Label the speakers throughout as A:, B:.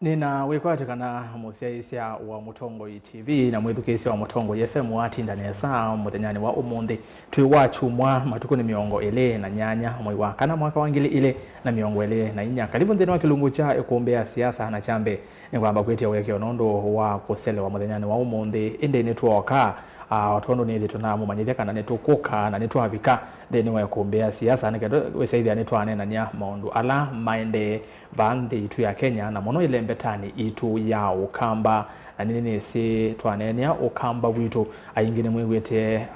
A: Nina wekwatikana musiaisia wa Mutongo TV na mwithukisi wa Mutongo FM watinda nesa muthenyani wa umundi twi wachumwa matuko ni miongo ile na nyanya mwai wa kana mwaka wangili ile na miongo ile na inya karibu nthini wa kilungu cha ekuombea siasa na chambe ni kwamba kwetia weke onondo wa kusele wa muthenyani wa umundi inde ni tuoka watondo ni lituna mumanyithia kana ni tukuka na ni twavika thini wa ekuombea siasa ni kendo wesaithia ni twanena nya maundu ala maende bandi tu ya Kenya na mono ile mbetani itu ya ukamba na nini si twanenia ukamba witu ayingine mwigwete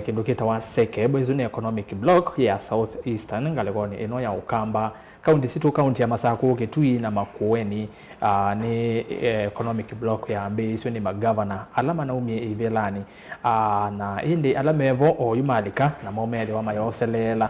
A: kindu kita seke bwezuni economic block ya South Eastern ngalegoni eno ya ukamba county situ county ya Masako Kitui na Makueni ni economic block ya Mbeiswe ni magavana alama na umie ivelani na indi alamevo o yumalika na momele wa mayoselela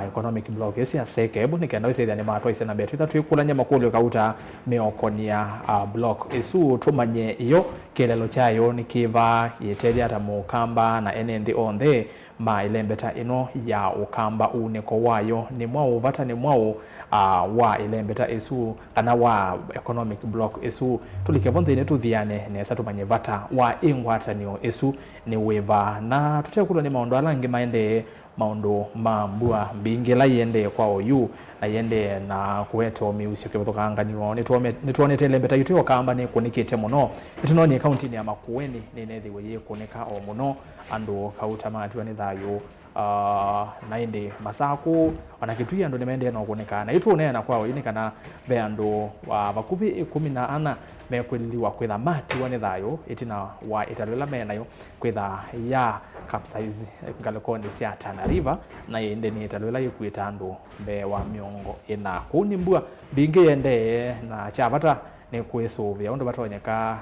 A: economic block esi ya seke ebu nikenda wese ni mato ise na betu itatu nyama makulu kauta meokonia block isu tumanye iyo kelelo chayo nikiva yetelia ata mukamba na enendi onde ma ilembeta ino ya ukamba uneko wayo ni mwao vata ni mwao wa ilembeta isu kana wa economic block isu tulikevonde ine tuthiane nesa tumanye vata wa ingwata niyo isu ni weva na tutekula ni maondo alangi maende maundu mambua mbingila yende kwa oyu na yende na kuweto miusi kutoka anganiwa nituonete lembeta yutu okamba ni kunikite muno itunoni county ni ya Makueni ni nethiwe ye kunika o muno andu kauta matiwa ni thayo na indi Masako ona Kitui andu nimende no kunika na itu nena kwao ini kana be andu wa bakuvi 14 mekwiliwa kwitha mati wa ni thayo itina wa italwela menayo kwitha ya capsize ngalekoni sia Tana River na yende ni italwela yikwita andu be wa miongo ina kuni mbua bingi yende na chabata ni kwesovya undu batonyeka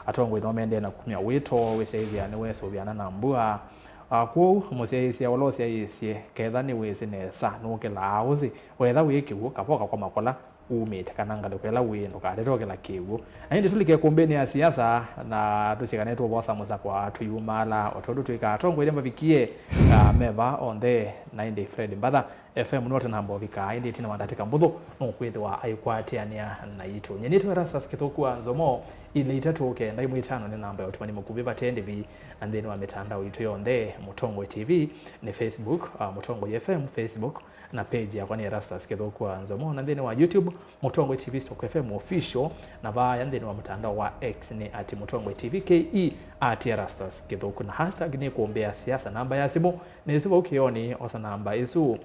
A: atongo inomende na kumya wito wesevya ni wesovya na mbua kwa museisia wolosia isie ketha ni wese nesa nuke lauzi wetha wikiwo kapoka kwa makola umite kananga lokela wino kaletokela kiwu aindi tulike kumbeni ya siasa na tusikane tu bosa musa kwa tuyumala otodu tuika tongo ile mavikie meva on the 90 Fred Mbadha FM not nambo vika indi tina wandatika mbudho nokwithwa aikwatiania na itu nyenito rasa skitokwa nzomo ile itatu okay ndai mwitano ni namba yotumani mukuviva tende vi and then wa mitandao itu yonde Mutongo TV ni Facebook Mutongo FM Facebook na page ya kwani rasa skitokwa nzomo na then wa YouTube Mutongo TV Stock FM official na ba and then wa mtandao wa X ni @Mutongo TV KE @Rastas Kithoku na hashtag ni kuombea siasa namba ya simu ni simu ukioni osa namba isu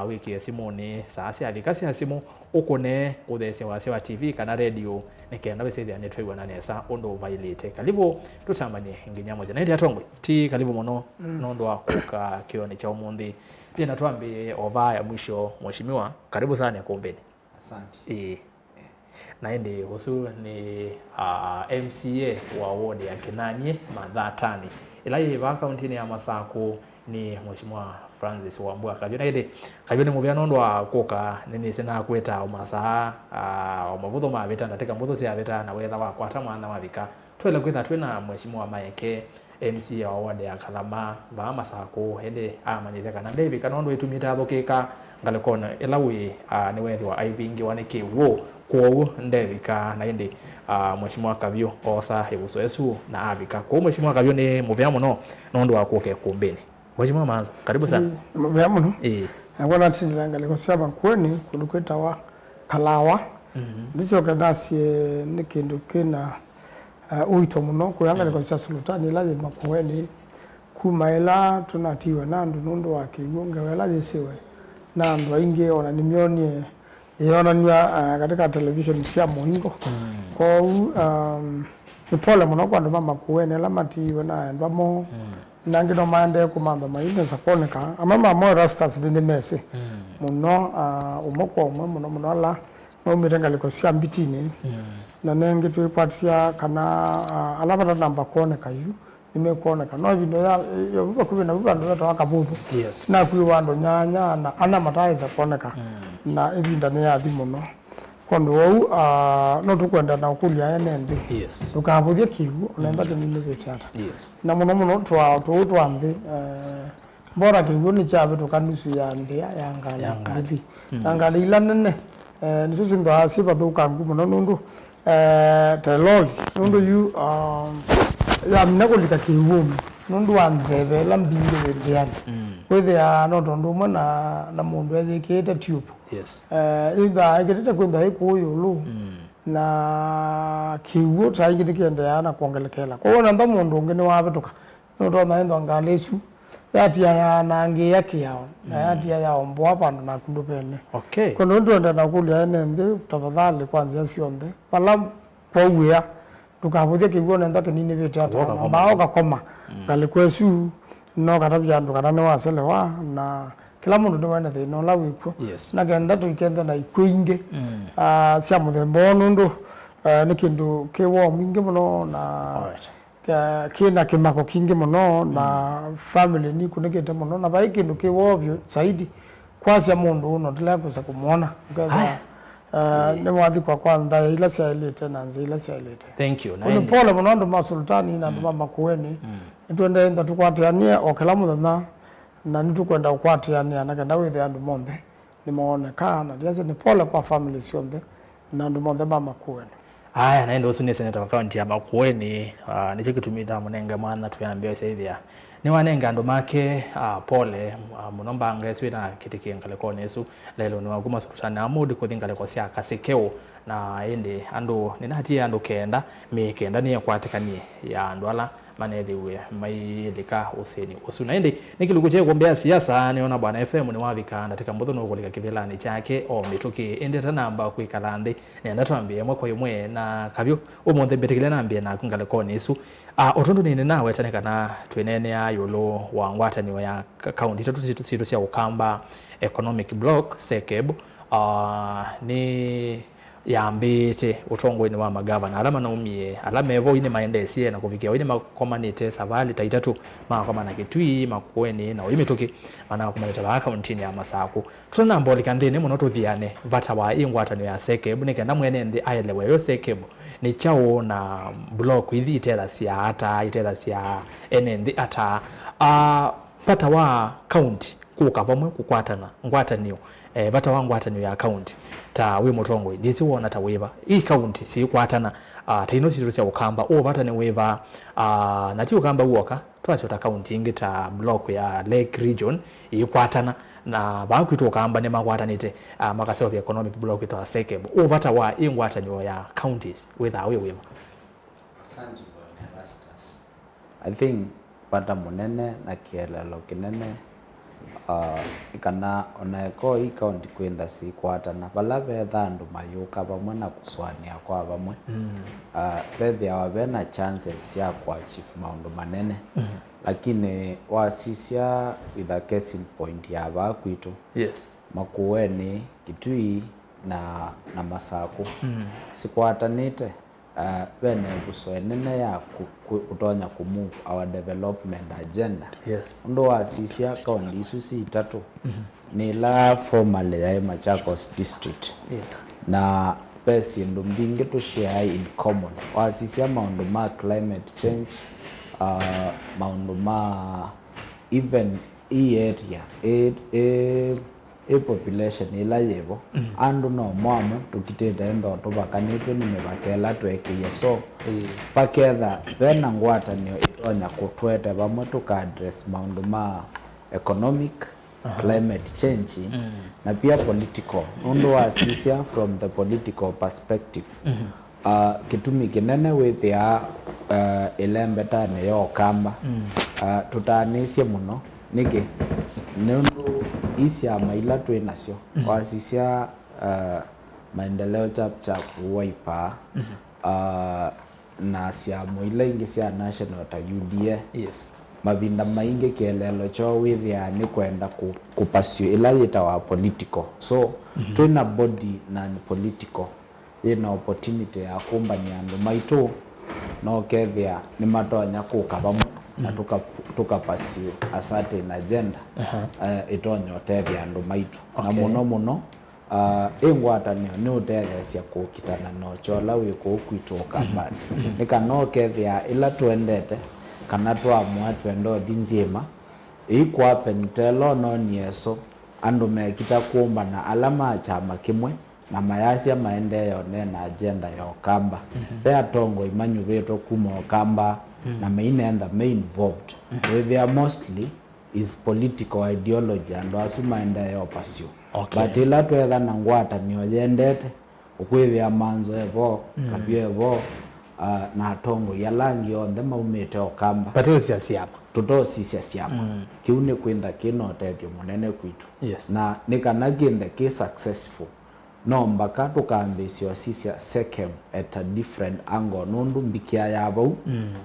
A: wiki ya simu ni saasi alikasi ya simu ukone udhese wa TV kana radio nikenda wese ya network na nesa ondo violate kalibu tutamani nginya moja na ndi atongwe ti kalibu mono nondo akuka kioni cha umundi pia natuambi ova ya mwisho mheshimiwa karibu sana kuombeni
B: asante
A: na ndi husu ni MCA wa ward ya Kinanye Madhatani ila yiva county ya Masako ni mheshimiwa Francis Wambua kabiona ide kabiona muvyano ndo akoka nini sina kweta umasa omavutho mavita ndateka mutho cia vita na wetha wa kwata mwana mavika twela kwetha twena mheshimiwa Maeke MC wa ward ya Kalama ba Masako hende amanyithia kana David kana ndo itumita thukika ngalekona elawi ni wethi wa ivingi waneke wo kwa ndevika na indi mheshimiwa Kavyo osa hebuso esu na avika kwa mheshimiwa Kavyo ni muvyamo no ndo akoke kumbeni mheshimiwa manzo karibu sana
B: muvyamo no ngona tindanga leko saba kweni kulukweta wa Kalawa ndicho kadasie nikindu kina uito muno kuyanga leko sia sultani laje Makueni kumaela tunatiwa nandu nundo wakigonga wela yesiwe nandu inge ona nimionie yonania katika television sia muhingo kwa nipole muno kwa ndo Makueni la matiwa na ndamo nangino mande kumamba maine sakoneka amama mo rastas de mese muno umoko muno ala no mirenga liko sia mbitini na nenge tu patia kana alaba namba koneka yu nimekuoneka no bino ya kubina bibando to akabudu na kuiwando nyanya na ana mataiza koneka na ebinda ne ya muno kondo no tukwenda na kulia enende tukabudia kiwu unaenda tenize chata na muno twambe bora kiwu ni chabe tukanusu ya ndia yangala bibi yangala ilanene niso sindo asiba thuka ngumu no nundu telogi nundu yu ya mnakolika kiwumi nundu wanzebe la mbinge wendiani wethia no tondu mwe na mundu ethikite tube
A: yes
B: itha ikitete kwintha ikuyulu na kiwo taigite kiendeana kuongelekela kwa na ndo mundu ungi ni wabituka nundu na ndo ngalesu yatia ya nangi yake yao na yatia ya ombwa pandu na kundu pene
A: okay
B: kwa nundu ndo kulia ene ndi tafadhali kwanza sionde pala kwa uya tukavuthia kiwo na ndo kinini vitu hata bao kakoma ngalikwesu no katabya ndo kana ne waselewa na kila mundu ni wena thina la wiko
A: yes
B: na kenda tukenda na ikuinge cia muthemba nundu ni kindu kiwo mwingi muno na kina kimako kingi muno na family ni kunekete muno na bai kindu kiwo byo zaidi kwa cia mundu no ndila kusa kumwona ngatha ni mwathi kwa kwanza ila siailete na nzila siailete
A: thank you
B: ni pole muno ndo masultani na ndo makueni nitwende nda tukwatiania okela muthenya na nitukwenda ukwatiania na kenda withe andu monthe nimonekana ndiaze ni pole kwa family cionthe na andu monthe makueni
A: haya naenda usuni seneta wa county ya Makueni nicho kitumita munenge mwana tuyambia saithia ni wanenga andu make pole munomba ngeswi na kitiki ngaleko nesu lelo ni waguma sukutana amudi kuthinga ko cia kasekeo na ende andu ninatia andu kenda mikenda ni yakwatikanie ya andu ala maneliwe mailika useni usuna ende nikilugo che kuombea siasa niona bwana FM ni wavika katika mbotho kulika kivelani chake o mituki ende tanamba kuikalande nenda twambie mwako yomwe na kavyo umonthe betikile nambie na kungale konesu otondo nene nawe taneka na twenene ya yolo wa ngwatani ya county tatu situ cia ukamba economic block sekeb ni yambite utongweni wa magavana alama na umie alama evo ine maendesie na kufikia ine makomanite savali taitatu makoma na kitui Makueni na imetoki mana komanite ba accountini ya Masaku tuna mbolika ndine muno tuthiane vata wa ingwatano ya sekeb nikenda mwene ndi ailewe yo sekeb ni chao na block ithi itela cia ata itela cia enendi ata pata wa county kuka pamwe kukwatana ngwatanio bata wangu ngwatanio ya county ta we mutongo ndisi wona ta weva I county si kwatana ta ino situ cia ukamba o bata ne weva na ti ukamba uoka twacho ta county ingita block ya Lake region ikwatana na bakwitu ukamba ne makwatanite makaseo ya economic block ita sekebo o bata wa ingwatanio ya counties with awe weva
C: asante bwana Rastas I think pata munene na kielelo kinene ikana oneko I county kwenda si kwatana bala betha andu mayuka bamwe na kuswania kwa bamwe bethe awabena chances ya kwa chief maundu manene lakini wasisia with a case point ya bakwitu
A: yes
C: Makueni Kitui na Masaku sikwatanite bene busoenene ya kutonya kumove our development agenda
A: yes
C: ndo wasisia kaunti isu si itatu ni la formal ya Machakos district
A: yes
C: na pesi ndo mbingi to share in common wasisia maundu ma climate change maundu ma even area population ila yevo andu no mwamu tukitete ndo tubakanitwe ni mebakela twekiye so paketha bena ngwatanio itonya kutwete bamwe tuka address maundu ma economic climate change na pia political ndo wasisia from the political perspective kitumi kinene with ya ilembetane yo kamba tutanisye muno niki nundu isi ya maila tuwe nasyo wasisia maendeleo chap waipa na sia muila ingi sia national ta UDA
A: yes
C: mavinda maingi kielelo cho with ya ni kwenda kupasio ila yita wa political so tuina body na political ina opportunity ya kumbani andu maitu no kethia ni matonya kuka bamwe na tukapasio asate na agenda itonyo tethia andu maitu na muno ingwatanio ni utethecia kukitana no chola wi kukwitu kambani nikano kethia ila tuendete kana twamwa twendo thinzima ikwa pentelo no nieso andu mekita kuumbana alama chama kimwe na mayasya maendeeo na agenda ya Okamba pe atongo imanyuvetwo kuma Okamba na mainenda me involved where they are mostly is political ideology and asu maendeeo pursue but ila twetha na ngwata nio yendete ukwithia manzo evo kabio evo na atongo yalangi onthe maumite Okamba
A: patio siama
C: tutosisya siama kiune kwintha kino tethio munene kwitu na nikana kinthe ki successful no mbaka tukambisyo sisya SEKEB at a different angle nundu mbikia yavau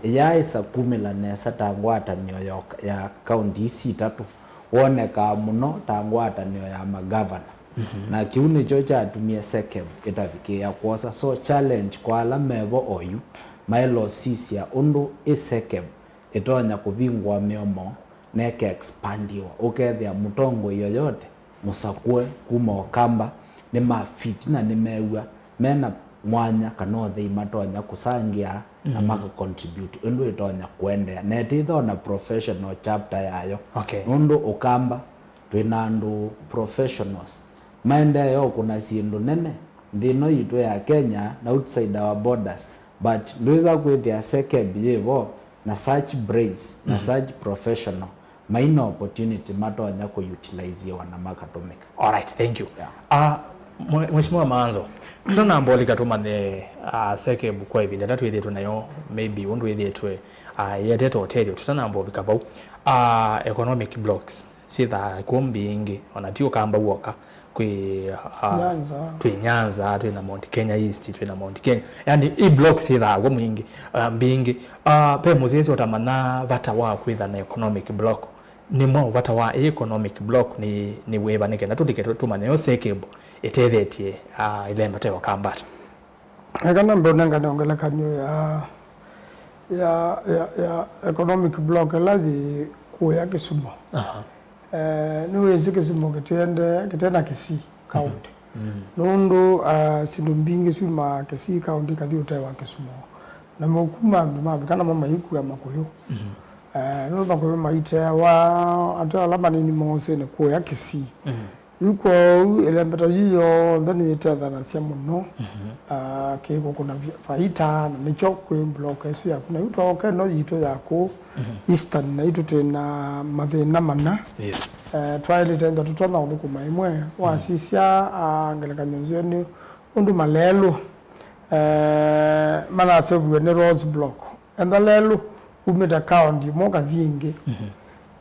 C: ya isa kumila nesa tangwatanio ya county isi tatu woneka muno tangwatanio ya magavana na kiune cho chatumie SEKEB itavikia kwosa so challenge kwa ala mevo oyu mailo sisya undu SEKEB itonya kuvingwa miomo neke expandiwa ukethia mutongo yoyote musakue kuma Okamba ni mafiti na ni mewa mena mwanya kanothe imatonya kusangia na maka contribute undu itonya kuendea na ititho na professional chapter yayo undu Okamba twina andu professionals maendeeo kuna sindu nene ndino yitu ya Kenya na outside our borders but nduiza kwithia SEKEB yevo na such brains na such professional maina opportunity matonya ku utilize wana makatumika.
A: All right, thank you. Mheshimiwa Manzo, tutana mboli katuma ne SEKEB kwa hivi ndatu ile tunayo maybe undu ile twe yeteto hotel tutana mboli kabau economic blocks sitha kumbingi onatio kamba woka kwi Nyanza twe na Mount Kenya East twe na Mount Kenya yani e blocks sitha go mwingi mbingi pe muzezi otamana bata wa kwitha na economic block ni mo bata wa economic block ni weba nike na tutike tumane yo SEKEB etethetie ile mbate wakambata
B: kana mbonanga nongela kanyo ya economic block lazi kuya Kisumu niwe Kisumu kitenda Kisii county nondo sindu mbingi swima Kisii county kathi utewa Kisumu na mukuma kana mama yiku ya makoyo no makoyo maite wa ata alama ni mose ne kuya Kisii yuko ile mbata hiyo ndani yetetha na cia muno kiko kuna faita na nicho kwe block esu ya kuna yuto okay no yito yako eastern na yito tena mathina mana trial tenda tutona uko maimwe wa sisia angeleka nyonzeni undu malelo mana sebu ne roads block enda lelo umeda county moka vingi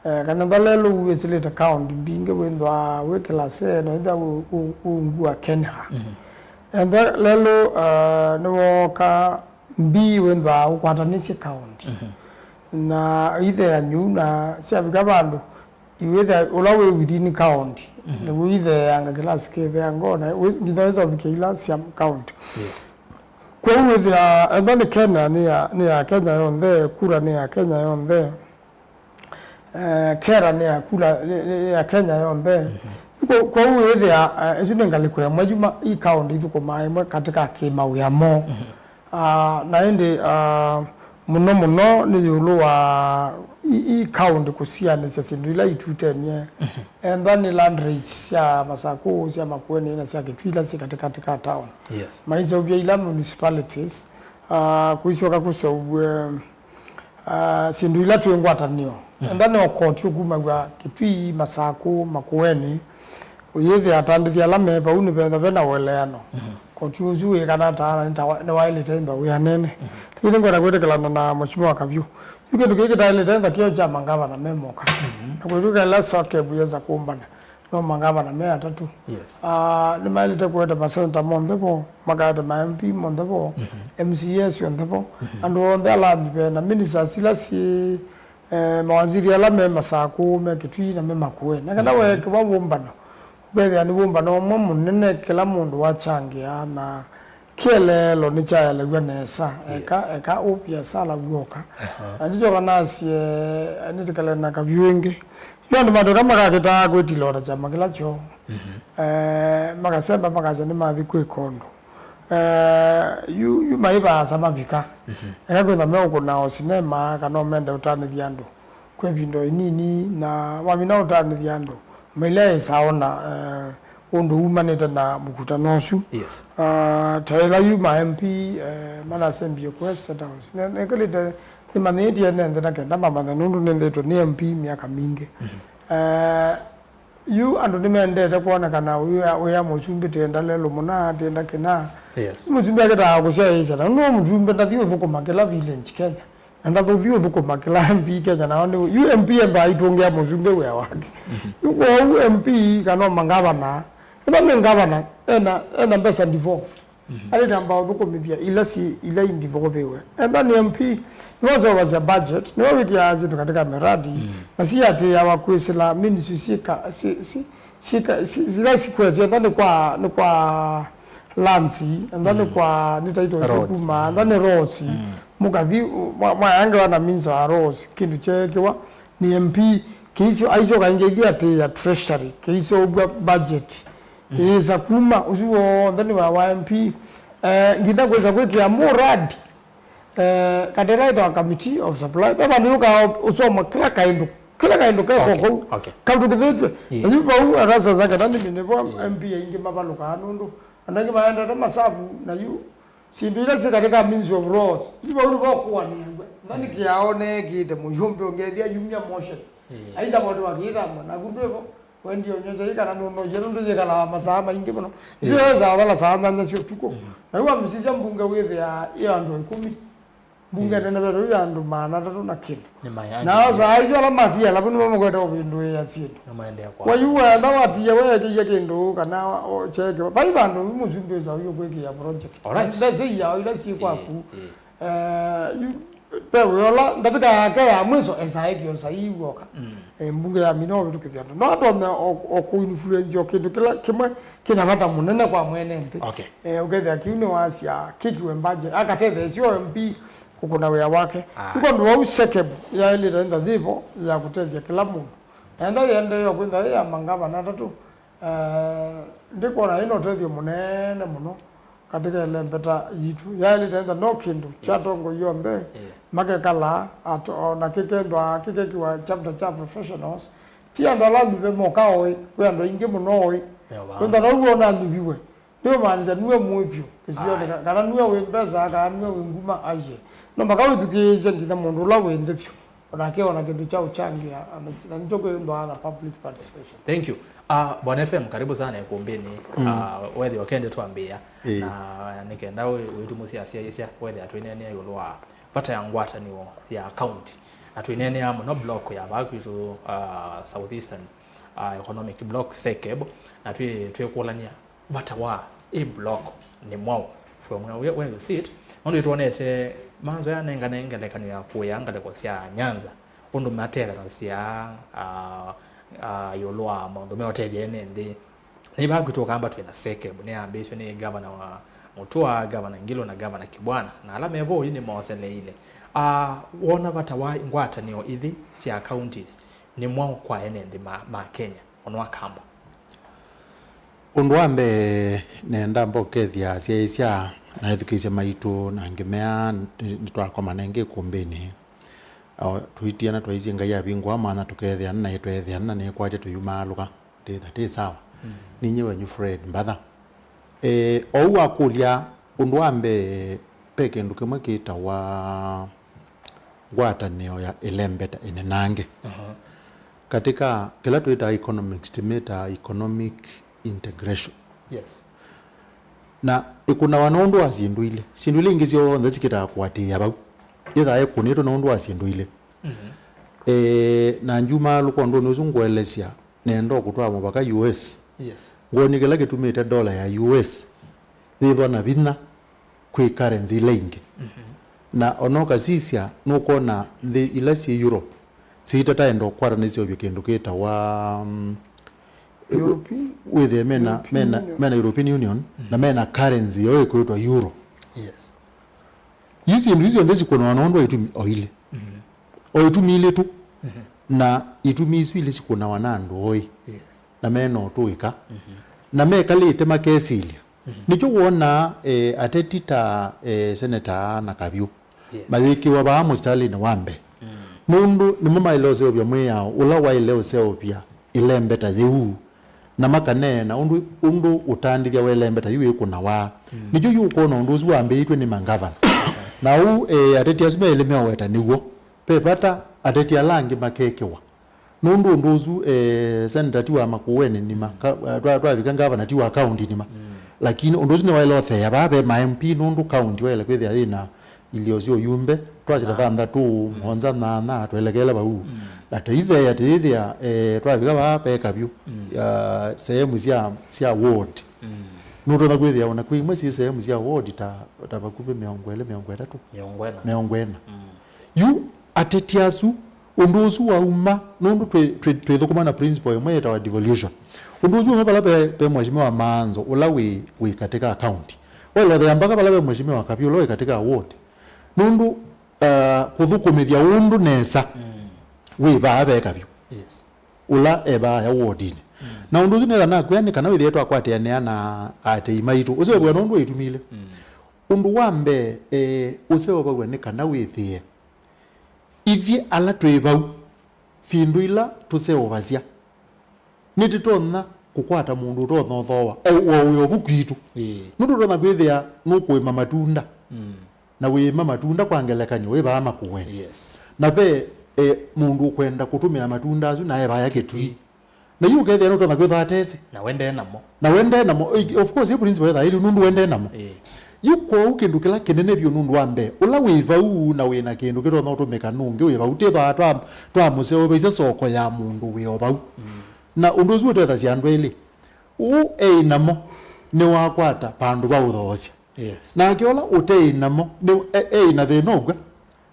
B: kana balelo uweseleta account binge wendwa wekela se no ida ungua Kenha and lelo no ka mbi wendwa ukwatanisi account na ide anyu na siabika bandu iwetha ulawe within account na withe anga class ke the angona ndaweza bikila siam account kwa withe and Kenya ni ya Kenya yonde kura ni ya Kenya yonde kera ne akula ya Kenya yonde kwa uwethe esune ngaliko ya majuma I county ithuko maimwe katika kimau ya mo na ende muno ni yulu wa I county kusiana cia sindu ila itutenie and then land rates ya Masako cia Makueni na cia Kitwila cia katika town maiza ubia ila municipalities kuisoka kusobwe sindu ila tuengwatanio ndane okoti ukuma gwa Kitui Masako Makueni uyethe atandithia lame ba uni betha bena weleano koti uzuwe kana tana ne waile tenda uyanene ile ngora kwetekelana na mheshimiwa Kabyu yuke tukikita ile tenda kio cha mangava na memoka na kwetuka la SEKEB yeza kumbana no mangava na mea tatu ni maile tekweta pasenta mondebo magada ma MP mondebo MCS yondebo ando ndala ndibe na minister silasi mawaziri ala me Masako me Kitui na me Makueni na kana we kwa bombano bebe ani bombano momu nene kila mundu wachangia na kielelo ni cha ele gwenesa eka upya sala gwoka ndizo kana sie ani tikale na kavyenge yondo madoka makakita kwetilora cha makila cho makasemba makazani mathi kwekondo you maiba samabika kwenda meko na sinema kana menda utanithia andu kwe bindo nini na wamina utanithia andu mele saona undu umanite na mkutano ucio
A: Yes.
B: taila yu ma MP mana sembio kwa State House nekalite imaniti ene na kenda mama nundu nendeto ni MP miaka mingi yu andu nimendete kuona kana uya mucumbi tenda lelo muna tenda kina
A: Yes.
B: mucumbi akita kucaisa na no mucumbi ndathio thukuma kila village Kenya anda thuthio thukuma kila MP Kenya na ni UMP amba itungia mucumbi we wake yuko UMP kana mangavana ina ngavana ena pesa ndivyo ali ambao thukumithia ila indivyo wewe enda ni MP niwazo wa budget ni wiki ya zitu katika miradi na si ati ya wakwisila ministry sikwetu ndani kwa lansi ndani kwa nitaitwa sukuma ndani roads mukathi mwayange wana minsa wa roads kindu chekewa ni MP kicho aizo kangeithia ati ya treasury kicho budget iza kuma uzuo ndani wa MP ngitha kweza kwikia muradi kadera ito committee of supply baba niuka usoma kila kaindu kako kandu kithetwe ayu bau arasa zake ndani minevo MP ingi mabaluka anundu andangi maenda na masabu na yu sindu ile katika means of roads ibo uri kwa ni ndani kiaone kite mujumbe ongethia yumya motion aiza bodo wakira na kunduko wendi onyoza ikana no jerundo jekala masama ingi bono ziweza wala sana na sio tuko na huwa msija mbunge wewe ya ando 10 bunge nene bero ya ando mana tatu na kindu na za aizo la matia la bunu mokweta obindu ya sietu
A: na maendea kwa
B: kwa yuwa nda watia wewe je kindu kana cheke bai bandu muzumbe za uyo kweki ya project ndaze ya ila si kwa ku pewola ndatika ka mweso esaiki osaiwoka mbunge ya mino bitukithia no atona oku influence okindu kila kimwe kinavata munene kwa mwene nti ukethia kiune wasia kikiwe mbaje akathethe sio MP kukuna wea wake iko ndo wau sekebu ya ile tenda thivo ya kutethia kila mundu enda yende yo kwenda ya mangava na tatu ndiko na ino tethio munene muno katika ile mbeta yitu ya ile tenda no kindu chatongo yombe makekala ato na kikendwa kikekiwa chapter professionals tia ndala nibe mokaoi we ndo inge munoi kwenda na uona nibiwe ndio maana niwe mwipyo kisione kana niwe wembeza kana niwe nguma aje no makawi tukize ndina mundu la wendepyo ona kindu cha uchangia na njoko ndo ana public participation.
A: Thank you. Bwana FM karibu sana ikumbini wewe wakende tuambia na nikenda wetu musiasia isia wewe atwinene yolwa pata ya ngwata niwo ya county atwinene ya no block ya bakwitu southeastern economic block sekebo na twekulania batawa e block ni mwao from where you sit ondo tuonete manzo ya nenga ya kuyanga le kosia Nyanza ondo matera na sia yolwa mondo meoteje ndi ni bakwitu kamba twina sekebo ne ambition ni governor wa Mutua, Governor Ngilo na Governor Kibwana na alama evo ini mawasele ile wona batawa ngwata niyo ithi sia counties ni mwao kwa ene ndi ma Kenya onwa kamba
D: undwambe nenda mbokethia cia na education maitu na ngimea nitwakwa manenge kumbini tuitiana twaizi ngai abingwa mana tukethia na itwethia na ne kwaje tuyumaluka ndi sawa ninyi wenyu Fred Mbadha ou akulia undwambe peke ndukimwe kita wa ngwatanio ya Ilembeta Enenange katika kila tuita economics timeta economic integration na ikuna wanondu asinduile sinduile ingizio nzikita kwatia bau itha ekunito nondu asinduile na njuma lukondo nozungwelesia nendo kutwa mubaka US ngoni kila kitumite dola ya US thithwa na bina kwi currency lengi na onoka sisia nukona the ilasi Europe sita endo kwara nisio bikindu kita wa with the mena European Union na mena currency yoe kuitwa euro yisi ndizo ndezi kuna wanondo itumi oile oitumi ile tu na itumi isu ile sikuna wanando oi na meno tuika na mekalite makesilia nicho wona atetita senator na Kabyu maziki wa ba Mustalin Wambe mundu ni mama iloze obya mwe yao ula wa ile ose obya Ilembeta theu na makanena undu utandithia welembeta yu ikuna wa nijo yuko na undu uzu ambeitwe ni mangavana na u ateti asuma elemea weta niwo pepata ateti alangi makekewa nundu undu uzu senatati wa Makueni ni twavika gavana ti wa county nima lakini undu uzu ni wailothe ya babe ma MP nundu county wele kwithia ina iliozio yumbe twachira thanda tu monza na twelekele bau ate ithia twavika bape kabyu sehemu cia ward nundu na kwithia ona kwimwe si sehemu cia ward ta bakupe 20 yu atetiasu undu uzu wa umma nundu twithukuma na principle yomwe yetawa devolution undu uzu mabala pe mheshimiwa wa Manzo ula wi katika account wala the ambaka bala pe mheshimiwa wa Kapio lo katika ward nundu kuthukumithia undu nesa wi babe Kapio
A: yes
D: ula eba ya ward na undu uzu neza na kwani kana withi yetu akwatiania na ate imaitu usewe nundu itumile undu wambe usewe bagwe ni kana withie ithi ala twebau sindu ila tuseovasia nititona kukwata mundu tona thowa uyo bukwitu nundu tona kwithia nukwima matunda na wima matunda kwangelekanyo we ba Makueni
A: yes
D: na be mundu kwenda kutumia matunda azu naye ba yake tui na yu kethia tona kwitha atese
A: na wende namo
D: of course you principle that ili nundu wende namo yuko kindu kila kinene byo nundu wambe ula wiva u na wina kindu kito no tumeka nungi wiva utitha twa museo beise soko ya mundu wi obau na undu zu tetha cia ndweli u namo ni wakwata pandu ba uthocia
A: yes
D: na akiola utei namo ni na the nogwa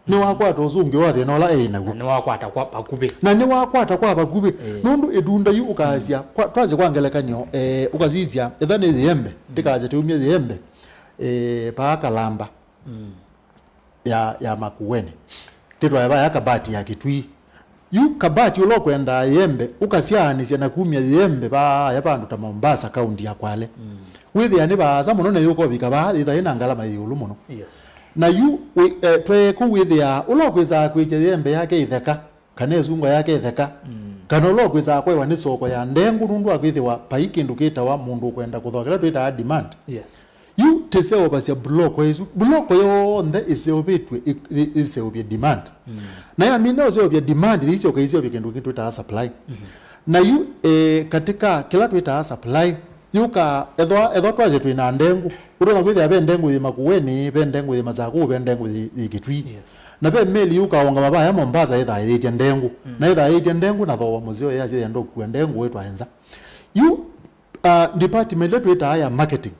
D: ni wakwata uzungi wa the nola naguo
A: ni wakwata kwa bakube
D: na ni wakwata kwa bakube nundu idunda yu ukazia twaje kwangelekanyo ukazizia ethane yembe tikaje tumie yembe pa Kalamba ya Makueni titwa ya kabati ya Kitui yu kabati ulo kwenda yembe ukasianisia na kumia yembe ba ya bandu ta Mombasa county ya Kwale withi ani ba za muno ne yuko bika ba itha ina ngalama yulu muno
A: yes
D: na yu twe ku withi ya ulo kwiza kwije yembe yake itheka kana zungu yake itheka kana ulo kwiza kwewa ni soko ya ndengu nundu akwithiwa paiki ndukita wa mundu kwenda kuthokera twita demand
A: yes
D: yu teseo basia block yo nde iseobetwe iseobye demand na ya mina iseobye demand isio kaisio kindu kitu ta supply na yu katika kila twita supply yuka edho twaje twina ndengu urona kwithia be ndengu ya Makueni be ndengu ya Mazaku be ndengu ya Kitui
A: yes
D: na be meli yuka onga mabaya Mombasa itha ite ndengu na itha ite ndengu na thowa muzio ya cia ndo ku ndengu wetwa enza yu department letu ita ya marketing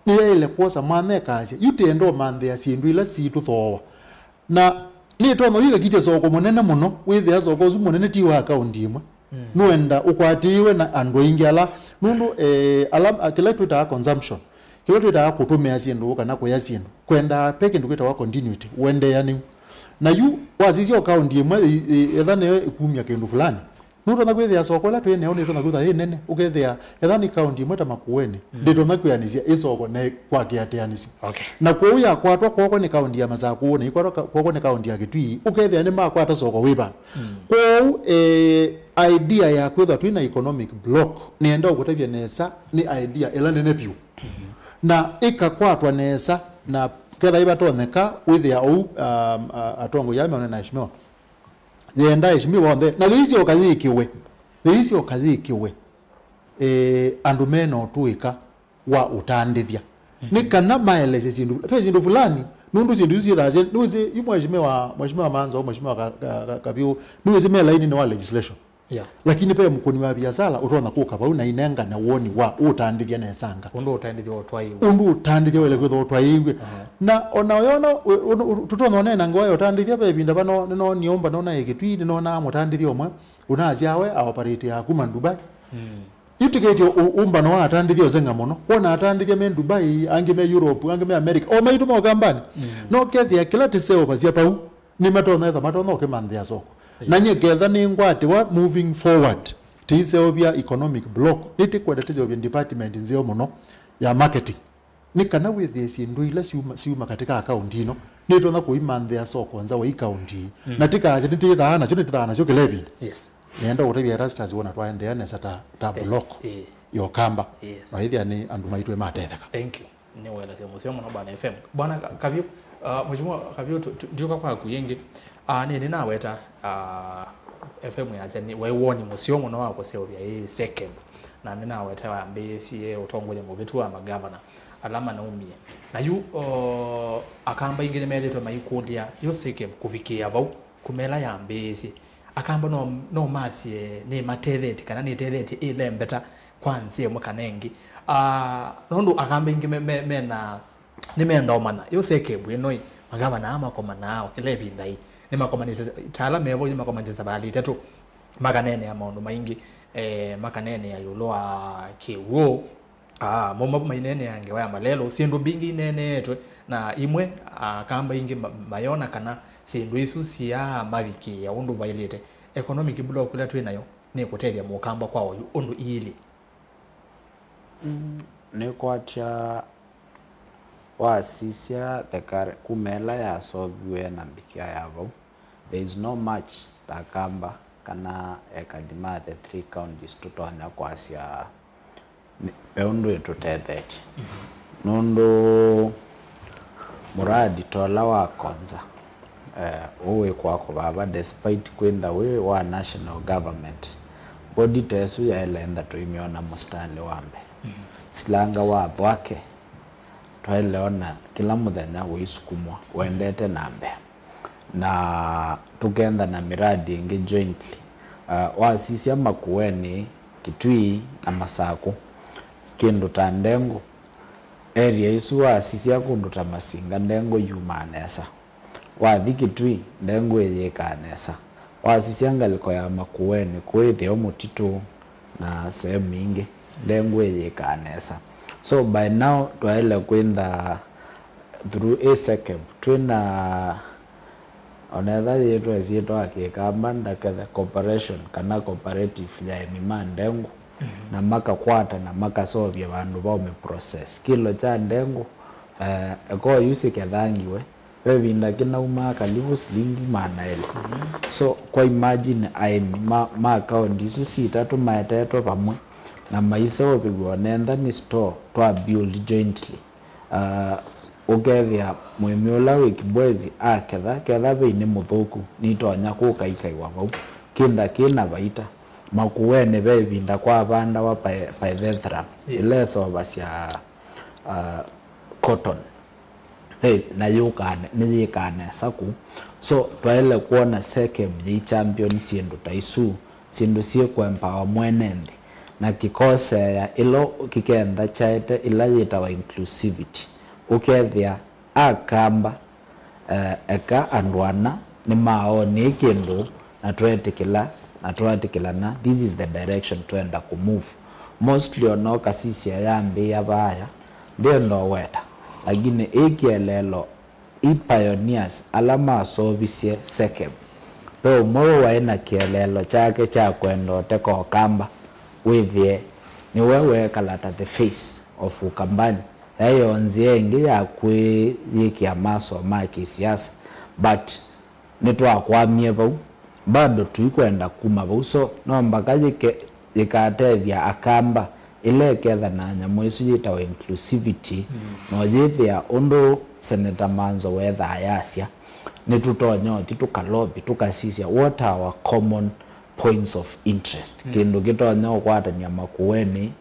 D: ni ile kosa mane kazi yutendo mande ya sindu ila situ thowa na ni tono yiga kite soko munene muno withia soko zu munene ti wa account imwe nuenda ukwatiwe na ando ingala nundu ala kila twita consumption kila twita kutumia sindu kana kuya sindu kwenda peke ndu wa continuity wende yani na yu wazizi account imwe ethane ikumya kindu fulani nundu na kwithia soko la twene oni tona kwitha nene ukethia ethani county imwe ta Makueni ndito na kwianisia isoko na kwa kiatianisi
A: okay
D: na kuya kwatwa kwako ni county ya Mazaku na ikwatwa kwako ni county ya Kitui ukethia ni makwata soko wiba kwa idea ya kwitha twina economic block ni enda ukutabia nesa ni idea ela nene piu na ikakwatwa nesa na ketha ibatoneka withia au atongo yame na heshimiwa yenda heshimiwa onde na thisi okathikiwe andu meno tuika wa utandithia ni kana maeleze sindu fulani nundu sindu zithaje nuzi mheshimiwa Manzo mheshimiwa Kapio nuzi mela ini ni wa legislation lakini pe mkuni wa biashara utona kuka bau na inenga na woni wa utandithia na sanga
A: undu utandithia
D: wele kwitho twaiwe na ona tutona nena ngwa utandithia pe binda bano no niomba nona Kitui nona mutandithia omwe unaziawe aoperate ya kuma Dubai yutiketi umba no atandithia zenga muno wona atandithia me Dubai angi me Europe angi me America o maitu mo kambani no kethia kila tiseo basia pau ni matona okemandhia soko na nyeketha ni ngwate wa moving forward tiseobia economic block nitikwenda tiseobia department nzio muno ya marketing ni kana withie sindu ila siuma katika account ino nitona kuimandhia soko nza wa account na tikaje nitithana sio kilevi
A: yes
D: nenda utebia rasters wona twaendeane sata ta block yokamba
A: Yes.
D: no ithia ni andu maitwe matetheka.
A: Thank you. Ni wela sio musio mwana bwana FM. Bwana Kavyu, mheshimiwa Kavyu ndio kwa kuyengi. Ni naweta FM ya zeni we woni musio mwana wako sio vya hii second. Na ninaweta wa mbesi utongoje mu bitu wa magavana. Alama na umie. Na yu akamba ingine meleto mayikulia yo second kufikia bau kumela ya mbesi. Akamba no masi ni mateveti kana ni teveti ile mbeta kwanzie mukanengi nondo akamba ingi mena nimenda mana yo seke bwino magavana ama koma nao ile bindai ni makomanisa tala mevo ni makomanisa bali tatu makanene ama ndo maingi makanene ya yuloa kiwo momba mainene yange wa malelo sindu bingi nene etwe na imwe akamba ingi mayona kana sindu isu sia maviki ya undu vailete economic block kula twe nayo ni kutelia mukamba kwao undu ili
C: ni kwacha wasisia tekare kumela ya soviwe na mbikia yavo. There is no much takamba kana ekadima the 3 counties tutoanya kwasia peundu itutetheti nundu muradi tola wa konza uwe kwako baba despite kwenda we wa national government body tesu ya elenda tuimiona mustali wambe silanga wa bwake tweleona kila muthenya wisukumwa wendete nambe na tukenda na miradi ingi jointly wasisia Makueni, Kitui na Masaku kindu ta Ndengu area isu wasisia kundu ta Masinga Ndengu yumanesa wathi Kitui Ndengu yekanesa wasisia ngaliko ya Makueni kwithio mutitu na sehemu ingi Ndengu yekanesa. So by now twaele kwenda through ASECEB twina onetha yetu ezieto akikamba ndakethe cooperation kana cooperative ya mima Ndengu na maka kwata na maka sovya vandu vaume process kilo cha Ndengu eko yusi kethangiwe wevinda kina uma kalibu silingi manaeli so kwa imagine aini ma account isu sitatu maetetwa pamwe na maisa opigwa nenda ni store twa build jointly ukethia mwimiola wikibwezi ketha beine muthuku nitonya kukaikaiwa vau kinda kina vaita Makueni bevinda kwa banda wa paethra ile sova cia cotton na yukane ni yikane saku so twaile kuona seke mji champion sindu taisu sindu sie kwa empower mwenendi na kikose ya ilo kikenda chaite ila yitawa inclusivity ukethia akamba eka andwana ni maoni kindu na twetikila na this is the direction twenda ku move mostly onoka sisi yambi yabaya ndio ndo weta lakini ikielelo pioneers alama sovisie sekeb leo moro waina kielelo chake cha kwenda teko kamba withie ni wewe kalata the face of ukambani yayo nzie ngi ya kwe yiki amaso maki siasa but netwa kwamie bau bado tuikwenda kuma bau so no mbakaje ikatethia akamba ile ketha na nyamu isu yitawa inclusivity no yithia undu Senator Manzo wetha ayasia ni tutonyo tukalobi tukasisia what are our common points of interest kindu gitonyo kwatania Makueni,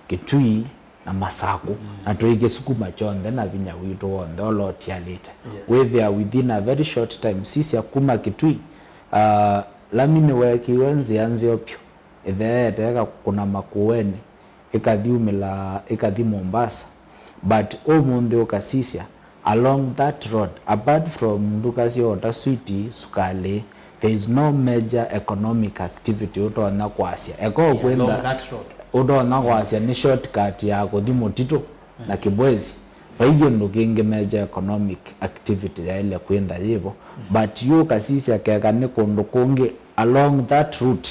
C: Kitui na Masaku na tuige sukuma chonde na vinya witu wonde olotialite within a very short time sisi akuma Kitui lamini weki wenzi anzi opyo ithete kuna Makueni ikathi Mombasa but omundi ukasisia along that road apart from ndukasi ota switi sukale there is no major economic activity utona kwasia eko kwenda utona kwasia ni shortcut ya kuthi Mutito na Kibwezi paige ndukinge major economic activity ya ile kwenda hivyo but you kasisia keka ni kundu kungi along that route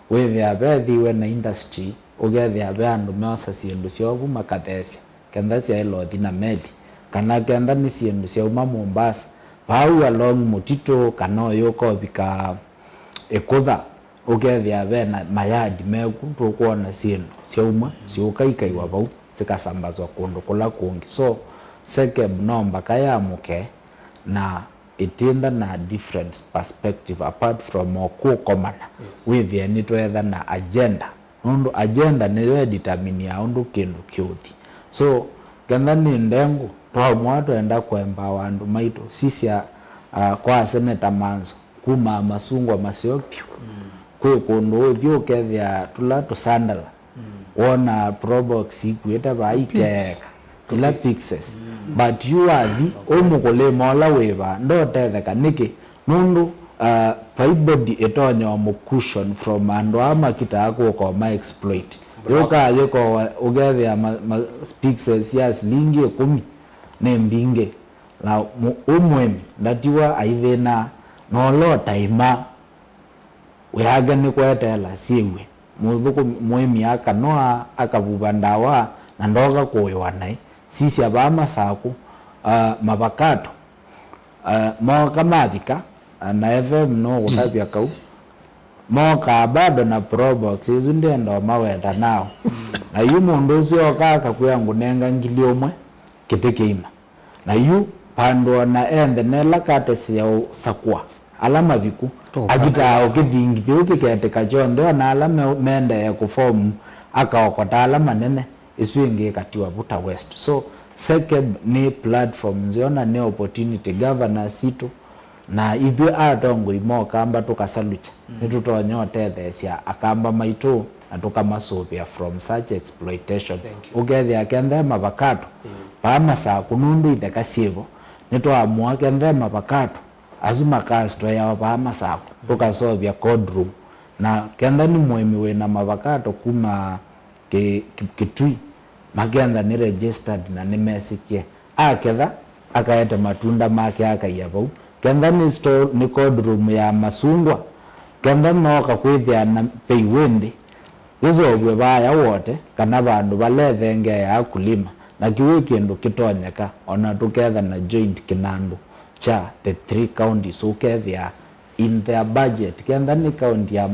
C: where abethi we na industry ugethi abeandu meosa siendu siovu makathesia kenda sia ilo thina meli kana kenda ni siendu sia uma Mombasa pau along Mutito kana yoko bika ekotha ukethia bena mayadi meku tukuona sindu ciauma ciukaikaiwa vau cikasambazwa kundu kula kungi. So SEKEB no mpaka yamuke na itinda na different perspective apart from okukomana withia ni twetha na agenda nundu agenda niyo determine ya undu kindu kiuthi. So kenda ni ndengu twamwa twenda kwemba wandu maitu sisia kwa seneta Manzo kuma masungwa masiopyo kwe kundu uthio kethia tula tusandala wona probox ikuita baikeka ila pixes but you are the omukole mola weva ndo tetheka niki nundu body etonya mu cushion from andu ama kitako ko ma exploit yoka yoko ugethia pixels ya lingi 10 ne mbinge na umwemi ndatiwa aivena no lo taima wehaga ni kwetela siwe muthuku mwemi aka no akavuva ndawa na ndoga kuiwa nai sisi abama saku mabakato moka mathika na FM no gutavia kau moka bado na probox izu ndendo mawenda nao na yu mundu ucio kaka kuyangu nenga ngili omwe kitekeima na yu pando na ende nela kate cia sakwa alama viku agita okithingi thiu kiketeka chonthe na alama menda ya kuform akaokota alama nene iswingi katiwa Buta West. So SEKEB ni platform ziona ni opportunity governor situ na ibi atongo imoka amba tukasalucha nitutonyote thesia akamba maitu na tukamasopia from such exploitation ugethi akendhe mavakato pama saa kunundu itheka sivo nitwamua kendhe mavakato azuma kasto ya pama saa tukasopia code room na kendha ni mwemi wina mavakato kuma kitui magenda ni registered na nimesikie aketha akaete matunda make akaiyavau kendha ni store ni code room ya masungwa kendha noka kwithia na peiwendi hizo gwe baya wote kana bandu balethenge ya kulima na kiwe kindu kitonyeka ona tuketha na joint kinandu cha the 3 counties ukethia in their budget kendha ni county ya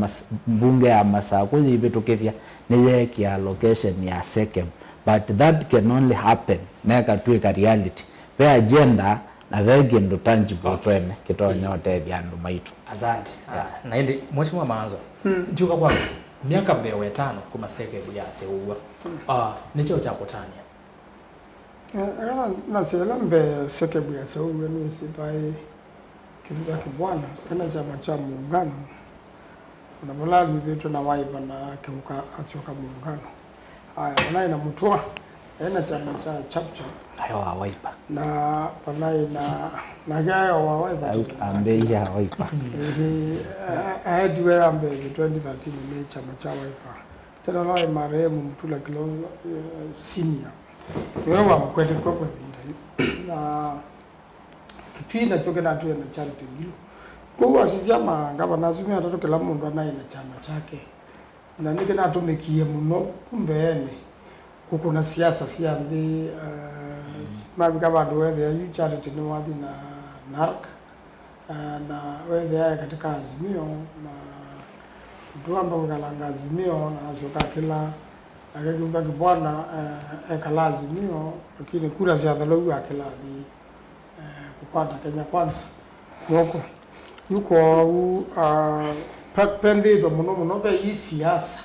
C: bunge ya Masaku yibe tukethia ni yeki allocation ya SEKEB but that can only happen neka tuika reality the agenda na vegi ndo tangible twene kitonya otethia andu maitu.
A: Asante. Na indi mheshimiwa Manzo njuka kwa miaka mbewe 5 kuma SEKEB ya seugwa nicho cha kutania
B: na sela mbe SEKEB ya seugwa ni sipai kibuga kibwana kana chama cha muungano na balali vitu na waipa na kiuka asioka muungano haya panai na mutwa ena chama cha chapcha
C: ayo waipa
B: na panai na gayo wa waipa
C: ambe ya waipa
B: aedwe ambe 2013 ni chama cha waipa tena lai marehemu Mtula Kilonzo senior wewe mkwete kwa binda na kitwina choke na tuwe na charity hilo kwa sisi ama ngaba nazumia tatu kila mundu anaye na chama chake na nike natumikie muno kumbene kukuna siasa siandi mabika bandu wethe ya charity ni wathi na NARC na wethe ya katika Azimio na nduamba kukalanga Azimio na asoka kila akakiunga kibwana ekala Azimio lakini kura za dhalogu akila ni kupata Kenya Kwanza yoko yuko pendito muno pe siasa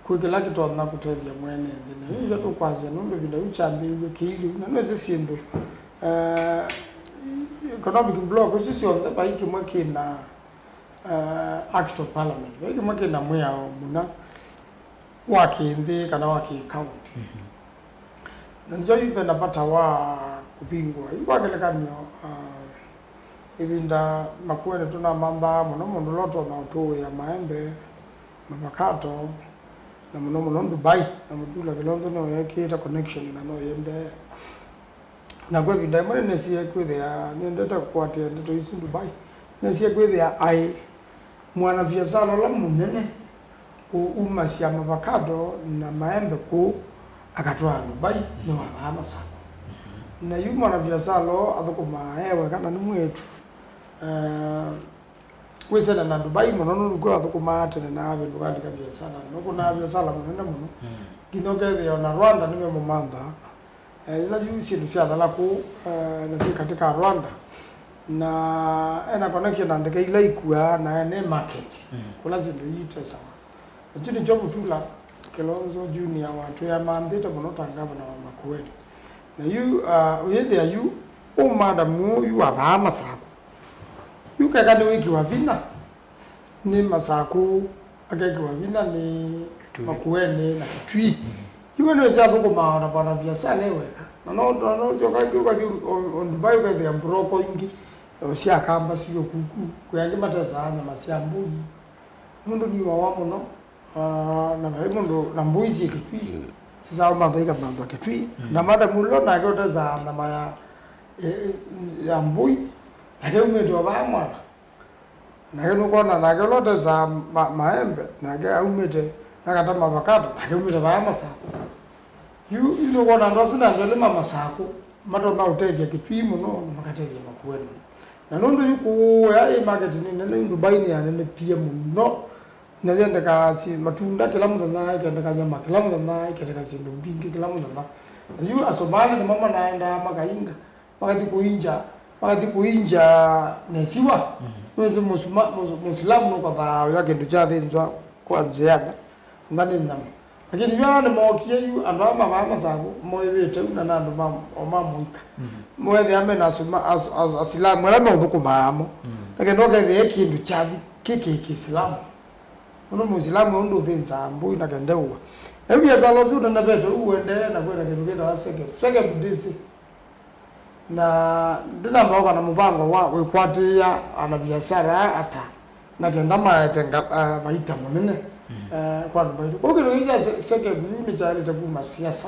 B: kwikila kitu na kutethia mwene thina hiyo tu kwanza nombe bila uchambi kili na nweze sindu economic block sisi on the bike mwake na act of parliament bike mwake na mwa muna wakinde kana waki county na ndio hivi napata wa kupingwa iwagele kanyo ibinda makuene tuna mamba muno loto na utu ya maembe mapakato na muno Dubai na Mtula Kilonzo no yakita connection na no yende na kwa binda mwana nesiye kwethe ya nendeta kwate ndeto isu Dubai nesiye kwethe ya ai mwana biashara la munene umasia mapakato na maembe ku akatwa Dubai ni wabama sana na yu mwana biashara athukuma ewe kana ni mwetu kwesena na Dubai muno nuko athukuma tene na bindu katika biashara nuko na biashara munene muno kinogethia na Rwanda nime mumantha ila juice ndio siathala ku na si katika Rwanda na ena connection na ndeke ile ikua na ne market kula zindu yite sawa lakini jobu tula Kilonzo Junior watu ya mandita muno tangava na Makueni na you uyethia you o madamu you abama sako you kagani wiki wa vina ni masaku akeke wa vina ni Makueni na Kitui you no se avuko maana bana biashara leweka na no sio kwa on Dubai kwa the broko ingi sia kamba sio kuku kuyange matazana masiambu mundu ni wa muno na mundu na mbuizi Kitui za madhaika mambo Kitui na mada mulo na gota za na maya ya mbui na ke umeto ba mwana na ke no kona na ke lote za maembe na ke umete na kata mavakado na ke umete ba masako you no kona ndo sina ngele mama sako mato na uteje Kitui muno makateje Makueni na nondo yuko ya market ni nene Dubai ni ane pia muno na yende kasi matunda kila mtu na kende kanyama kila mtu na kende kasi ndumbi kila mtu na yu asobana ni mama naenda makainga wakati kuinja nesiwa mwezi Muislamu kwa ba yake nduchade nzwa kwanziana ndani nama lakini yana mokie yu andwa mama zangu moyo wetu na nando mama muika moyo yame nasuma asilamu wala mvuko mamo lakini noge yake nduchade kiki Kiislamu ono Muislamu ndo thenza mbu na kandewa ebi azalo na beto uende na kwenda kidugenda sege budisi na ndina mboga na mubango wa wikwatia ana biashara ata na kenda maetenga baita munene kwa baito ko kidugenda sege buni jali tabuma siasa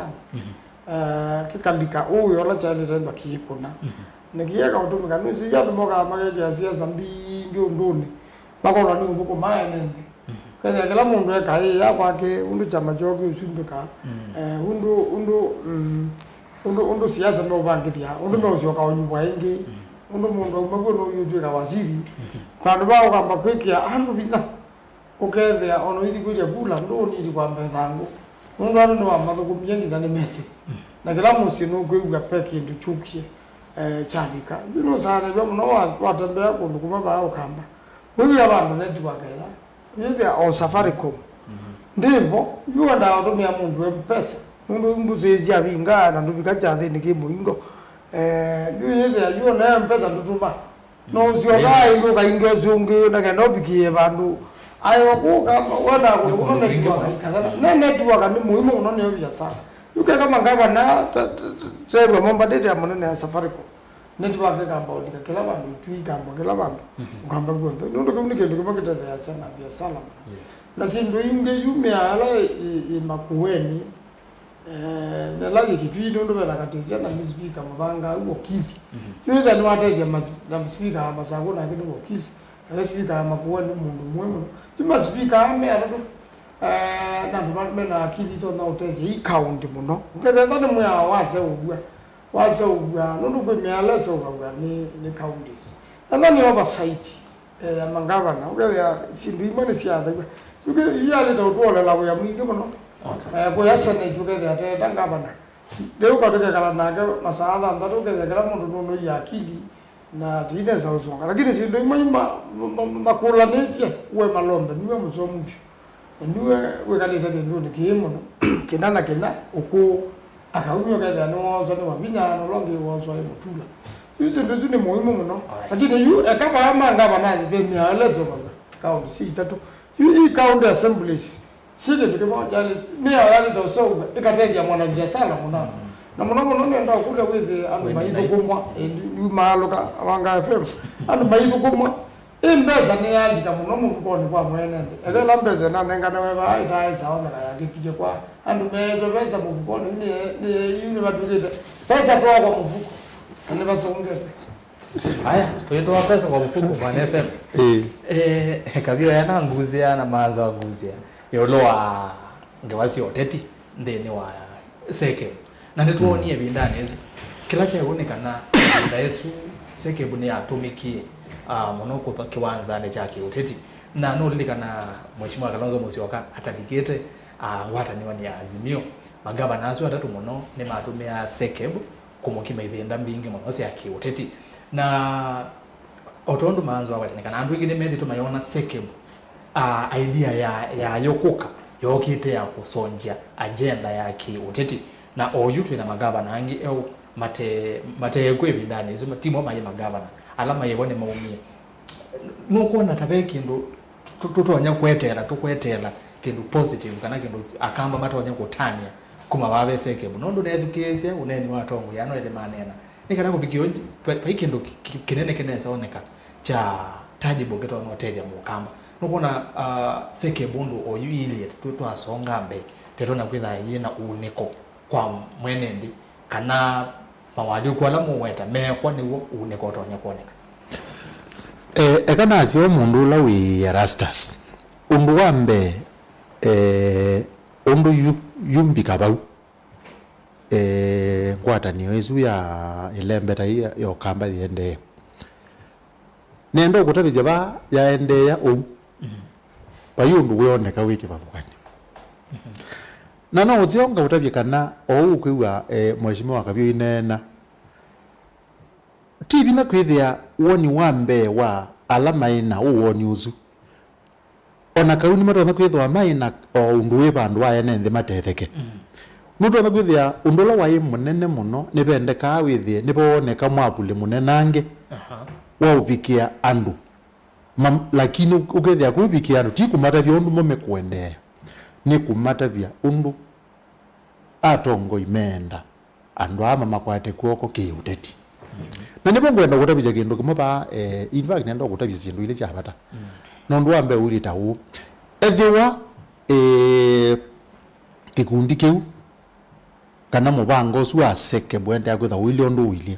B: kikandika uyo la jali tenda kipona nikieka utumika nusi ya mboga magege ya siasa mbingi ndoni bakora ni mvuko maene kada kila mundu ekai kwake undu chama jogi usimbika undu siasa no bangithia undu no sio ka nyumba ingi undu mundu umego no yuje ka waziri pandu bao kamba kwikia andu bina ukethia ono ithi kuja bula ndo ni kwa mbethangu undu andu no amado kumyengi thani mesi na kila musi no kuiga peki ndu chukie chavika bino sana byo no watembea kundu kuma bao kamba wewe abantu network ya yethia on Safaricom ndimbo yuenda atumia mundu mpesa mundu mbuzezi abinga na ndubika chathe ni kimuingo yethia yuona mpesa ndutuma no sioga ingo kaingo zungu na kendo bikie bandu ayo kuka wanda kuona network network ni muhimu unaona hiyo biashara yuka kama ngaba na sebe momba data munene ya Safaricom network kamba odika kila bandu tuikamba kila bandu ukamba gondo ndo communicate ndo kete ya sana biashara na sindu inge yume ala Makueni na lagi Kitui ndo bela katezia na speaker mabanga uko kiti yeye ndo ateje na speaker amasango na kido kiti na speaker Makueni mundu mwemu tuma speaker ame ado na department na kiti to na uteje i count muno ukeza ndo mwa wase ugwa ndo kwa miala so kwa ni counties and then oversight ya mangavana ukeza sindu imani siada yuke yale to la ya mwingi muno kwa yasa na tukeza ate ngavana leo kwa tuke kala naga masala ndatu keza kala mundu no ya akili na tine za usonga lakini sindu imani makula netie uwe malombe niwe msomu ndiwe we kalita ndo kiimo kinana kina uko akaumyo kadha no zo ni wabinya no longi wozo ayi mutula yuze ndo zune muhimu muno lakini yu akaba amanga banazi bemya alezo bana kaunti si tatu yu kaunti assemblies sile tukimo jali mia yali to so ikateja mwana biashara muno na muno nenda kule wizi anu maizo kumwa yu maaloka wanga FM anu maizo kumwa imbeza ni yali kama muno mukoni kwa mwene ele lambeze na nenga na wewe ita saona ya kitije kwa andu mebeza mukoni ni yuni batuzita pesa kwa mfuko ni basonge
A: haya tuitoa pesa kwa mfuko kwa FM kabio yana nguzia na manza nguzia yoloa ngewasi oteti ndeni wa seke na nituonie bindani hizo kila cha yonekana nda Yesu seke buni atumikie muno kutwa kiwanza ne cha kiuteti na no lilikana Mheshimiwa Kalonzo Musyoka atalikete ngwataniwa ni Azimio magavana acio atatu muno ni matumia SEKEB kumukima ithenda mbingi muno cia kiuteti na otondu manzo awatanekana andu ingine methi tumayona SEKEB idea ya yokuka yokite ya kusonja agenda ya kiuteti na oyu twina magavana angi au mate kwebindani izo timo maye magavana alama yebone maumie nuko na tabeki ndo tutonya kwetela kindu positive kana kindu akamba matonya kutania kuma babe SEKEB nondo na education uneni watongo yano ile manena nikana kubikio pa kindu kinene kenesa oneka cha tajibo geto no teja mukamba nukona SEKEB ndo oyu ile twasonga mbe tetona kwitha yina uniko kwa mwenendi kana mawali kwala muweta mekwa niwo uniko tonya kuoneka
D: ekana asio mundu la wi Erastus undu wambe undu yumbika bau ngwatanio isu ya ilembeta yo kamba yende nendo kutabizya ba yaende ya payundu wioneka wiki bavukanya na no uzionga utabyekana ou kwiwa Mheshimiwa Kabio inena TV na kwithia woni wambe wa alama ina uwoni uzu ona kauni matona kwithwa maina o undu we bandu aya nende matetheke mutu na kwithia undola wayi munene muno nibendeka withie niboneka mwapule munenange wa ubikia andu lakini ukethia kubikia andu ti kumata bya undu mume kuendea ni kumata bya undu atongo imenda andu ama makwate kuoko kiuteti na nibo ngwenda kutabizya kindu kimwe ba in fact nenda kutabizya kindu ile cyabata nondu ambe uri tawu ethiwa kikundi kiu kana mubango swa SEKEB bwende akwitha wili ondu wili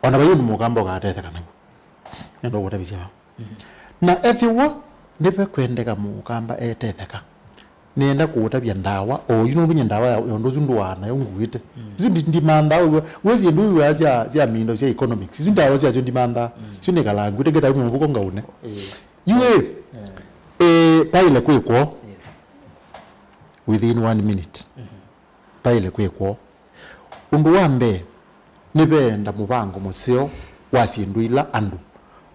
D: ona bayu mugambo gatethe kana nenda kutabizya ba na ethiwa nipe kwendeka mugamba etetheka nenda kutabya ndawa o yino ndunye ndawa ya ndo zundwana yongwite zindi ndimanda wezi ndu ya mindo ya economics zundawa ya ndimanda sine kala ngwite ngeta mu mvuko ngaune iwe paile kwekwo within 1 minute paile kwekwo undu wambe nibenda mubango museo wasinduila andu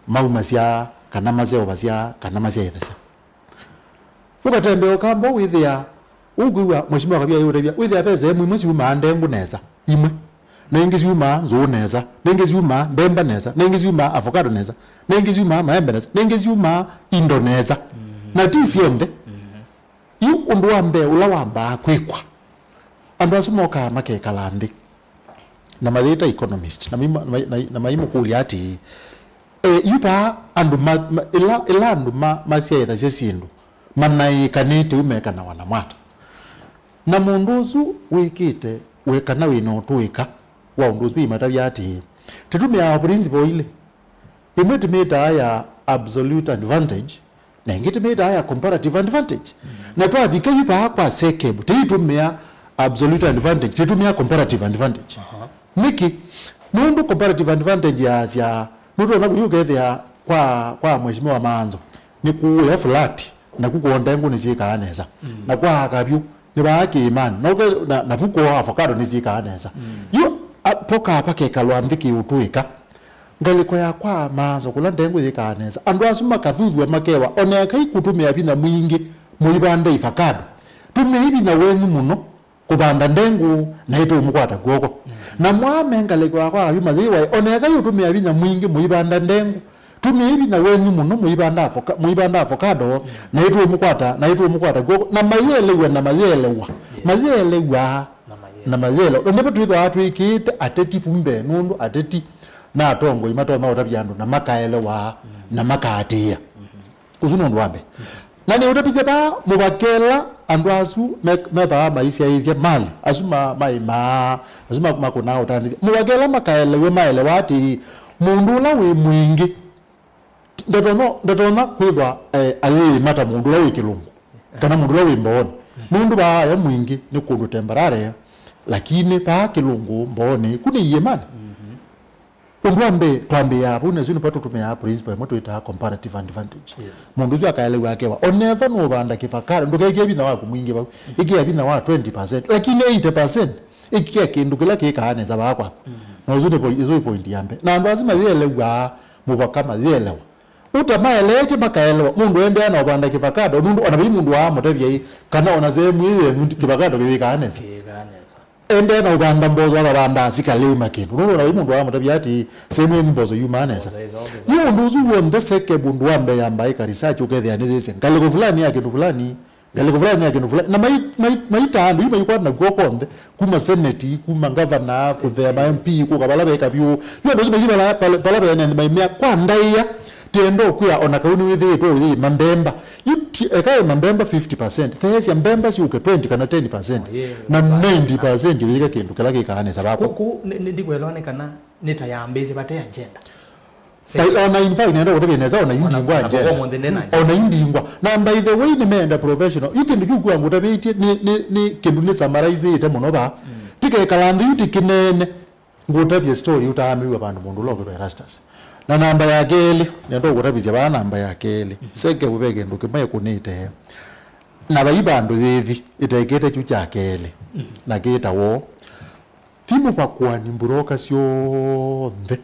D: maumasya kana mazeo basya kana mazya yethesa ukatembe okambo withia ugwiwa Mheshimiwa Kabia yurebia withia pesa emu imwe ciuma ndengu neza imwe nengi ciuma nzu neza nengi ciuma mbemba neza nengi ciuma avocado neza nengi ciuma maembe neza nengi ciuma indo neza na tisi onde yu undu wambe ula wamba kwikwa andu asumoka make kalambi na mathita economist na maimu kuli ati yupa andu ila andu macietha cia cindu manai kanite umeka na wanamwata na mundu uzu wikite wekana wina utwika wa undu uzu imatabya ati tetumia principle ile imwe tumita ya absolute advantage na ingine tumita ya comparative advantage na twabike yipa kwa SEKEB tetumia absolute advantage tetumia comparative advantage niki mundu comparative advantage ya mundu na kuyugethia kwa Mheshimiwa Manzo ni kuya flat na kukonda ngo nizika aneza na kwa akabyu ni baaki imani na buko avocado nizika aneza yo poka apake kalwambiki utwika ngaliko ya kwa Manzo kulanda ngo nizika aneza andu asuma kathuthu makewa oneka ikutumia bina mwingi muibande avocado tumehibi na wenyu muno kubanda ndengu na ito mukwata goko na mwame ngaliko kwa abi maziwa oneka yutumia bina mwingi muibanda ndengu tumiibi na wenyu muno muibanda avocado na itu mukwata goko na mayelewa na mayelo ndipo twitho atwikite ateti pumbe nundu ateti na atongo imatona otabyandu na makaelewa na makatia uzunundu wambe na ni utapize ba mubakela andu asu metha maisha ithia mali asuma maima asuma makuna otani mubakela makaelewe maelewa ati mundu la we mwingi ndotona kwithwa ayi mata mundu la wikilungu kana mundu la wimbona mundu ba ya mwingi ni kundu temporary lakini pa kilungu mbone kuni yemani undwambe twambe yapo nezuni pato tumea principle moto ita comparative advantage mundu zwa kaelewa akewa oneva no banda kifakara ndukeke bina wako mwingi ba iki yabina wa 20% lakini 80% iki kindu kila kikaane za bakwa na uzuni izo point yambe na ndo azima zielewa mubaka mazielewa utamaelete makaelewa mundu ende ana banda kifakara mundu anabi mundu wa motebye kana onaze mwiye mundu kifakara kikaane ende na ubanda mbozo wala banda sikalewe makindu nuno na mundu wa motebye ati semu mbozo yumanesa mundu uzuwo ndeseke bundu wambe yamba ikaresearch ukethe anizese ngale fulani yake ndu fulani na maita andu yima yikwa na gokonde kuma senate kuma governor ku the MP ku kabala beka byo ndo zimejima pala bene maimia kwa ndaiya tendo kuya ona kauni withi to withi mambemba ekayo mambemba 50% thesi mbemba si uke 20 kana 10% na 90% wika kindu kala kikaane sababu
A: ku ndikwelone kana nitayambeze bate agenda
D: ona in fact nenda kutegeneza ona indingwa agenda ona indingwa na by the way nimeenda professional ikindu kyukwa ngutabiti ni kindu ni summarize ite munoba tike kalandi yuti kinene ngutabye story utamiwe bantu mundu logo Erastus na namba ya keli nendo kutabizya bana namba ya keli seke bubeke nduke maye kunite na bayibandu yevi itekete chucha keli na kita wo timu pakwa ni mburoka syo nde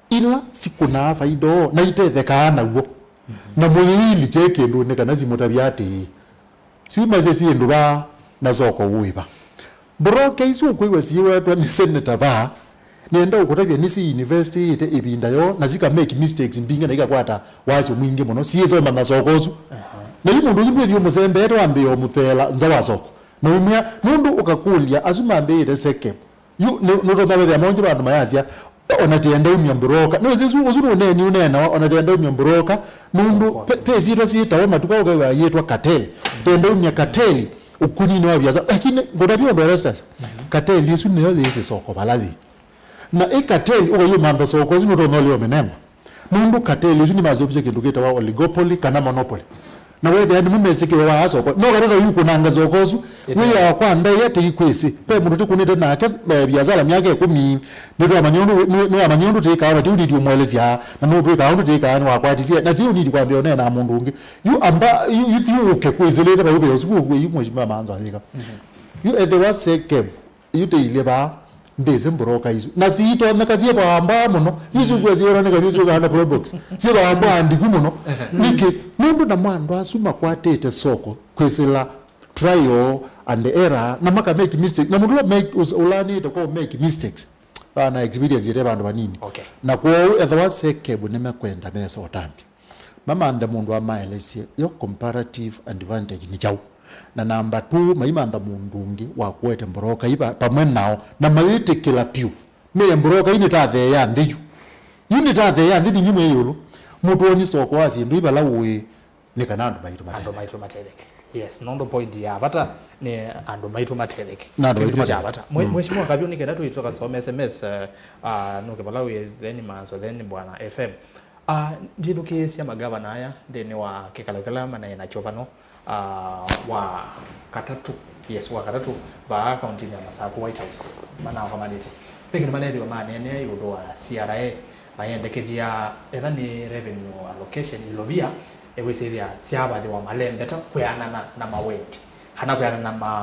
D: ila sikuna faido na itethekana uo na muyili cheke ndu ne kana zimutabyati siuma sesi nduba na zoko uiba broke isu kwiwe siwe twa ni senator ba nenda ukutabya nisi university ite ibinda yo nazika make mistakes mbinga na ikakwata wazo mwingi muno siyezo mama zokozu na yumundu yimwe byo muzembe eto ambe yo mutela nzawa zoko na umya nundu ukakulya azuma mbe ite seke yu no ndo babe amonje bantu mayazya onatenda umyambroka no zizu uzuru neni unena onatenda umyambroka nundu peziro sitawe matuka ukawa yetwa kateli tenda umya kateli ukunini wabyaza lakini ngodabyo ndo sasa kateli yesu neyo yese soko baladi na ekateli oyo manda soko zino tonolio menemba nundu kateli yesu ni mazobise kindu kita wa oligopoly kana monopoly na wewe yani mumeseke wa asoko no garara yuko nanga zokozu we ya kwanda yete ikwesi pe mundu tikunite na ke byazala myake 10 ndio amanyundu teka ati udi umwelezya na mundu teka undu teka wa kwatisia na tiu nidi kwambia one na mundu ungi you thiu ke kwezeleta ba ube usiku kwe yimwe manzo azika you at the worst sake you te ileba ndeze mboroka izo na siito na kaziye pamba muno yizo kwezira ne kabizo kana pro box siba amba ndi kumuno niki mundu na mwandu asuma kwatete soko kwesela trial and error na maka make mistake na mundu make ulani to make mistakes na experience yete bandu banini na kwa otherwise seke buneme kwenda mesa otambi mama ande mundu amaelesi yo comparative advantage ni chau na namba 2 maimanda mundungi wa kwete mboroka iba pamwe nao na mayite kila piu me mboroka ini tathe ya ndiyu ini tathe ya ndi nyume yolo mutu oni soko wasi ndu iba lawe ne kanando maitu
A: mateleke yes nondo point ya bata ne ando maitu mateleke
D: nando maitu mateleke
A: bata mheshimiwa kabyo nikenda tu itoka some SMS no ke balawe then mazo then bwana FM ndido kesi ya magavana haya then wa kekalakala mana ina chovano wa katatu yes wa katatu ba county ya Masaku White House mana kwa maniti pengine maneno manene yudo wa CRA bayende kedia era ni revenue allocation ilobia eweseria siaba de wa malembe ta kuyana na mawendi kana kuyana na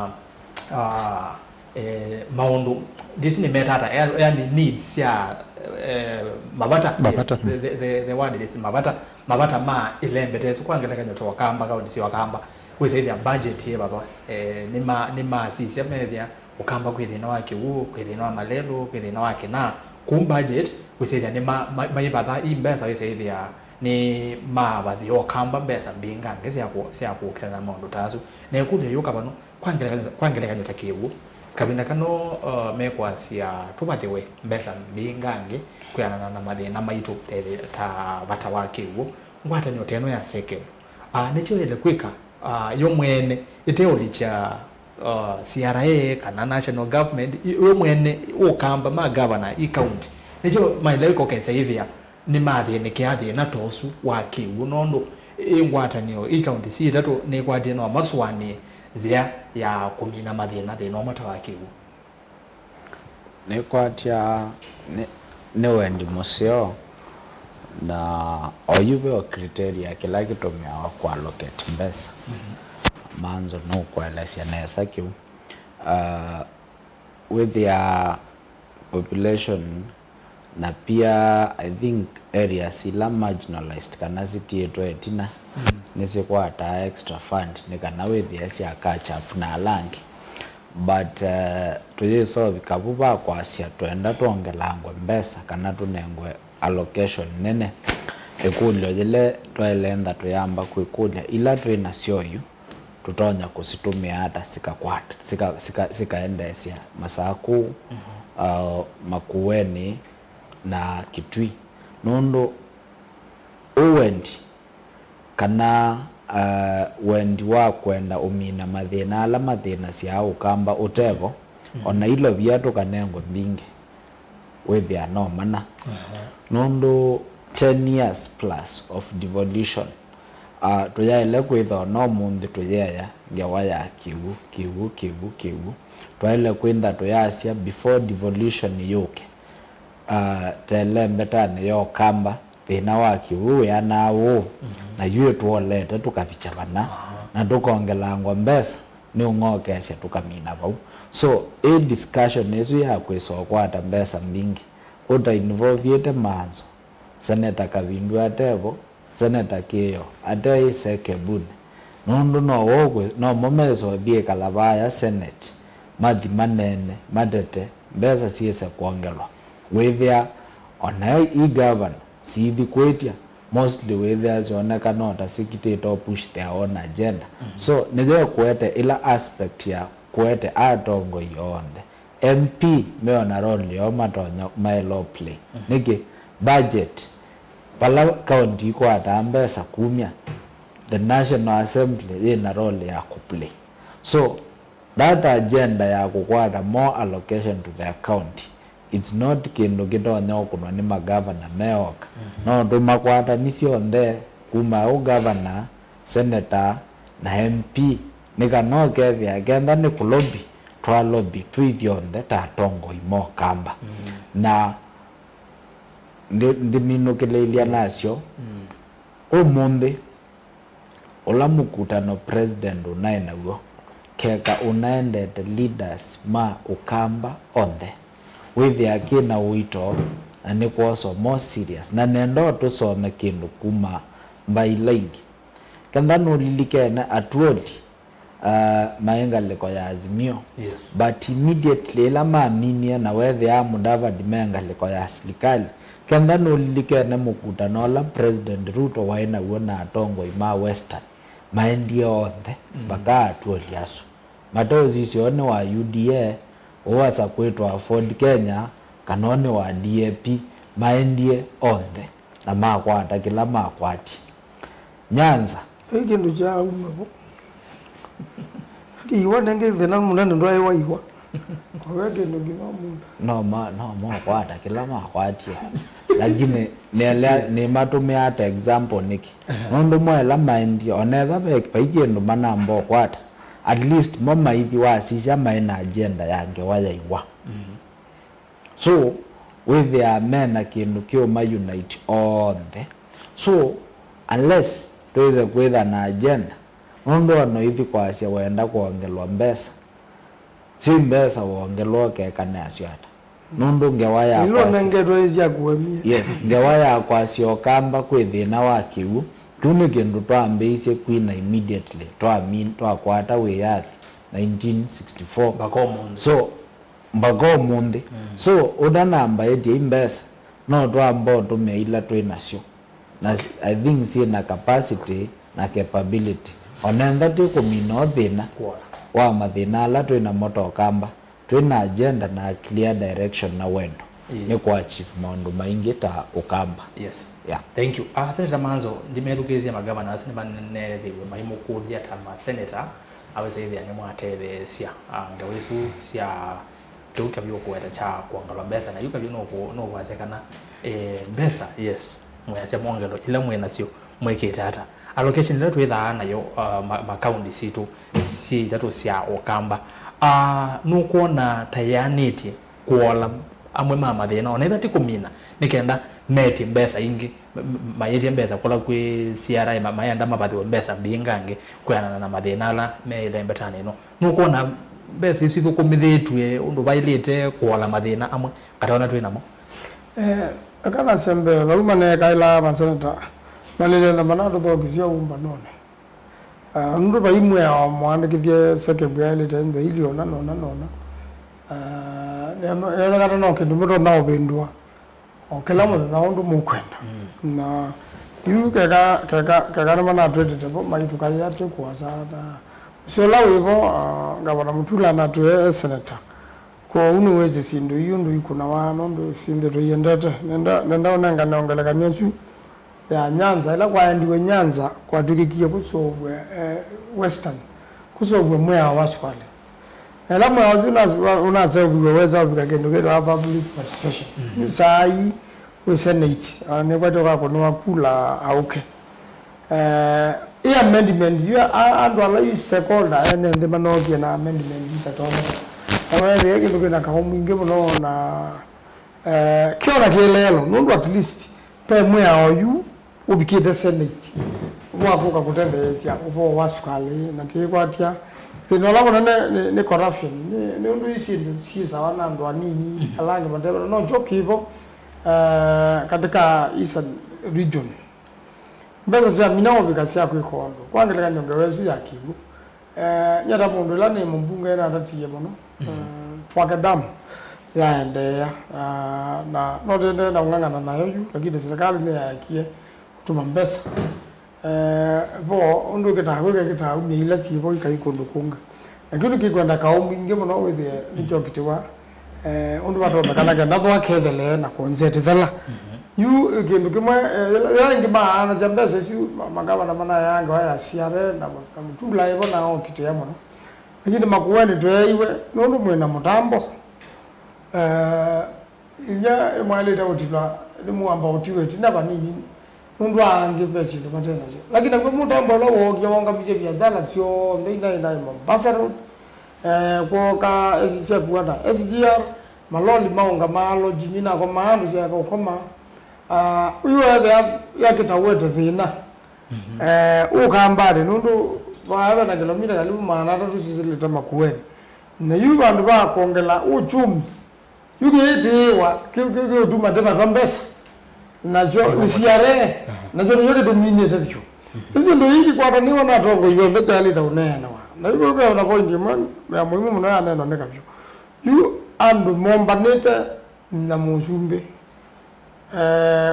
A: maundu this ni metata yani needs ya mabata yes, the word is mabata ma ilembe teso kwangela kanyo to wakamba ka ndisi wakamba wese ile budget ye baba ni ma sisi amedia ukamba kwithina wake kwithina malelo kwithina wake na ku budget wese ile ni maibata imbesa wese ile ni bathi okamba mbesa binga ngese yako kitana mondo tasu ne kude yoka bano kwangela kanyo takiwu kabina kano mekwasia tubatewe mbesa bingange kuyana na mathina maitu ta bata wakiwu ngwata nyoteno ya seke necho ile kwika yo mwene iteoli cha CRA kana national government yo mwene ukamba ma governor I county necho maile ko kesa hivya ni mathina kiathi na tosu wakiwu nondo ingwata niyo I county si tatu ne kwati no maswani zia ya kumina mathina thina mata wakiwu
C: ne kwatia ni wendi museo na oyube o criteria kila kitumia kwa allocate mbesa manzo no kuelezea nesa kiu with their population na pia I think areas ila marginalized kana city yetu etina nisi kwa ta extra fund ni kana with yes ya catch up na langi but tuje so bikabuba kwa asia twenda tuongelangwe mbesa kana tunengwe allocation nene ekulyo jile twaelenda tuyamba kwikulia ila twina sioyu tutonya kusitumia hata sikakwata sikaendesia masaku makuweni na kitui nondo uwendi kana wendi wa kwenda umina mathina ala mathina cia ukamba utevo ona ilo viatu kanengo mbingi withia no mana nondo 10 years plus of devolution tuyaele kwitha no mundi tuyaya ngewaya kiwu twaele kwitha tuyasia before devolution yuke tele mbetani yo kamba thina wa kiwu ya nawo na yue tuolete tukavichavana na tukongelangwa mbesa ni ung'okesya tukamina vau so a discussion ezu ya kwisokwata mbesa mbingi uta involviete manzo seneta Kavindu atevo seneta Kiyo ate iseke bune nundu no wogwe no momezo bie kalabaya senate mathi manene madete mbesa siese kuongelwa withia ona i governor sithi kwetia mostly withia zioneka nota sikitito push their own agenda so nijo kuete ila aspect ya kuete atongo yonde MP meona role yo matonyo maelo play niki budget pala county kwa atambesa kumya the National Assembly ina role ya kuplay so that agenda ya kukwata more allocation to their county it's not kindu kitonyo kunwa ni magavana meoka no tumakwata nisionde kuma u governor senator na MP nikanoke vya kenda ni kulobi twa lobby twithionde tatongo imo kamba na ndiminukililia nasio umundi ula mukutano president unaenda uo keka unaendete leaders ma ukamba onthe withi akina uito na ni kuoso more serious na nendo tusome kindu kuma mbailaingi kenda nulilikene atuoli maengaliko ya Azimio but immediately ila maaminia na wethe ya Mudavadi maengaliko ya serikali kenda nulilikene mukutano la president Ruto waina uona atongo ima western maendie onthe baka atuoli asu matozi sione wa UDA uwasa kwetu wa Ford Kenya kanone wa DAP maendie onthe na makwata kila makwati Nyanza
B: kindu cha umabo kiwa nenge thina munene ndwaye waiwa kwa kindu gino
C: no kwata kila makwati lakini ni matumia hata example niki nondo mwela maendie onetha baikindu manambo kwata at least mama hivi wa sisi maina agenda yange wayaiwa so with their men kindu kio ma unite all the so unless tuweze kwetha na agenda nondo ano hivi kwa asia waenda kuongelwa mbesa si mbesa waongelwa kekane asio hata nondo ngewaya
B: ilo nengetwa ezi kuemia
C: yes ngewaya kwa sio kamba kwithina wa kiwu tuni kindu twambeise kwina immediately twakwata wiyathi 1964
A: bakomundi
C: so bakomundi so uda namba etie imbesa no twamba tumia ila twinasio na I think sina capacity na capability onenda tukumino thina wa mathina ala twina moto kamba twina agenda na clear direction na wendo ni kwa achieve maundu maingi ta ukamba
A: yes
C: yeah
A: thank you Senator Manzo ndimethukezia magavana asini manethiwe mahimukulia ta ma senator awesethia ni mwatethecia ndawisu cia tuka byo kweta cha kuangala mbesa na yuka byo no kwasekana mbesa yes mwese mwongelo ila mwenacio mwekete hata allocation letu ithaa nayo ma county situ si tatu cia ukamba nukuona tayaniti kuola amwe mama thina ona ithati kumina nikenda meti mbesa ingi mayeti mbesa kula kwi CRI mayenda mabathi mbesa bingange kuyana na mathina ala me ile mbetani no nukuona mbesa ici thukumithitwe undu bailite kuola mathina amwe katona twina mo
B: akana sembe baruma ne kaila masenata malile na manado bogizia umba none ndu baimwe ya mwandikithie sekebwa ile tende ilio na nona neno kana no kindu muto na obendwa okela mo na undu mukwenda na yu kega mana twetete bo maitu kaya te kwasada so lawibo ngabona mutula na twe senator ko unu weze sindu yundu ikuna wano ndo sinde to yendete nenda onenga naongeleka nyesu ya Nyanza ila kwa ndiwe Nyanza kwa tukikie kusobwe western kusobwe mwa waswale ela mwa unaze uweza ubikagendo kedo hapa public participation sai we senate ne kwa toka kunwa kula auke amendment you and all you stakeholder and the manogia na amendment itatona kama yeye kidogo na kaho mwingi mno na kiona kielelo nundu at least pe mwa oyu ubikite senate wakuka kutembezia upo wasukali na tikwatia tinola ne corruption ne undu isindu siza wana ndo nini alange mandebe no joke hivyo katika Eastern region mbeza sia minao bikasia kwikondo kwangeleka nyongewezu ya kibu nyata mundu la ne mbunge na tatiye mono twakadamu yaendea na notende na ungangana nayo yu lakini serikali ne yakie tuma mbesa bo undu kita umi ila sibo ikaikondo kunga lakini kikwenda ka mwingi muno withe nicho kitiwa undu watu bakana genda bwa kethele na konzeti thela yu kindu kimwe yangi maana za mbesa yu magaba na mana yangi haya siare na kamtula ibo na o kitu yamono lakini makuweni tweiwe nundu mwena mutambo iya mwaleta utila limuamba utiwe tina banini nundu ange pesi ndo matena je lakini kwa mutambo lo wo wonga bije bya dala sio ndina ina Mombasa road kwa SGR kuada SGR maloli maunga malo jimina kwa maandu ya koma uyo ya kitawete thina ukambale nundu baaba na kilomita karibu maana tatu sizileta makuweni na yu bandu ba kongela uchumi yugeetewa kyo tuma tena kambesa nacho nisiare nacho nyote dominate hicho hizo ndio hiki kwa taniwa na tongo hiyo ndio chali taunena na hivyo kwa na point man ya muhimu mno ya neno ndeka hiyo yu andu mombanete na musumbe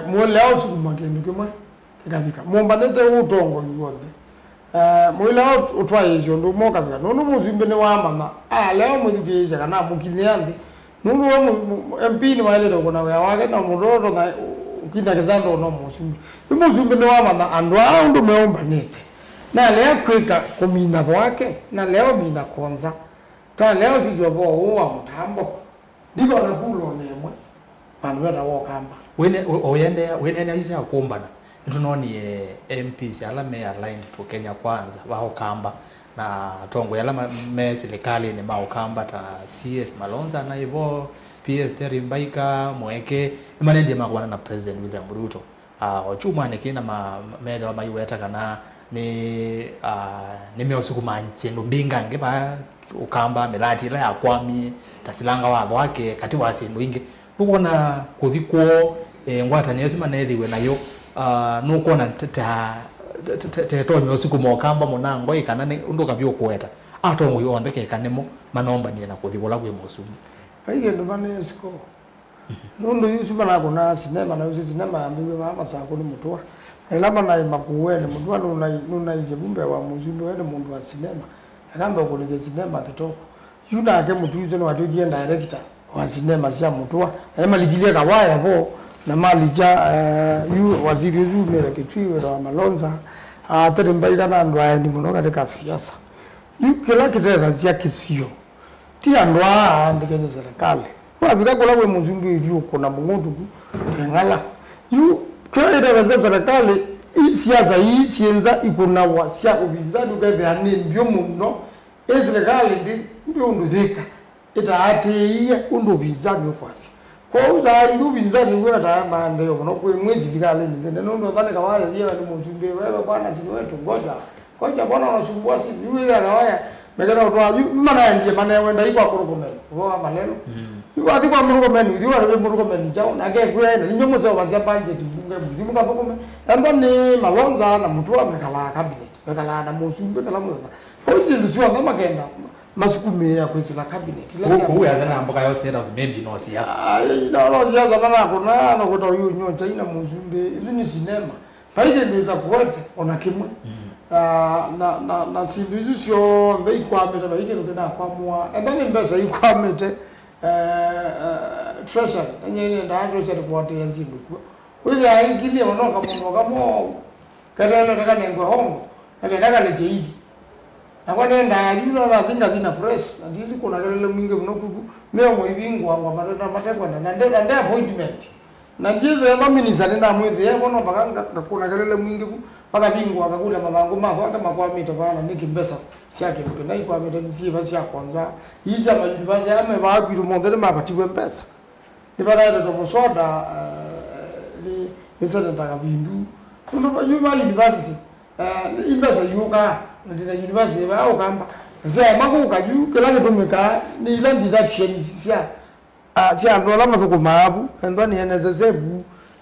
B: mweleo sukuma kindu kimwe kikafika mombanete utongo yonde mweleo utwa hizo ndio moka vika nono musumbe ni wa mama leo mwikiza kana mukiniandi nundu MP ni wale kuna wake na muroro na ukinda kezando no musumbi musumbi ni wama andu ao ndo meomba nete na leo kweka kumina wake na leo mina konza ta leo sizo bo wa mutambo ndiko na kulo nemwe panwe na wokamba
A: wene aisha kuombana tunoni MPs ala me aligned to Kenya Kwanza wao kamba na tongo yala me serikali ni maokamba ta CS Malonza na hivyo PS Terry Mbaika mweke imanende makwana na President William Ruto ochuma nekina mede wa maiweta kana ni meosukuma nchendo mbingange ba ukamba melati la yakwami tasilanga wabo wake kati wasindu ingi ukona kuthikwo ngwata nyesi manethiwe nayo nukona tetonyo siku mokamba munango ikana ni unduka byo kweta atongo yonde ke kanemo manomba ni na kuthibula kwe musumu
B: aige ndo bane siko nondo yusu bana kuna sinema na yusu sinema ambiwe mama sa ko ni mutwa elama na makuwele mutwa nuna ije bumbe wa muzumbe wele mundu wa sinema akamba ko ni sinema kitoko yuna ake mutu yuzo ni watu die director wa sinema sia mutwa ema ligilia kawaya bo na malija yu waziri yuzu mera kitwiwe wa Malonza Terry Mbaika na ndwa ni muno katika siasa yu kila kitera sia kisio tia ndwa andikene serikali kwa vika kula we muzumbi yu kuna mungu ngala yu kwa ida za serikali siasa hii sienza ikuna wasia ubinzani kwa ni mbio muno serikali ndio nduzika ita ati undu bizani kwasi kwa uza yubi nzani wewe tayamba ndio kuna kwa mwezi dikale ni ndio ndo dhani kawaya yeye ni mjumbe wewe bwana si wetu ngoja bwana unasumbua sisi yule anawaya megera utwa mana ndiye mana wenda iko akurukomeni kwa maneno yuko adiko murukomeni yuko rebe murukomeni jao na ke kwa ni nyomo za wanza budget bunge mzimu ka bokome ndo ni malonza na mtu amekala cabinet bekala na mosumbe kala mwana kwa hiyo ndio mama kenda masukume ya kwesila cabinet
A: huyu azana mboka yose era uzimembi no siasa
B: no siasa bana kuna na kutoa hiyo nyonja ina muzumbe hizo ni sinema paide ndiza kuwete ona kimwe na sindu hizo sio mbei kwa meta baike ndio kwa mwa endani mbesa ikwamete treasure nyenye nda treasure kwa te yazibu wewe aingili onoka kamo kadana kana ngo hongo kadana le jeidi na kwa nenda yule na thinga zina press ndili kuna kelele mwingi mnokuku meo mwibingwa wa matata matekwa na ndenda appointment na ndize ndo minisani na mwizi yeye bono baganga kuna kelele mwingi paka bingwa akakula madhangu mazo hata makwamita bana niki mbesa siake mtu na iko ameta nisi basi ya kwanza hizi ama university ama baadhi mondele mapatiwe pesa ni bana ndo mswada ni sasa nataka bindu ndo yuma university imbesa yuka ndina university ba au kamba zema makuka juu kila kitumika ni ile deduction sia ndo lama tuko maabu ndo ni NSSF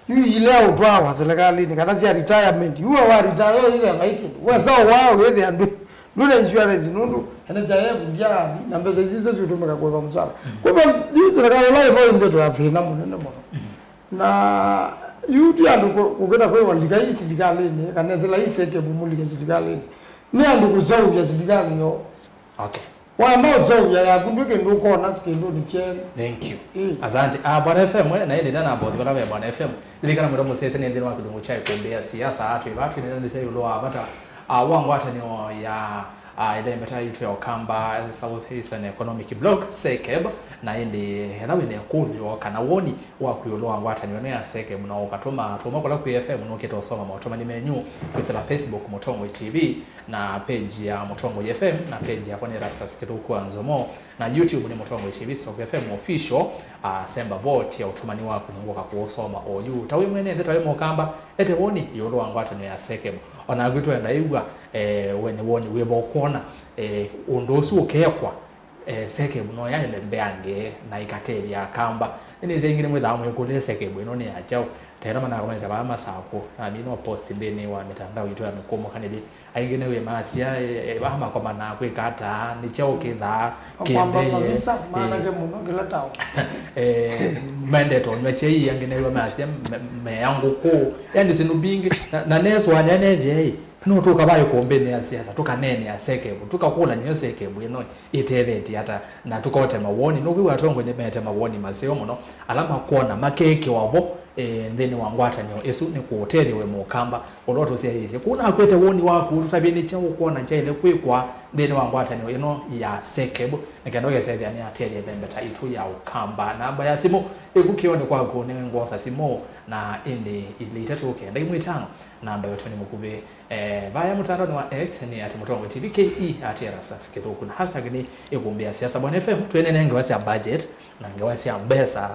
B: ile utwa serikali ni kana sia retirement huwa wa retire ile maiki wa sawa wao yeye andu ndio insurance nundu NHIF ndia na mbeza hizo zitumika kwa msala kwa hivyo hiyo serikali lao ndio ndio afina munene mbona na yuti andu kugenda kwa walika hii serikali ni kana zela hii seke bumulike serikali ni andu kuzao ya serikali no
A: okay
B: wa ambao zao ya kunduke ndo kona skindo ni chen
A: thank you asante Bwana FM na ile dana bodi kwa Bwana FM ile kana mdomo sasa ni ndio wakidungu chai kuombea siasa hatu ibatu ni ndio sasa ulo abata wangu hata ni ya ile meta yitu ya Okamba South Eastern Economic Bloc SECEB na indi helawe ni kuvyo kana woni wa kuyoloa ngwata ni ya SECEB na ukatoma kwa ku FM no keto soma motoma ni menu kwa Facebook Mutongo TV na page ya Mutongo FM na page ya Kone Rasas keto kwa Nzomo na YouTube ni Mutongo TV Stock FM official semba vote ya utumani wako ngoka kuosoma oyu tawe mwene ndeta we Okamba ete woni yoloa ngwata ni ya SECEB ona gwitu ndaigwa wene woni webo kona undosu ukekwa SECEB no ya ile mbeange na ikateria kamba ni zingine mwedhamu yokole SECEB ino ni ajao tera mana kama jaba masako na mino post ndeni wa mitandao yitu ya mikomo kanije aingine we masia bama kwa mana kwekata ni chao kitha kiende
B: maana ke muno kila tao
A: mandato mechei yangine we masia me yangu ko yani sinubingi na neso anyane vyei no tukabaye kuombeni ya siasa tukanene ya SECEB tukakula nyo SECEB ino iteveti hata na tukote mawoni no kwiwa tongo ne mete mawoni maseo muno alama kuona makeke wabo ndeni wangwata nyo esu ni ku hoteli we Okamba oloto sia hizi kuna kwete woni wako tutabini chao kuona chaile kwikwa ndeni wangwata nyo ino ya SECEB nikandoge sasa yani hoteli ya bembeta itu ya Okamba namba ya simu ikukione kwa kuone ngosa simo na indi ile itatu okay ndai mwitano namba yote ni mukube vaya mtandao wa X ni @Mutongo TV KE @Rasas keto kuna hashtag ni ikumbia siasa Bwana FM tuenene ngewasi ya budget na ngewasi ya mbesa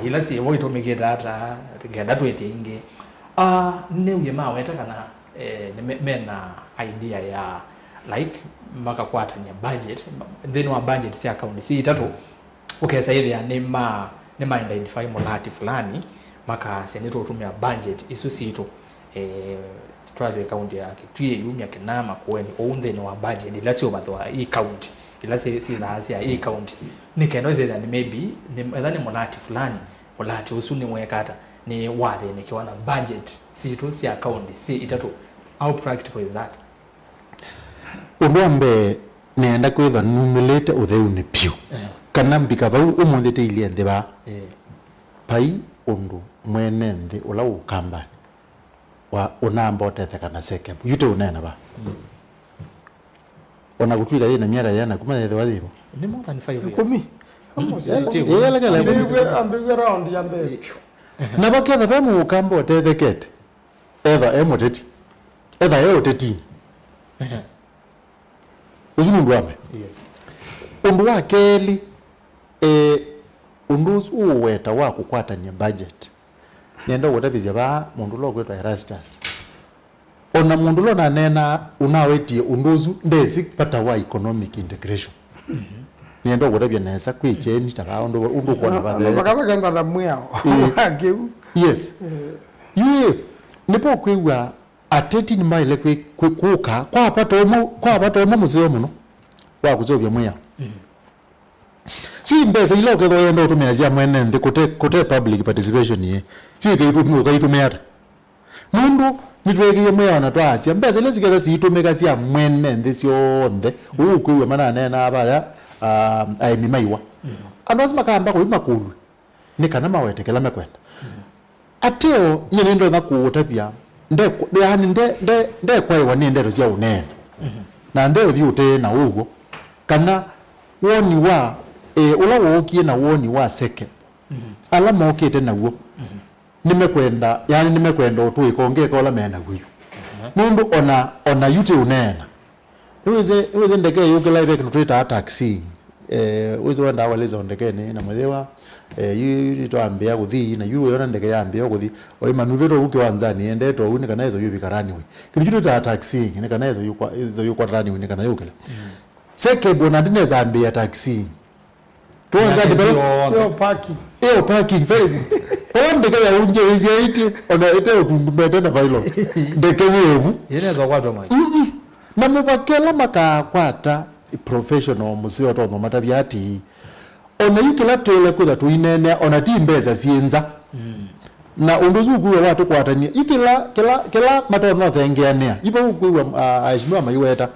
A: ila si wo itomiketa ata ngenda twetinge ne uyema wetaka na mena idea ya like maka kwatanya budget then wa budget si account si itatu okay sasa hivi anema nema identify mulati fulani maka seneto utumia budget isusito traze account yake tuye yumya kenama kuweni ounde ni wa budget ila sio batwa hii account ila si lazia hii account nikendo zile ni maybe ni nadhani mulati fulani mulati usuni mwekata ni wale nikiwa na budget si tu si account si itatu how practical is that
D: umwambe nenda kwitha numulite utheuni pio kana mbika bau umuthite ile ndeba pai undu mwene nthi ula ukamba wa unamba otete kana SECEB yute unena ba ona gutwira yena myara yana kuma yethe wathibo
A: ni more than 5 years
B: kumi ambe round ya mbe
D: na baketha ba mu ukamba otete kete eva emoteti eva yoteti uzumundu wame
A: yes
D: undu wa keli unduzu uweta wa kukwatania budget nenda utabizya ba mundu lo kwetwa Erastus ona mundu lo nanena unawetie unduzu ndezi pata wa economic integration nenda utabya nesa kwicheni taka undu kona ba
B: bakaba kenda na mwao
D: yes nipo kwiwa ateti ni maile kuka kwa pato mo museo muno wa kuzobya mwao si mbesa ile oketho yenda utumia cia mwene nthi kute public participation ye si kaitumia ata mundu nitwekie mwea na twacia mbesa ile siketha ciitumika cia mwene nthi cionthe ukwiwe manane na abaya aimi maiwa andu makamba ko imakulu ni kana mawetekela mekwenda ateo nyene ndo na kuutapia nde kwaiwa ni ndero cia unene na ndeo thiute na ugo kana woni wa ula wokie na woni wa seke ala mokete naguo nimekwenda utu ikongeka ola mena guyu mundu ona yute unena iweze ndeke yuke live kino twita taxi uweze wenda waleza ndekene na mwethewa yito ambia guthi na yuwe yona ndeke yambia guthi oi manuvero uke wanzani endeto uni kana ezo yubi karani we kino twita taxi ni kana ezo yukwa rani we ni kana yukela seke bona ndineza ambia taxi tuanza
B: yo
D: parking very ndeke ya unje hizi aiti ona ite utumbete na bailo ndeke yevu
A: yeneza kwatwa mai
D: na mubakela makakwata professional musio to no matabiati ona yukila tole kuda tuinene ona timbeza sienza na unduzu kuwe watu kwatania kila mato no thengeania ipo kuwa ashimwa maiweta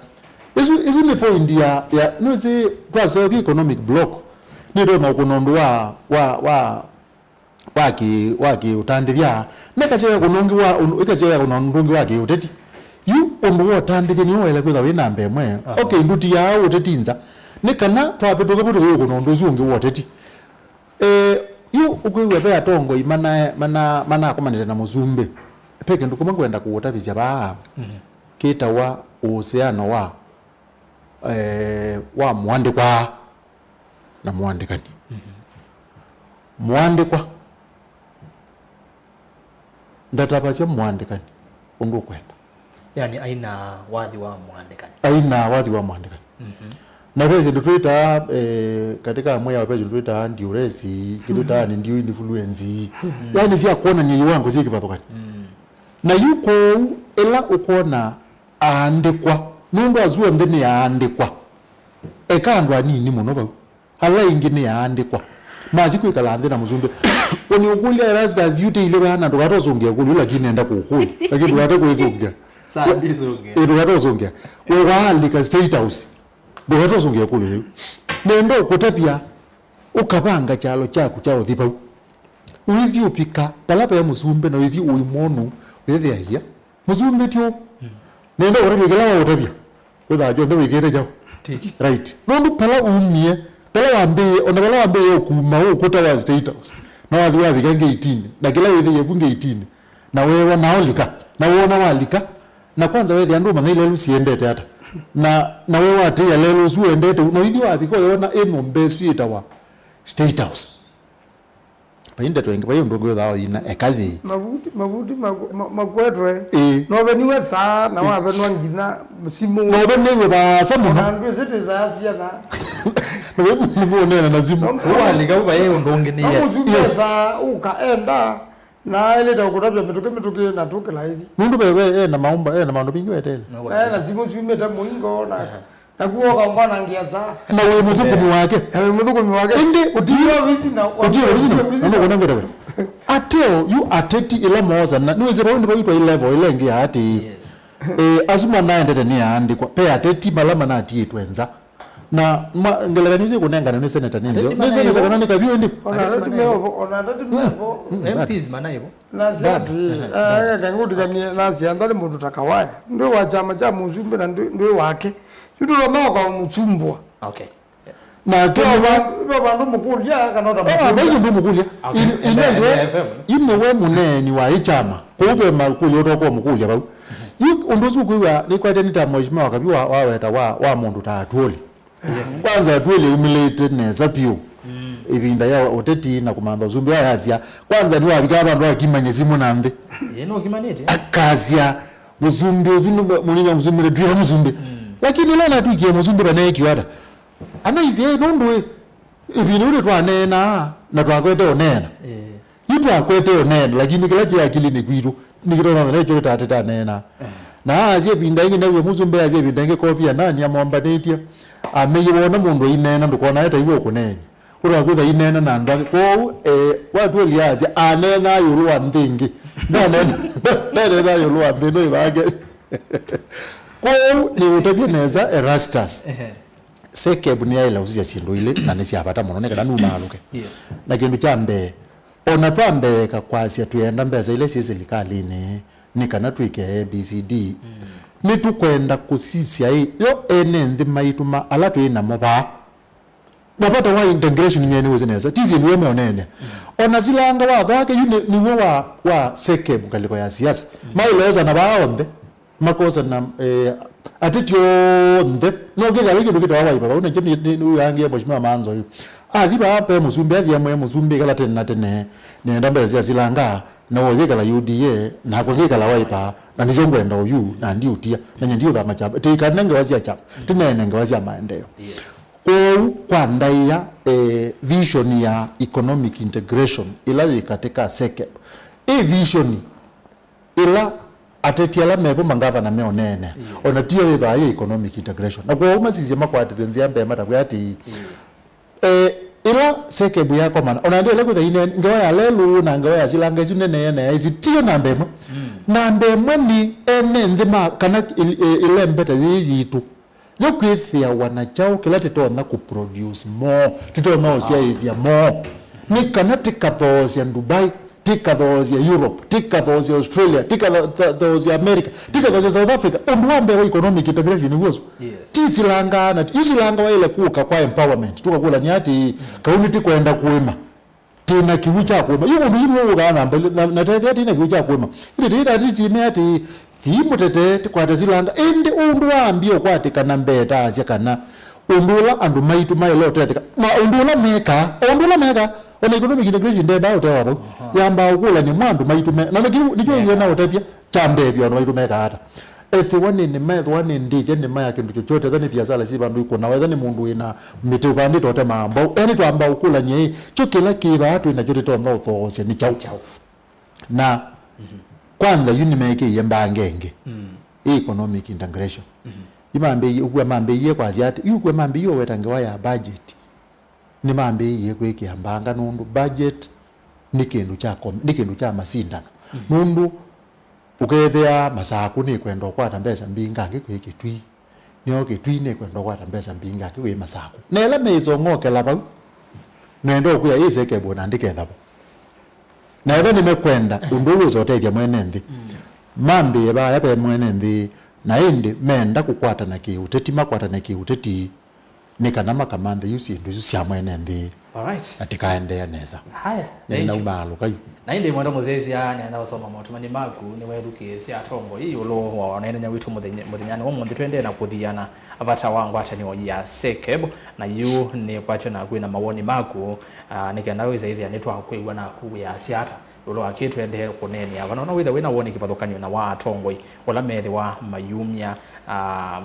D: isu ni point ya nuzi twaso economic block nito na kunondu waki utandithia nekasewa kunongi wa ikasewa kunondungi waki uteti yu undu wa utandithia ni wele kwitha wina mbemwe okay nduti ya utetinza nikana twapituka putu kunondu zungi wa uteti yu ukwiwe pe atongo imana akumanire na muzumbe peke ndukuma kwenda kuutavizya ba kita wa uhusiano wa mwandikwa na mwandikani mwandikwa ndatapasya mwandikani undu kwenda
A: yani aina wadhi wa mwandikani na pezi ndituita katika moya wa pezi ndituita endurance kituita ndio influence yani sia kuona nyi wangu zi kipathokani na yuko ela ukona aandikwa nundu azuo ndini yaandikwa ekandwa nini muno ba hala ingine yaandikwa mathiko ikalanze na muzumbe oni ukulia Erastus yute ile bana ndo katozongea kuli lakini enda kukui lakini wate kuizongea ndo katozongea wewa state house ndo katozongea kuli nendo kutapia ukabanga chalo chako chao thipa uithi upika palapa ya muzumbe na uithi uimonu wethe ahia muzumbe tio nendo kutapia wa utapia wetha jo ndo wigere jao right nondu pala umie pala wambe okuma ukuta wa state house na wathi gange 18 na kila wethe yebunge 18 na wewe naolika na wona walika na kwanza wethe andu manile lusiendete hata na wewe ati ya lelo suendete no ithi wathi ko yona eno mbesi itawa state house painde twenge bayo ndongo thao ina ekathi
B: mabuti makwetwe no beniwe sa na wa benwa ngina simu
D: no beniwe ba samu
B: na ndu zete za asia na
D: no mbone na simu
A: walika uba yeye ndonge ni
B: yes sa ukaenda na ile takutabya mituke na tukela hivi
D: mundu bebe na maumba na maundu bingi wetele
B: na simu simu ta muingo na kuoka ngwana ngiaza
D: na wewe muzukumi wake
B: indi utiro bizi
D: na ngona ngere ateo you ateti ila moza na niweze rondi ba yitwa level ile ngi hati azuma naendete ni andikwa pe ateti malama na ati etwenza na ngeleganize kunenga na senator ninzo ni senator kana nikavyo ndi
B: ona ndati mebo
A: MPs manaibo
B: na zati ngudi kani na siandali mundu takawaya ndio wa chama cha muzumbe na ndio wake yuto ronoka mutsumbwa
A: okay
B: na kwa bandu mukulia kana ndo
D: mukulia ine we muneni wa ichama kupe makuli otoko mukulia ba undozu kuwa ni kwa tena tamojima wakabiwa waweta wa mundu ta atuli kwanza atuli umilete neza pio ibinda ya uteti na kumanda uzumbe wa Asia kwanza ni wabika abantu bakimanye zimu nambe
A: yeno kimanete
D: akazia muzumbe uzundu mulinya muzumbe dira muzumbe lakini lana tukiye muzumbe bana kiwada anaize nondwe ibintu ule twanena na twakwete onena yitu akwete onena lakini kila kia akili ni kwitu nikirona na necho tateta nena na azie binda ingi nawe muzumbe azie binda ingi kofia nani amwamba netia ameyibona mundu inena ndukona hata iwo kunenya ura kutha inena na ndake ko watu eliazi anena yulu wa ndingi nena yulu wa ndino ibage ko ni utebineza Erastus Sekebu ni aila uzia sindu ile na nisi apata muno nekana numaluke na kindu kyambe ona twambe kakwasya tuyenda mbeza ile sisi likalini nikana twike ABCD ni tukwenda kusisia yo ene ndi maituma ala twina moba bapata wa integration nyene uzineza tizi ndiwe meonene ona zilanga wa thake ni wa Sekebu kaliko ya siasa maileza na baonde makosa na atityo nde no gega wiki ndukita wa baba una chini uyangie mheshimiwa manzo hiyo athiba ape muzumbe athia mwe muzumbe kala tena tene nenda mbezi zilanga na wozeka la UDA na kwengeka la waipa na nizongwenda uyu na ndi utia na ndio kama chapa tikanenge wazia chapa tinenenge wazia maendeleo kwa ndaya vision ya economic integration ila katika Sekeb vision ila atetiala mepo mangava na meonene ona tiyo ida ya economic integration na kwa umasizie makwati tenzia mbema takwati ila Sekebu yako mana ona ndio leko ine ngawa ya lelu na ngawa ya zilanga zinene na hizi tiyo na mbema ni ene ndima kana ile mbeta zitu yokwithia wanachao kila titona ku produce more titona osia ithia more ni kana tikathosia Dubai tika those ya Europe, tika those ya Australia, tika those ya America, tika those ya South Africa. Onduambe wa economic integration ni uwezo. Tisilanga na yusilanga wa ile kuka kwa empowerment. Tukakula ni ati community kwenda kuema. Tina kiwicha kuema. Yuko ndio ngana na tete tina kiwicha kuema. Ile tete ati ati thimu tete kwa tazilanga ende onduambio kwa tika na mbeta asia kana. Ondula andu maitu mailo tete. Ma ondula meka ona economic integration ndenda utawa yamba ukula ni mwandu maitume na nikiyo yena utapia chambe byo no maitume kata ethi wani ni math wani ndije ni maya kindu chochote thani biashara si bandu iko na wewe ni mundu ina mite kandi tote mambo eni twamba ukula nye chukila kiba atu ina jote to no those ni chau na kwanza yuni meke yemba ngenge economic integration imambe ukwe mambe ye kwazi ati ukwe mambe yo wetangewa ya budget ni mambe ye kweki ambanga nundu budget ni kindu cha masindano nundu ukethea masaku ni kwenda kwata mbesa mbinga ngikweki twi nyo kitwi ni kwenda kwata mbesa mbinga kiwe masaku nela mezo ngoke laba nendo kuya Sekebu na ndiketha bo na ero nimekwenda undulu zote ya mwene ndi mambe ba yape mwene ndi na indi menda kukwata na kiuteti makwata na kiuteti nika makamande yusi ndu cia mwene ndi atikaendea neza
A: haya
D: na ubalu kai
A: na inde mwendo muzezi yani anaosoma motumani maku ni weruke cia tongo iyo lo waonene nya witu muthenyani wo mundi twende na kuthiana avata wangu ata ni oya Sekeb na yu ni kwacho na kwina mawoni maku nikenda wiza ithia nitwa kwigwa na ku ya siata lolo akitu ende kuneni avana witha wina woni kipathukani na wa tongoi wala methi wa mayumya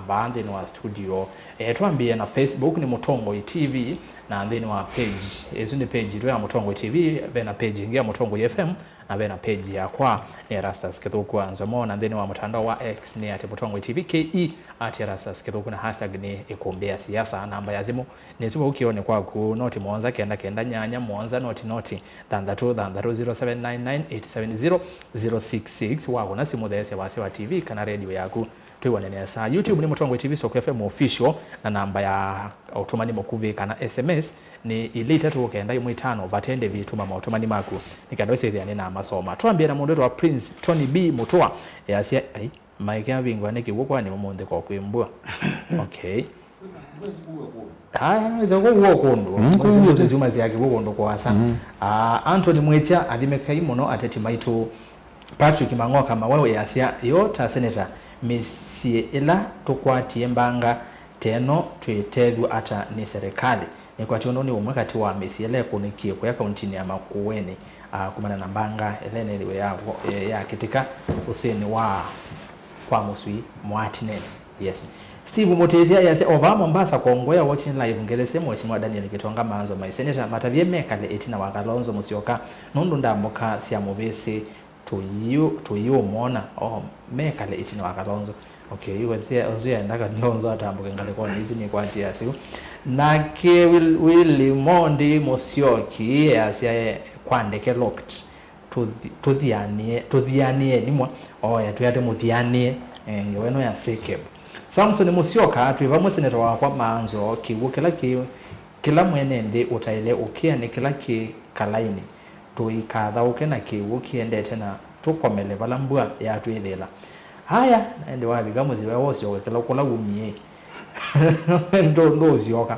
A: vande no studio twambie na Facebook ni Mutongoi TV na then wa page ezo ni page tu ya Mutongoi TV bena page ingia Mutongoi FM na bena page ya kwa ni Erastus Kithuku Nzomo na then wa mtandao wa X ni @Mutongoi TV KE @Erastus Kithuku na hashtag ni ikombea siasa namba ya simu ni simu ukione kwa ku noti Mwanza kenda nyanya Mwanza noti thandatu 0799870066 wako na simu dhese wa TV kana radio yaku tuiwanene sa YouTube ni Mutongoi TV Soko FM official na namba ya automani mokuve kana SMS ni ilita tu kenda yo 5 vatende vituma automani maku nikandose thia na masoma twambia na mundu wa Prince Tony B Mutua yasia ai Mike Avingwa neki wokwa ni umunde kwa kwimbua okay ndio kwa kondo mzee zuma ziyake kondo kwa asa Anthony Mwecha adhimekai muno ateti maitu Patrick Mangoka mawewe yasia yota senator misie ila tukwatie mbanga teno tuitethwa ata ni serikali ni kwa tiono ni umwe kati wa mesiele kunikie kwa kaunti ya Makueni kumana na mbanga elene iliwe ya kitika useni wa kwa musui mwatinene. Yes, Steve Mutezia yase ova Mombasa Kongoya watching live ngelese mheshimiwa Daniel Kitonga manzo mai senator matavye mekale etina wakalonzo musyoka nundu ndamboka sia mubese tuyiwo mona mekale etina wakalonzo. Okay, you see ozia ndaka ndonzo atambuke ngale kwa nizi ni kwa tiasi nake will mondi musyoki yase kwandeke locked tuthianie nimwa oya tuyate muthianie ngeweno ya sekeb Samson Musyoka twivamwe senator wakwa manzo kiwu kila mwene ndi utaile ukia ni kila kalaini tuikatha uke na kiwu kiendete na tukomele balambua ya twithila haya ndi wabiga muziwe wosyo kila kula umie ndo zyoka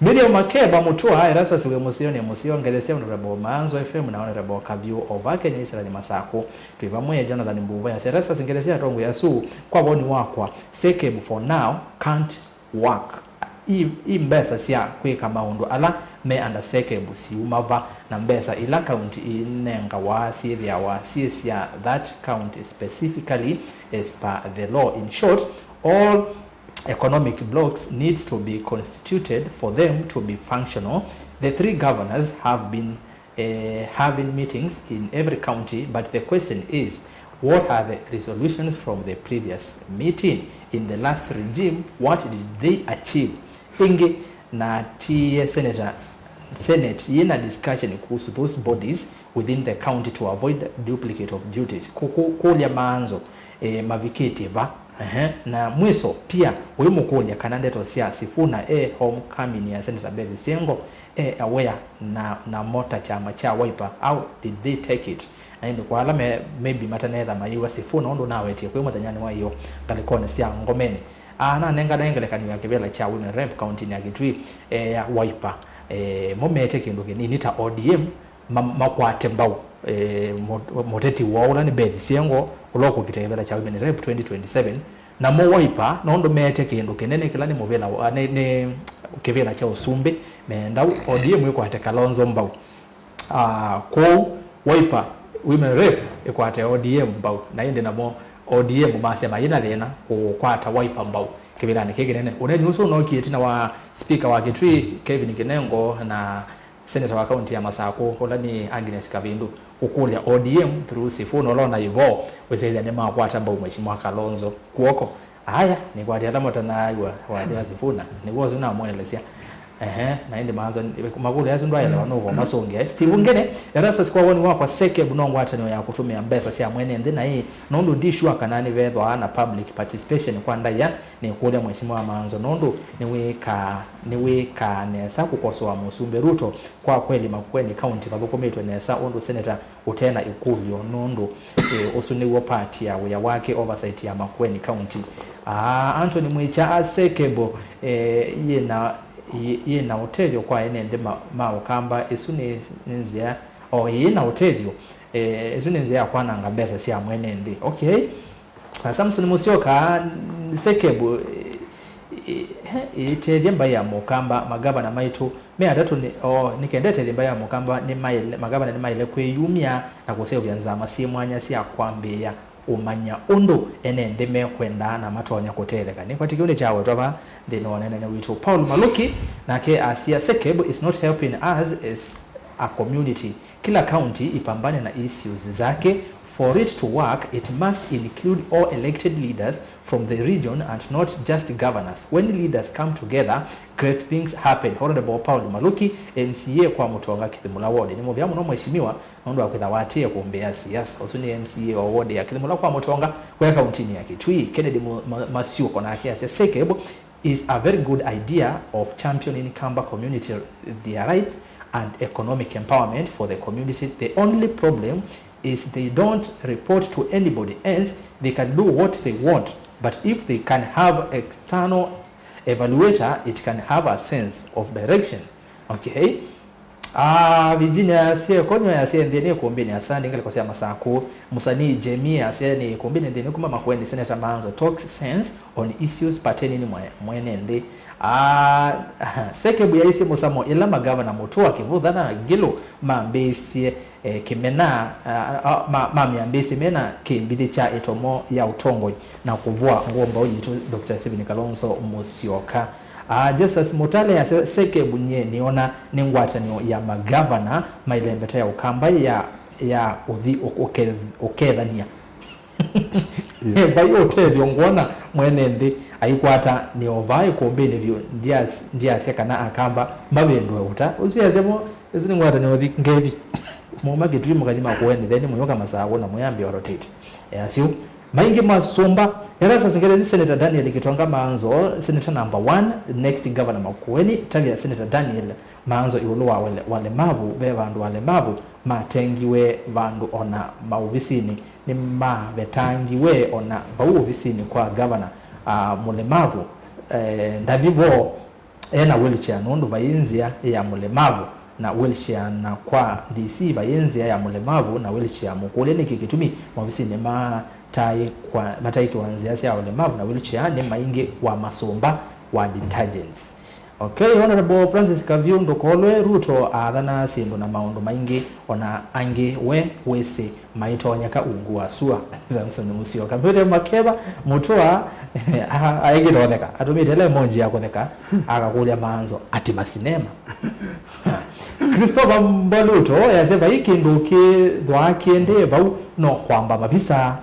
A: Miriam Makeba mutua erasa siwe musio ngelese honorable Manzo FM na honorable Kabio ovake ni Israel Masako twivamwe Jonathan Mbuva ya serasa singelese atongo ya su kwa boni wakwa sekeb for now can't work imbesa sia kweka maundu ala me under sekeb si umava na mbesa ila county inenga wa sia that county specifically as per the law. In short, all economic blocks needs to be constituted for them to be functional. The three governors have been having meetings in every county, but the question is, what are the resolutions from the previous meeting? In the last regime, what did they achieve? Inge na tie Senate yena discussion kuhusu those bodies within the county to avoid duplicate of duties. Kukulya manzo maviketi va na mwiso pia uyu mukunya kanandeto sia sifuna homecoming ya Senator Bevi Sengo aware na mota chama cha Wiper. How did they take it? Na kwa alame maybe matanetha mayiwa sifuna ondo nawe tie kwa mutanyani wa hiyo kalikone sia ngomeni na nenga kaniwa kibela cha Women Rep county ya Kitui ya Wiper momete kindu kinini ta ODM makwate mbau moteti waula ni Bevi Sengo uloko kitekebela cha Women Rep 2027 na mo Wiper nondo mete kindu kinene kila ni movela ne kibela cha Usumbi menda ODM yuko ate Kalonzo mbau ko Wiper Women Rep ekwate ODM mbau na inde na mo ODM masema yina lena kukwata Wiper mbau kibela ni kigenene unenyuso no kietina wa speaker wa Kitui Kevin Kinengo na senator wa county ya Masako olani Agnes Kabindu kukulya ODM through Sifuna olona ivo wezele ne makwata mbau mheshimiwa Kalonzo kuoko haya ni kwa hata motana wa Sifuna ni wozo na mwelezea na indi manzo magulu yazo ndwaye la nuko masonge Steve Ngene erasa sikwa woni wakwa sekeb nongo atano ya kutumia mbesa sia mwene ndi na hii nondo dishwa kanani vedho ana public participation kwa ndaya ni kule mheshimiwa manzo nondo niweka nesa kukosoa Musumbe Ruto kwa kweli Makueni county babukometwe nesa ondo senator utena ikuvyo nondo usuniwo party ya wake oversight ya Makueni county Anthony Mwicha sekebo yena hotelio kwa enende maukamba isuni nzia yena hotelio isuni nzia kwa nanga besa sia mwenende. Okay, Samson Musyoka sekebo ite mba ya mukamba magaba na maitu me atatu ni nikendete mba ya mukamba ni maile magaba na ni maile kweyumya na kuseo byanzama si mwanya si akwambeya umanya undo enende me kwenda na matonya koteleka ni kwati kiune chawo toba ndino nene witu Paul Maluki nake asia sekebo is not helping us as a community. Kila county ipambane na issues zake. For it to work, it must include all elected leaders from the region and not just governors. When leaders come together, great things happen. Honorable Paul Maluki, MCA kwa Mutonga Kithimula Ward. Ni muvya muno mheshimiwa nondo akwitha watie kuombea siasa. Usuni MCA wa ward ya Kithimula kwa Mutonga kwa kaunti ya Kitui. Kennedy Masiuko na akia sekebo is a very good idea of championing Kamba community their rights and economic empowerment for the community. The only problem is they don't report to anybody else. They can do what they want, but if they can have external evaluator, it can have a sense of direction. Okay, Virginia sie konyo ya sie ndeni kumbini asandi ngali kwa masaku musani Jamie asie ni kumbini ndeni kuma makwendi Senator Manzo talks sense on issues pertaining mwene ndi sekebu ya isi musamo ila magavana Mutua Kivutha na Gilo mambesi kimena mamiambesi mena kimbidi cha itomo ya utongoi na kuvua ngomba ujitu Dr. Stephen Kalonzo Musyoka. Justice Mutale ya sekebu nye niona ningwatanio ya magavana mailembeta ya ukamba ya uthi ukethania bayo tethi ongona mwene ndi aikwata ni ovai kumbini vyo ndia sekana akamba mabendwe uta usiyasemo ezini ngwata ni uthi ngethi muma gitu mukanyima kuweni then muyoka masago na muyambi rotate siu maingi masumba era sasengerezi Senator Daniel Kitonga Manzo Senator number 1 next governor Makueni tali ya Senator Daniel Manzo iuluwa walemavu be vandu walemavu matengiwe vandu ona maovisini ni betangiwe ona baovisini kwa governor mulemavu ndavivo ena wheelchair nundu vayinzia ya mulemavu na wheelchair na kwa DC vayinzia ya mulemavu na wheelchair mukule ni kikitumi maovisini matai kiwanzia ya ulemavu na wheelchair ni maingi wa masomba wa detergents. Okay, Honorable Francis Kaviu Ndokolwe Ruto athana sindu na maundu maingi ona angi wese maito nyaka ungua sua Samson Musyoka mbere makeba Mutua aigithoneka atumitele monji ya kutheka akakulia Manzo ati masinema Christopher Mbaluto yasema hiki nduki thwakende bau no kwamba mabisa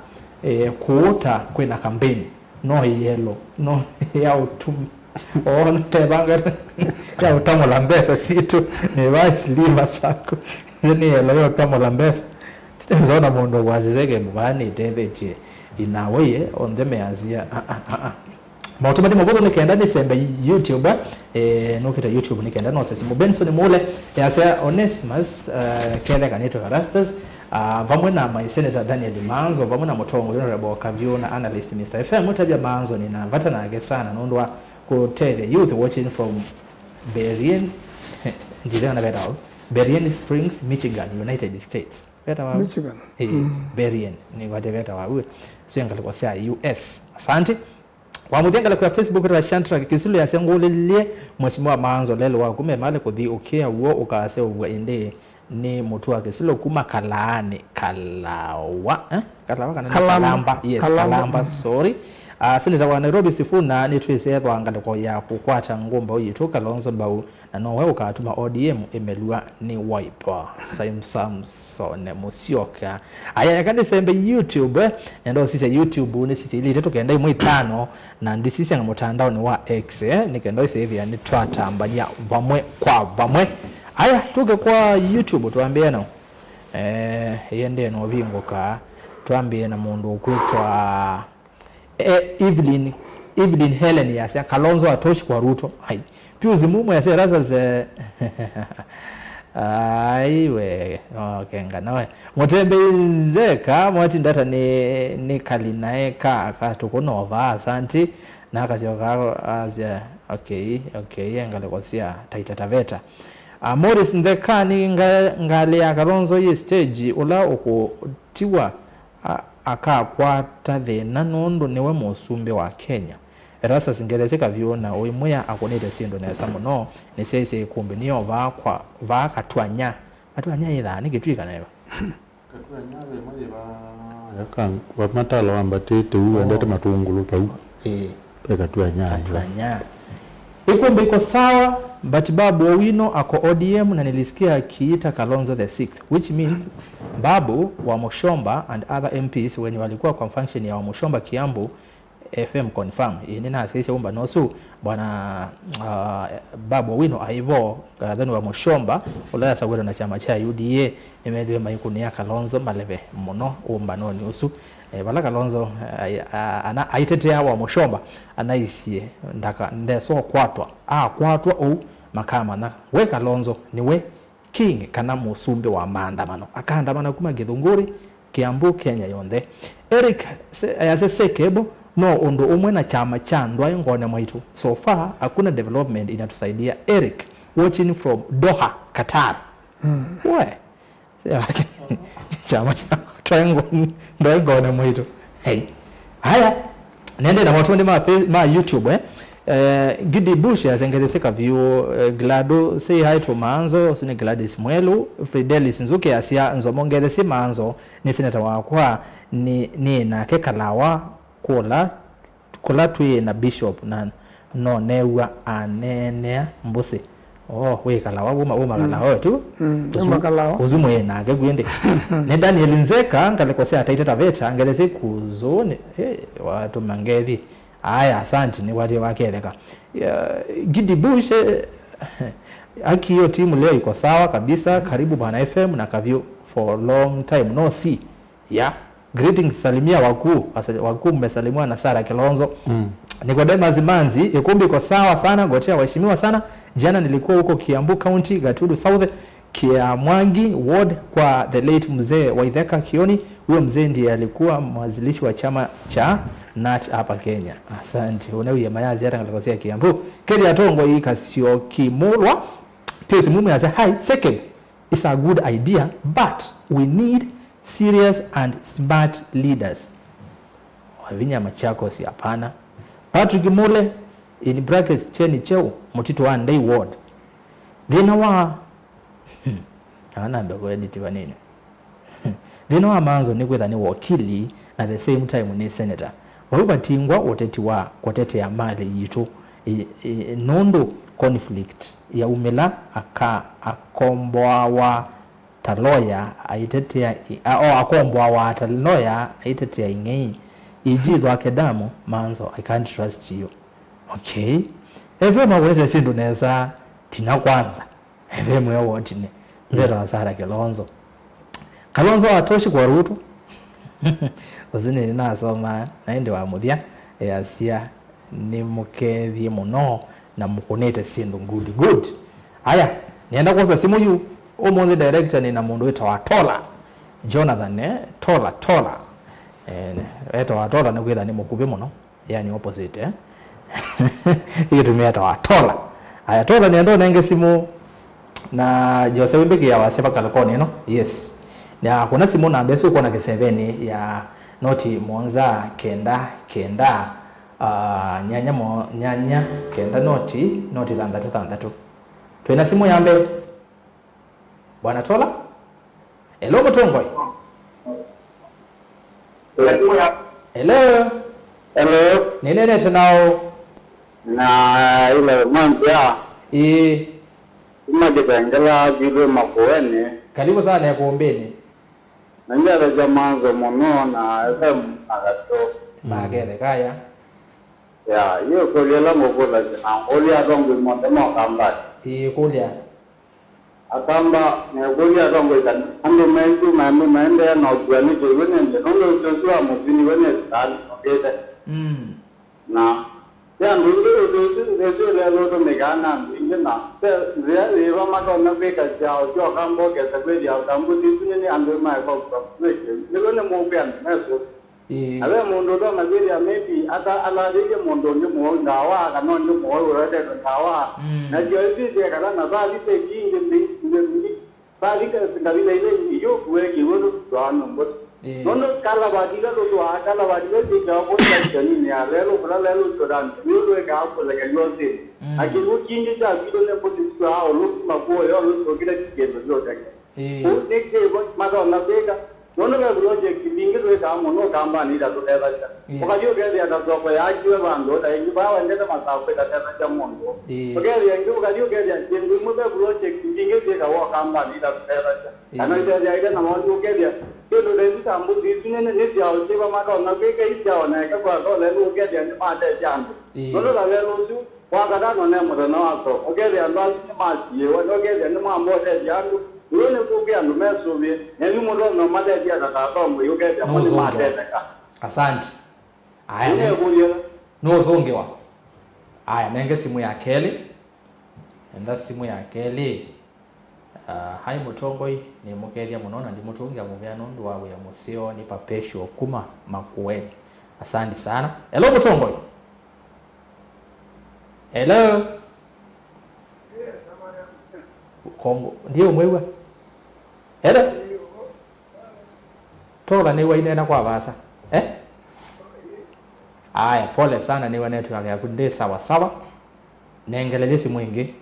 A: kuota kwena kampeni no yellow no ya utum on tebanga ya utamo la mbesa situ ni vice liver sako ni yellow utamo la mbesa tenzona mondo wazizeke mbani teveje inawe on them yazia Mautumati mbogo nikenda ni sembe YouTube nokita YouTube nikenda no sesi Benson Mule yasea Onesimus kele kanito Rastas vamwe na my Senator Daniel Manzo vamwe na Mutongo Honorable Kaviu na analyst Mr. FM mutabya Manzo nina vata na gesana nondwa ku tell the youth watching from Berrien ndile na better Berrien Springs Michigan United States better
B: Michigan
A: Berrien ni wate better wa sio ngalikuwa sia US asante wamudenga kwa Facebook ra Shantra kisilu ya sengulilie mheshimiwa Manzo lelo wa kume male kuthi ukia uo ukase uwa inde ni Mutua Kisilo kuma kalaani kalawa kalawa kana kalamba yes kalamba sorry Senator wa Nairobi Sifuna ni twese thwangale ko ya kukwata ngomba uyitu Kalonzo bau na no we ukatuma ODM emelua ni wiper Samson Musyoka aya kandi sembe YouTube ndo sisi YouTube ni sisi ile tukenda imwe 5 na ndi sisi ngamutandao ni wa X nikendo ise hivi yani twatambanya vamwe kwa vamwe aya tuke kwa YouTube tuambie no yende no bingoka tuambie na mundu ukwitwa Evelyn Helen yasya Kalonzo atoshi kwa Ruto hai Piuzi mumo yasya raza ze aiwe okay nganawe mutembe zeka mwati ndata ni kalinaeka akatukunova asante na akasyoka azya okay ngale kwasia Taita Taveta Morris Ndekani ngale ya Kalonzo ye stage ula ukutiwa akakwata thina nundu niwe musumbi wa Kenya Erasa singereze Kaviona oimwe akonete sindo na samu no ni sese kumbe niyo va katwanya ida ni kitwika nayo
D: katwanya be mwe ba yakan wa matalo ambatete uwe ndete matungulu pau katwanya ikumbe iko sawa but Babu Owino ako ODM na nilisikia akiita Kalonzo the 6th which means Babu wa Mushomba and other MPs wenye walikuwa kwa function ya wa Mushomba Kiambu FM confirm inina sisi umba nosu bwana Babu Owino aivo then wa Mushomba ulaya sagwero na chama cha UDA imedwe maikunia Kalonzo maleve muno umba no usu bala Kalonzo ana aitetea wa Mushomba anaisie ndaka ndeso kwatwa kwatwa makama na we Kalonzo niwe king kana musumbi wa maandamano akaandamana kuma Githunguri Kiambu Kenya yonde Eric Sekebo no ondo umwe na chama cha ndwa ngone mwaitu so far hakuna development inatusaidia Eric watching from Doha Qatar
A: we chama cha triangle ndo ngone mwito hey haya nende na watu ma YouTube Gidi Bush azengeleseka view Glado say hi to Manzo sine Gladys Mwelu Fidelis Nzuke asia nzomongelesi Manzo ni seneta wakwa ni na kekalawa kola tuye na bishop na no newa anene mbusi we kalawa uma kalawa tu
B: kalawa
A: uzumu yena ngegwende ne Daniel Nzeka ngalekosea ataiteta veta ngelese kuzone watu mangevi aya asante ni watu wakeleka Gidi Bush aki hiyo timu leo iko sawa kabisa. Karibu Bwana FM na Kavio for long time no see greetings, salimia wakuu mmesalimiwa na Sara Kilonzo. Nicodemus Manzi ikumbi iko sawa sana, gotea waheshimiwa sana. Jana nilikuwa huko Kiambu County, Gatudu South, Kiamwangi ward kwa the late mzee Waitheka Kioni. Huyo mzee ndiye alikuwa mwanzilishi wa chama cha NAT hapa Kenya. Asante. Unawe mayazi hata ngalikosia Kiambu. Keli atongo hii kasio kimulwa. Pesi mume asa hi second. It's a good idea but we need serious and smart leaders. Wavinya Machakos hapana. Patrick Mule in brackets Cheni Cheo Mutito one day ward. Thina wa ana mbego edit banini. Thina wa Manzo ni kwetha ni wakili at the same time ni senator. Warubatingwa oteti wa kotete ya mali yitu nondo conflict ya umela akomboa wa taloya aitetea akomboa wa taloya aitetea ingei ijidho akedamu Manzo I can't trust you. Okay, ewe mawete sindu neza tina kwanza ewe mwe wotine zera Sara Kilonzo Kalonzo atoshi kwa Ruto uzini ninasoma naende wa muthia asia ni mukethi muno na mukonete sindu good. Aya nienda kwanza simu yu omonde director ni na mundu wita wa Tola Jonathan Tola eto wa Tola ni kwitha ni mukubi muno yani opposite hiyo tumia ta wa Tola. Aya Tola nienda nenge simu na Jose Wimbeki ya wasepa kalokoni no yes na kuna simu na mbeso uko na ke7 ya noti Monza kenda nyanya kenda noti thandatu twena simu yambe Bwana Tola. Hello Mutongoi. Hello. Nene tunao
E: na ile mwanza Madibengela bilu makueni.
A: Karibu sana ya kuombeni.
E: Nanjala jamanzo mono na FM agato.
A: Magere kaya.
E: Ya, hiyo kolela ngokola jina. Olia rongo montemo kamba.
A: Kulia.
E: Akamba ne kolia rongo itan. Ando mentu maende na ugani jwene ndono utoswa mufini wene stali okete. Na ya ndio leo megana ingena leo mako na beka jao jo kambo ke sabe ya kambo tisini ando mai ko leo ne mo pe meso ale mundo do magiri ya maybe ata ala dige mundo ni mo ngawa kana ni mo urede ngawa na jo hivi de kana na ba lite kinge ndi ba lite ndabile ile yo kuwe kiwono to anombo nono kala badiga lo to akala badiga de gawo la jani ne alelo bla lelo to dan yo lo ga ko la yo se akiru kinge ja bido ne polisi a o lo ma ko yo lo to kida ke lo ta o de ke bo ma do na bega nono ga project bingi lo ga mo no gamba ni da to da ta o ga yo ga ya da to ko ya ji ba ndo da yi ba wa ne da ma sa ko da ta ja mo ndo o ga ya ngi ga yo ga ya je mo da project bingi de ga wa gamba ni da to da ta ana ja ja ida na mo yo ga ya ke lo le ta mo di sine ne ne ja o je ba ma do na be ke ja o na ka ko do le lo ga ya ni ma da ja ndo nono la le lo su wa ga da no ne mo da no aso o ga ya ndo ni ma ji o no ga ya ni ma mo da ja ndo Uone kupia numesubi, nani mudo no mada dia kata tombo yuke dia mo mada ka.
A: Asante. Aya no zongewa. Aya nenge simu ya Kelly. Enda simu ya Kelly. Hai Mutongoi ni mukeria muno na ndi mutungia muvya nondu wawe ya museo ni papesho kuma makueni. Asante sana. Hello Mutongoi. Hello. Kongo ndio mwewe Hello. Tola ni wainena kwa basa. Aya, pole sana ni wanetu ya kunde sawa sawa. Nengelelesi mwingi.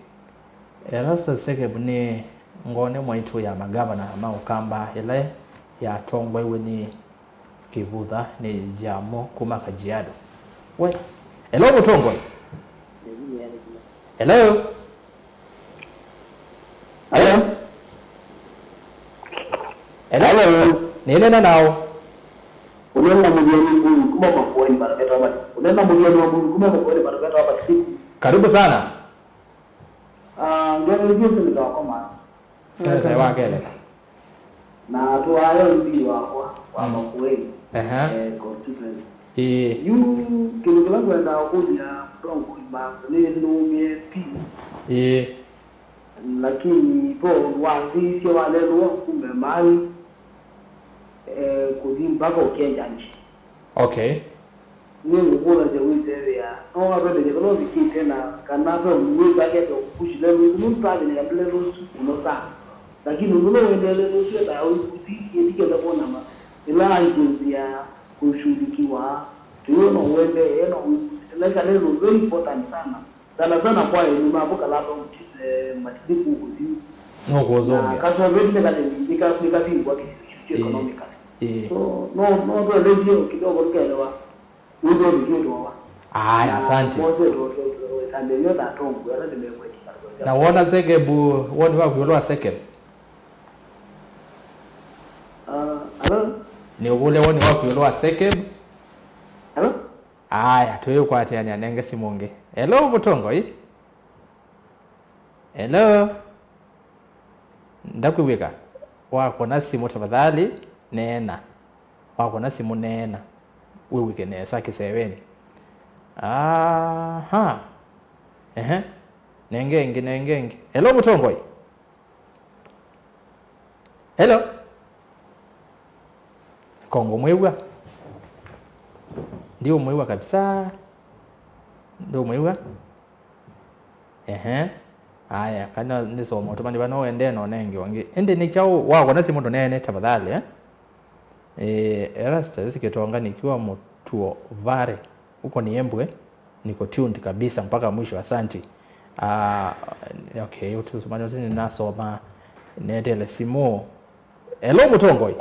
A: Erasto Segebu ni ngone mwaitu ya magavana ama ukamba ile ya Tongwe weni Kivutha ni Jamo kuma Kajiado. We. Hello Mutongwe. Hello. Hello. Hello. Nene nao.
E: Unaenda mjini kuma kwa kueni barabara hapa. Unaenda mjini kuma kwa kueni barabara hapa siku.
A: Karibu sana.
E: Ndio ndio ndio kama.
A: Sasa wakele.
E: Na tu hayo ndio wa kueni.
A: Constituency.
E: Yu kile kwenda kuja Tongwe ba ni numie pi. Lakini po wanzi sio wale ndio kumbe mali kuzimpaka ukenda nje.
A: Okay.
E: Ni ngula je wite ya. No abede je no bikite na kanapo mwi bake to kushile mtu pale ni abele rusu unosa. Lakini ngulo endelee rusu da uti yedike da bona ma. Ila agency ya kushughulikiwa tuone uende eno leka leo very important sana. Sana kwa elimu mabuka labda matidiku kuzi.
A: No kuzonga.
E: Kaso vile nika kwa economic. So no radio kidogo kelewa. Ndio ndio.
A: Asante.
E: Ndio da Tongwe ala nimekuwa.
A: Na wona Segebu woni wa kuloa Segebu.
E: Alo.
A: Ni ule woni wa kuloa Segebu.
E: Alo.
A: Aya, tuyo kwa ati anenge simunge. Hello Mutongwe. Hello. Ndakuweka. Wako na simu tafadhali nena. Wako na simu nena. Wewe kene saki seweni. Aha. Nengenge. Hello Mutongwe. Hello. Kongo mwewa. Ndio mwewa kabisa. Ndio mwewa. Aya kana nisoma utumani bano ende no nengi wangi. Ende ni chao wako na simu ndo nene tafadhali Erasta siketonga nikiwa Mutuo Vare. Huko ni Embwe. Niko tuned kabisa mpaka mwisho asante. Okay, utusumani wote ninasoma netele simu. Hello Mutongwe.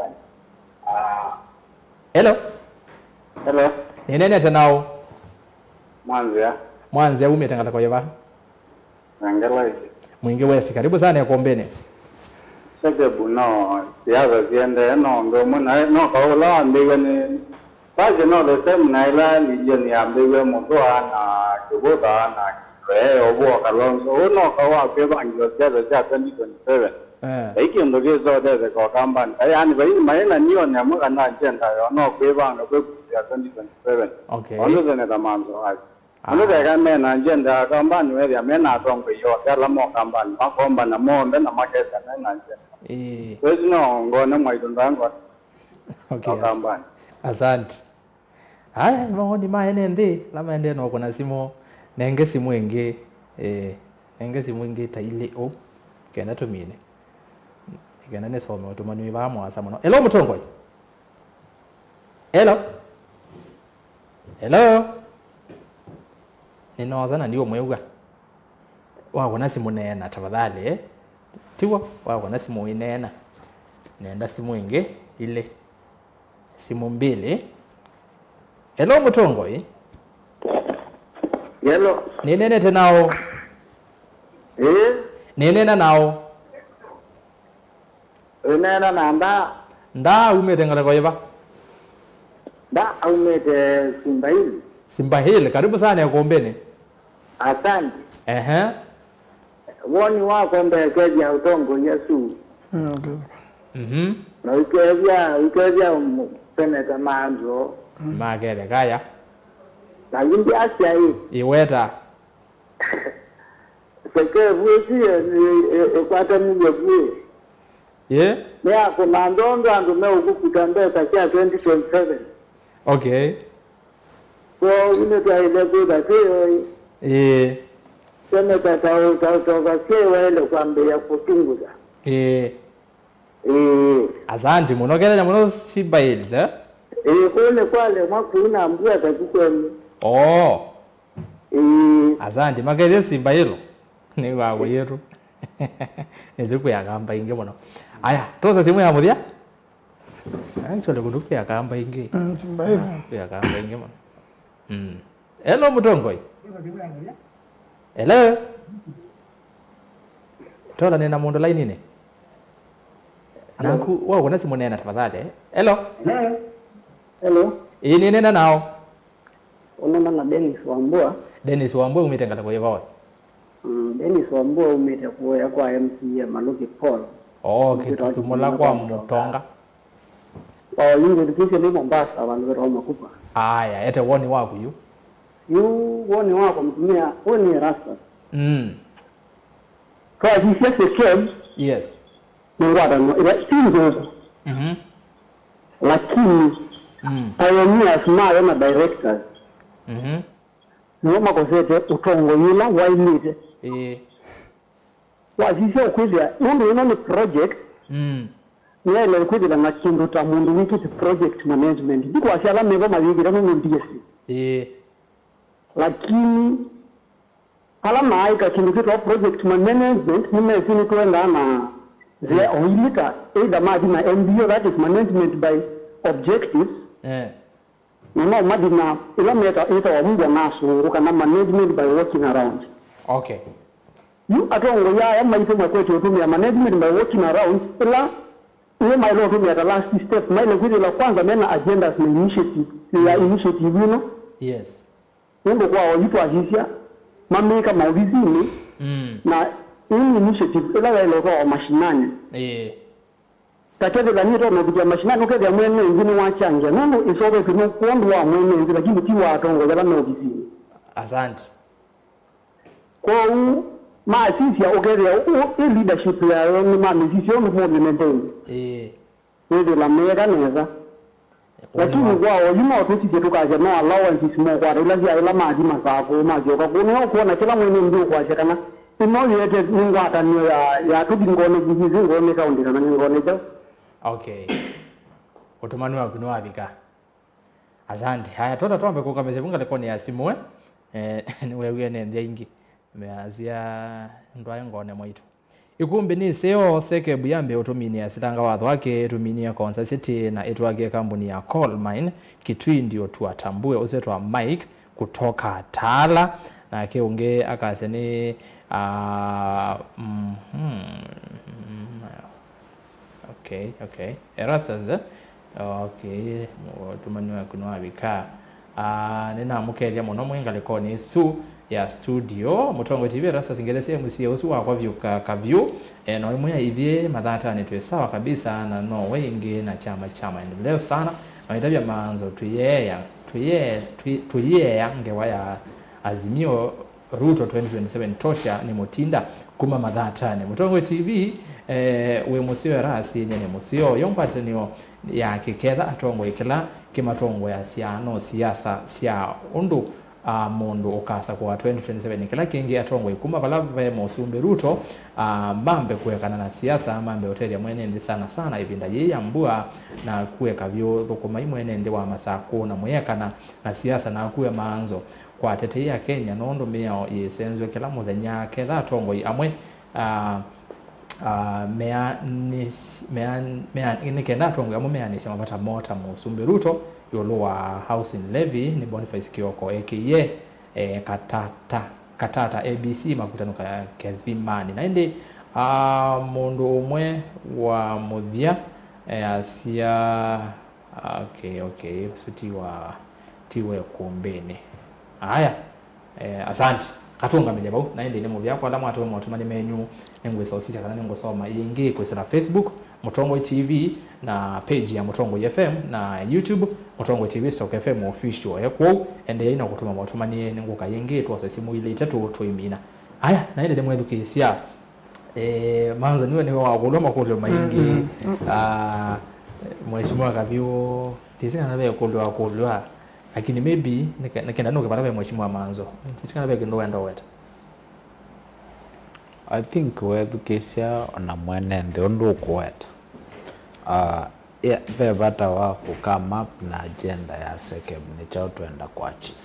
A: Hello.
E: Hello.
A: Ni nani atanao? Mwanza umetangata kwa yaba?
E: Ngala.
A: Mwingi West karibu sana ya Kombeni.
E: Segebu no siaga ziende no ndo mwana no kaola mbegani. Paje no the same naila ni ya mbege mtu ana Kivutha na obo Kalonzo no kawa peba ndio jaza 2027. Hiki ndio gezo de kwa kamba. Yaani bai maana niyo na mwaka na agenda no peba na kwa 2027.
A: Okay.
E: Ndio ne tamanzo hapo. Ano daga mena agenda kamba ni wewe mena Tongwe yo kala mo kamba makomba na mombe na makesa na agenda. Wewe no ngone mwaidondango.
A: Okay.
E: Kamba.
A: Asante. Haya maoni maenende lama ende no kuna simu nenge simu enge nenge simu enge taile kenda tumine. Kenda ne soma utumani ba mo asa mono. Hello Mutongwe. Hello. Ninawazana ndio mweuga. Wako na simu nena tafadhali Tiwa wako na simu inena. Nenda simu inge ile simu mbili. Hello Mutongwe.
E: Hello.
A: Ni nene tenao? Ni nene nao?
E: Nena nanda.
A: Nda umetengala kwa yeba?
E: Da umete Simbahili.
A: Simbahili karibu sana ya Kombeni.
E: Asante.
A: Woni
E: wako mbekeja utongo Yesu.
B: Okay.
E: Na ukevya peneta manzo.
A: Magere kaya.
E: Na yindi asya hii.
A: Iweta.
E: Seke vuesi ekwata mwe vue. Ne ako mandondo andu me ukukutambe takia 2027.
A: Okay.
E: So uneta ile kuda kio. Sema tata utauka kio ile kwambe ya kutunguza.
A: Asante muno kenya muno Sibails
E: kule kwale mwakuna mbua takukwenu.
A: Asante makele Sibailo ni wago yetu niziku yakamba inge muno. Aya toza simu ya muthia actually kunduku yakamba inge
B: Sibailo
A: yakamba inge muno. Hello Mutongoi. Hello tola nena mundu line ni naku wao kuna simu nena tafadhali. Hello ni nena nao
E: Unaona na Dennis Wambua
A: umetengala kwa hivyo.
E: Dennis Wambua umetakuwa kwa MC Maluki Paul.
A: Kitu kimola kwa Mutonga.
E: Yingo dikisha ni Mombasa abantu Roma kupa.
A: Aya ete woni wako
E: woni wako mtumia woni rasta. Kwa jinsi yake
A: yes.
E: Ngwada no ila singo. Lakini pioneers na directors. Noma kosete utongo yula wailite. Wazisha ukwizia mundu ni project. Yele ukwizia na kindu ta mundu wiki project management. Biko asiala mego mabigira mundu ndiyesi. Lakini alama aika kindu kitu project management nimesini kwenda na zile oilita either madina MBO that is management by objectives. Noma madina ila meta wa mungu naso kana management by working around.
A: Okay.
E: You atongo ya maito makwetu utumia management by working around ila ile mailo utumia the last step mailo kweli la kwanza mena agendas na initiative ya initiative
A: yes.
E: Mungu kwa walipo azisia mameka maudizini na hii initiative ila ile kwa mashinani. Takete la nito na kuja mashinani kwa mwene wengine wachanja. Nungu isobe kuno kuondoa wa mwene wengine lakini tiwa atongo ya na ofisini.
A: Asante.
E: Kwa maasisi ya ogerea leadership ya ni maasisi ya ni maintain. Ndio la mega neza. Lakini kwa wajuma watu tukaja no allowances mo kwa ila maji masako maji kwa kuona kila mwene ndio kwa shakana. Ino yete ngwata ni ya tudingone jihizi ngone kaundira na ngone jo.
A: Okay. Utumani wa kunua bika. Asante. Haya tuombe kukamesha bunga leko ni asimu ni wewe nende ingi. Meazia ndwaye ngone mwitu. Ikumbi ni seo seke buyambe utumini ya silanga watho wake tumini ya Konza City na etwage kampuni ya Coal Mine Kitui ndio tuatambue usetwa Mike kutoka Tala na keunge akaseni okay. Erasas okay tumanywa kunwa bika nina mukelia muno mwingaliko ni su ya studio Mutongo TV Erasas ingelese MC usu wa kwa view ka view no imwe ivye madhata ni sawa kabisa na no wengi na chama endeleo sana na itabia manzo tuye ngewa ya Azimio Ruto 2027 tosha ni mutinda kuma madhata ni Mutongo TV we musio rasi nyene musio yompatanio ya kiketha atongo ikila kimatongo ya siasa sia undu mundu ukasa kwa 2027 kila kingi atongo ikuma balave musumbe Ruto mambe kuwekana na siasa mambe hoteli ya mwenende sana ibinda yeye ambua na kuweka vyo thukuma imwenende wa masako na mwekana na siasa na kuwe maanzo kwa tete ya Kenya nondo meo yesenzwe kila muthenya ketha atongo amwe mea nikenda atongo amwe mea nisema pata mota musumbe Ruto yolowa housing levy ni Boniface Kioko aka katata ABC makutanuka Kevimani na indi mundu umwe wa muthia asia okay sutiwa tiwe kumbeni haya asante katunga mijabau na indi ni muvya kwa alamu atu mwatumani menyu nengwe sausita kana nengo soma ingi kwa Facebook Mutongo TV na page ya Mutongo FM na YouTube Mutongo TV Stock FM official yako ende ina kutuma mwatumani nengo kayenge twasa simu ile itatu toimina haya na ile demo edukisia manza niwe wa kuloma kulwa maingi mheshimiwa kavyo tisika na baya kulwa lakini maybe nakenda nuke pala mheshimiwa manzo tisika na baya ndo weta
C: I think we education na mwene ndio ndo kweta bebata wa come up na agenda ya SEKEB ni chao tuenda kwa chief.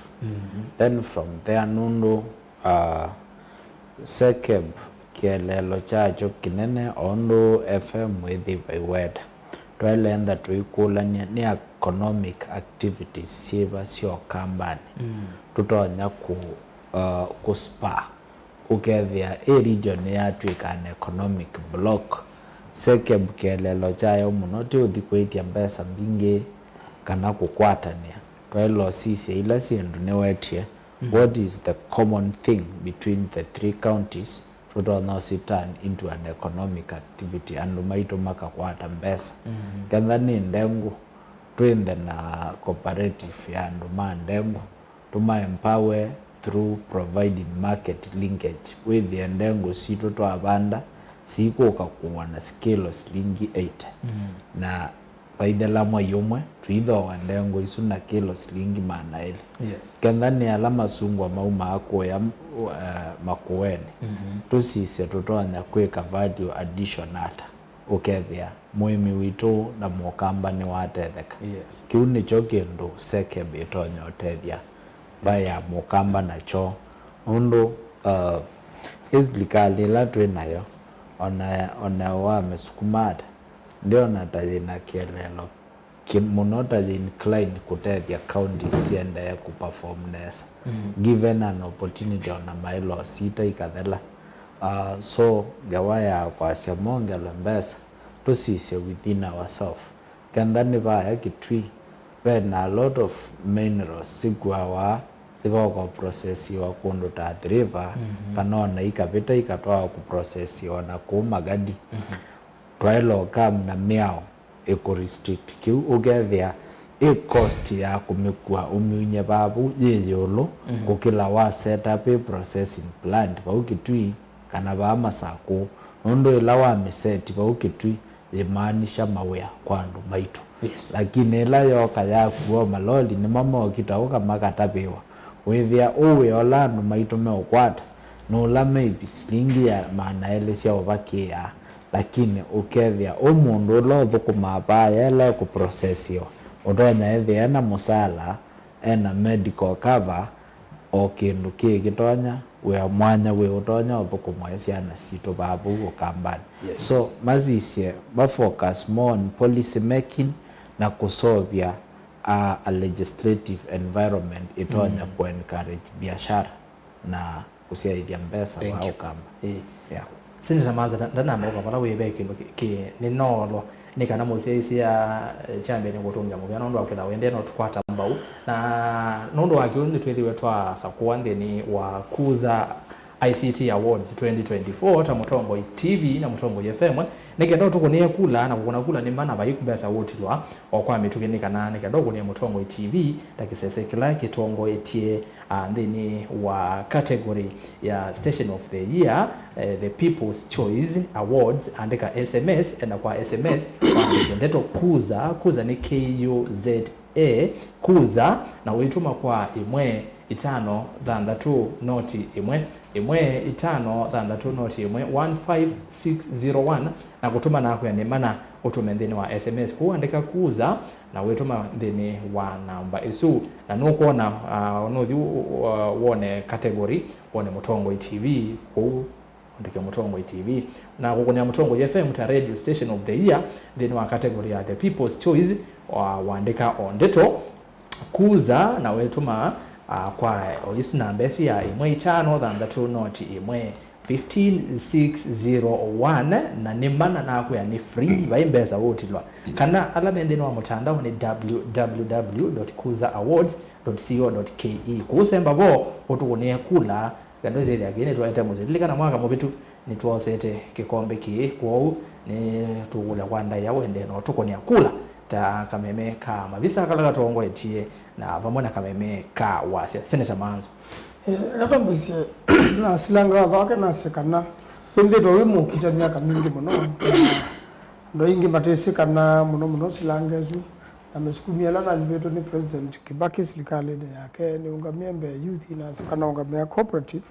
C: Then from there nundu SEKEB kielelo chacho kinene ondo FM withi baiweta twelenda tuikula ni economic activities siva sio kambani tutonya ku spa ukethia region ya twika an economic block. SEKEB kielelo chayo muno ti uthikwitia mbesa mbingi kana kukwatania twelo sisi ila sindu ni wetie what is the common thing between the three counties tutona turn into an economic activity and maito makakwata mbesa kenda ni ndengu twende na cooperative ya nduma ndengu tuma empower through providing market linkage with the ndengu situ to abanda siko kakuwa na skilo slingi 8 na paidela mwa yumwe tuitho wa ndengu isu na kilo slingi maana ile kenda ni alama sungwa mauma ako ya makuweni tusise tutoanya kweka value addition ata ukethia muimi witu na mukamba ni watetheka kiu ni cho kindu SEKEB itonya utethia baya mukamba na cho undu islikali la twinayo ona wa mesukumata ndio natajina kielelo kimunota inclined kutethia county sienda ya kuperform nesa given an opportunity on a mile sita ikathela so gawaya kwa shamonge lembesa tusise within ourselves kandani vaya kitwi when a lot of minerals sigwawa sigoko process wa kundu ta river kanona ikapita ikatoa ku process na kumagadi twailo kam na miao eko restrict kiu ugethia cost ya kumikua umiunye babu yeyolo kukila wa set up a processing plant ba ukitui kana ba masako nondo ila wa miseti ba ukitui imaanisha mawea kwandu maitu lakini ila yoka ya kuwa maloli ni mama okitauka makatabewa wethia uwe olano maitu meokwata no la maybe slingi ya maana ile sia wabakia lakini ukethia umundu lo thukuma baya la ku processio utonya ethia na musala ena medical cover o kindu kigitonya we mwanya we utonya thukuma ciana cito babu ukambani so mazisie ba focus more on policy making na kusovia a legislative environment itonya ku encourage biashara na kusaidia mbesa wa ukamba
A: Sinisa maza ndana mboka pala webe kindu ki ni nolo ni kana museisia chambe ni gutunga mu bya nondo akela wende no tukwata mbau na nondo wakyo ni tweliwe twa sakuande ni wakuza ICT Awards 2024 ta Mutombo TV na Mutombo FM nikendo tukunie kula na kukuna kula ni mana bayikubesa wotilwa okwa mitukinika na nikendo kunie Mutombo TV takisese kila kitongo etie ndeni wa category ya Station of the Year the People's Choice Awards andika SMS na kwa SMS kwa ndeto kuza ni KUZA kuza na uituma kwa imwe 5 noti imwe 5 noti imwe 15601 na kutuma nako ya nemana utume ndeni wa SMS kuandika kuza na wetuma ndeni wa namba isu na nuko na nothi wone category wone Mutombo TV ku ndike Mutombo TV na kukunia Mutombo FM ta radio station of the year then wa category ya the People's Choice waandika ondeto kuza na wetuma kwa isu namba isu ya imwe 5 noti imwe 15601 na nimbana nako ya ni free baimbeza wotilwa kana alamendeni wa mutandao ni www.kuzaawards.co.ke kusemba bo utukunie kula kando zile agene tuwaita muzili kana mwaka mubitu ni tuwasete kikombe ki kwao ni tukula kwanda ya wende no tukunia kula ta kameme ka mabisa kala katongo etie na pamona kameme ka wasia Senator Manzo
B: Kapa mbisi na silanga wake na sekana pende do wimu kitanya kamingi muno ndo ingi matesi kana muno silangezu na mesukumia la albeto ni president Kibaki serikali yake ni ungamiembe youth na sukana ungamia cooperative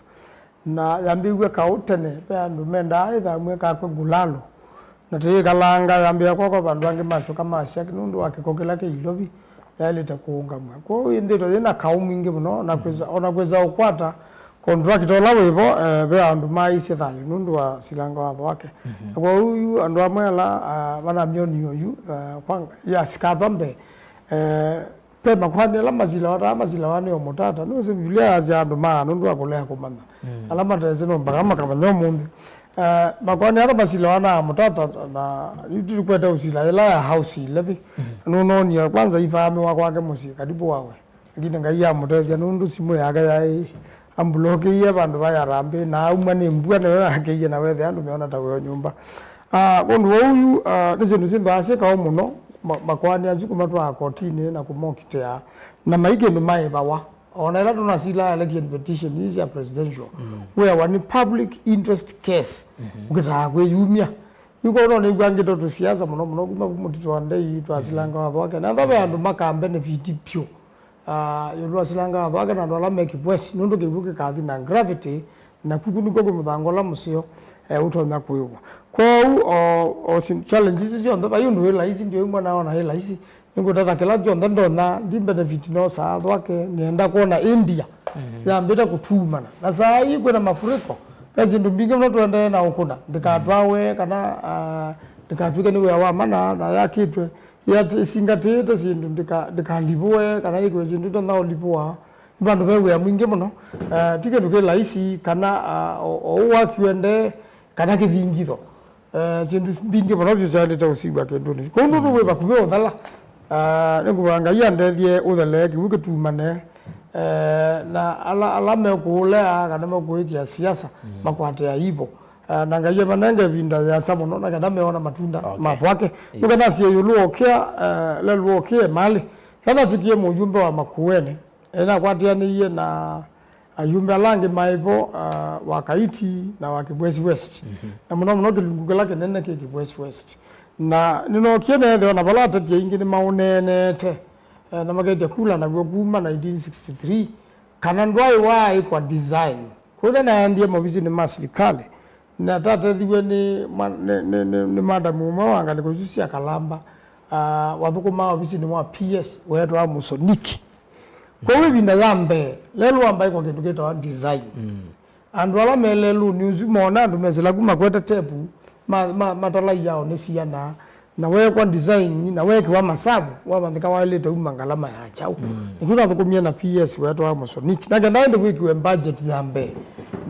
B: na yambigwe kautene pe andu menda aidha mweka kwa gulalo na te kalanga yambia kwa bandu ange masho kama asya kinundu akikokela ke ilobi yale takuunga mwa kwa hiyo ndito ina kaumu ingi muno na kweza ukwata contract ola webo be andu mai se thayo nundu wa silanga wa wake kwa huyu andu amwela bana mioni yoyu kwanga ya skabambe pe makwani la mazila wani omotata no se vile azya andu ma nundu akolea kumana alama tezeno mbagama kama nyomundi makwani ara mazila wana omotata na yutu kweta usila ya house levi no ni kwanza ifame wa kwake musi kadibu wawe ngine ngaiya motezya nundu simu yaga ya ambuloke ya bandu baya rambe na umane mbua na akeye na wethe andu meona tawe nyumba kondu huyu nizindu simba asika omuno makwani azukuma twa kotini na kumokitea na maige no mai bawa ona ila tuna sila election petition is a presidential where one public interest case ukita kwe yumia yuko no igwangito to siasa muno kuma kumutito ande twa silanga wake na ndabe andu makambe ne vitipyo yolwa silanga abaga na dola make bwes nundo kibuke kazi na gravity na kukunu gogo mudangola musio utonya kuiwa kwa o sim challenges jonda bayundu hela hizi ndio mwana wana hela hizi ngo data kila jonda ndona ndi benefit no saa wake nienda kuona India ya mbeta kutumana na saa hii kuna mafuriko kazi ndumbinge mtu ende na ukuna ndikatwawe kana ndikafika ni wa mana na yakitwe ya singatete sindu ndikaliboe kana iko sindu ndo nao lipoa bandu bewe ya mwinge muno tike duke laisi kana owakiwende kana kivingitho sindu binge muno byosale tawsiba ke ndoni ko ndo we bakube odala ngubanga yandethie uthele kibuke tumane na ala mekula kana makuikia siasa makwate ya ibo na ngaye manenge binda ya samono na kada meona matunda mavwake ukana sie yuluokea leluokea mali kana tukie mujumbe wa makuene ena kwatia niye na ayumbe alange maibo wakaiti na wakibwezi west na muno kilungukela kenene ke kibwezi west na nino kiene ndio na balata tie ingine maunenete na magete kula na gokuma 1963 kana ndwai wai kwa design kuna na ndiye mobisi ni maslikale na tata diwe ni madamu mwanga likususi akalamba wathukuma obisi ni mwa PS wetu wa musoniki kwa hivi ndalambe lelo ambaye kwa kitu kita design andu ala melelu ni uzimona andu mezela kuma kweta tepu matala yao nisia na wewe kwa design na wewe kwa masabu wabandika wale te umangalama ya chao nikuna thukumia na PS wetu wa musoniki na ganda ndio kwa budget zambe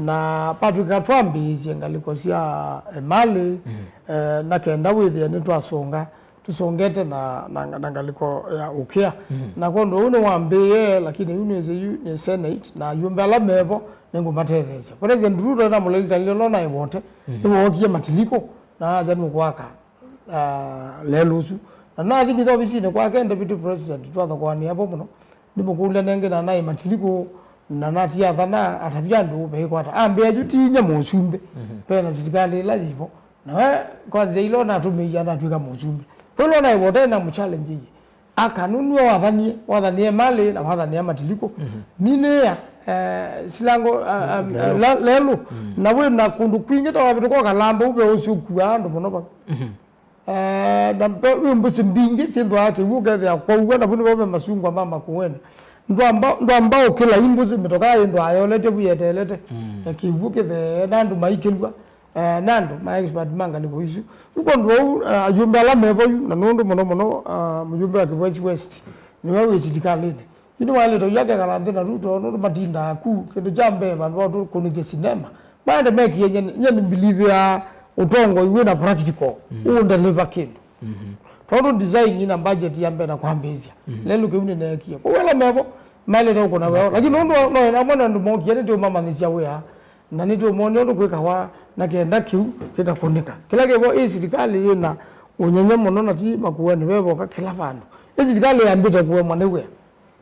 B: na Patrick Atwambi ziengalikosia mali na kenda withe ni twasonga tusongete na ngaliko ya ukia na kondo une wambie lakini une senate na yumba la mevo nengo matethesa president Ruto na mulelita lilo na iwote iwokie matiliko na zanu kwaka lelusu na thiki ndo bisine kwake deputy president twatha kwani hapo muno ndimukunda nenge na nai matiliko na natia thana atabyandu be kwata ambe ajutinya musumbe pena serikali la jibo na kwanza ilo na tumia na twika musumbe polo na iwote na mchallenge yi akanunu wathanie mali na wathanie matiliko mine ya silango lelu na we na kundu kwinge to wabitu kwa kalamba ube usuku andu muno ba na mbusi mbingi sindu ake wuke ya kwa uwena bunu babe masungwa mama kuwena ndo ambao kila imbuzi metoka ndo ayolete buyetelete kivuke the nandu maikelwa nandu my expert manga ni boisu uko ndo ajumbe ala mevo na nondo mono mjumbe wa Kibwezi West ni wewe sidikalini ino wale to yake kalande na Ruto no matinda ku kendo jambe bantu kunike sinema baada meki yenye believe ya utongo iwe na practical deliver kid todo design ina budget ya mbena kwambezia lelo kemune na yakia kwa wala mebo mali ndo kuna wewe lakini ndo na mwana ndo moki yani ndio mama nisia wewe na ndio mwana ndo kweka wa na kenda kiu kenda kunika kila kebo serikali ina unyenye mono na ti makuweni wewe ka kila bandu serikali yambita kuwe mwana wewe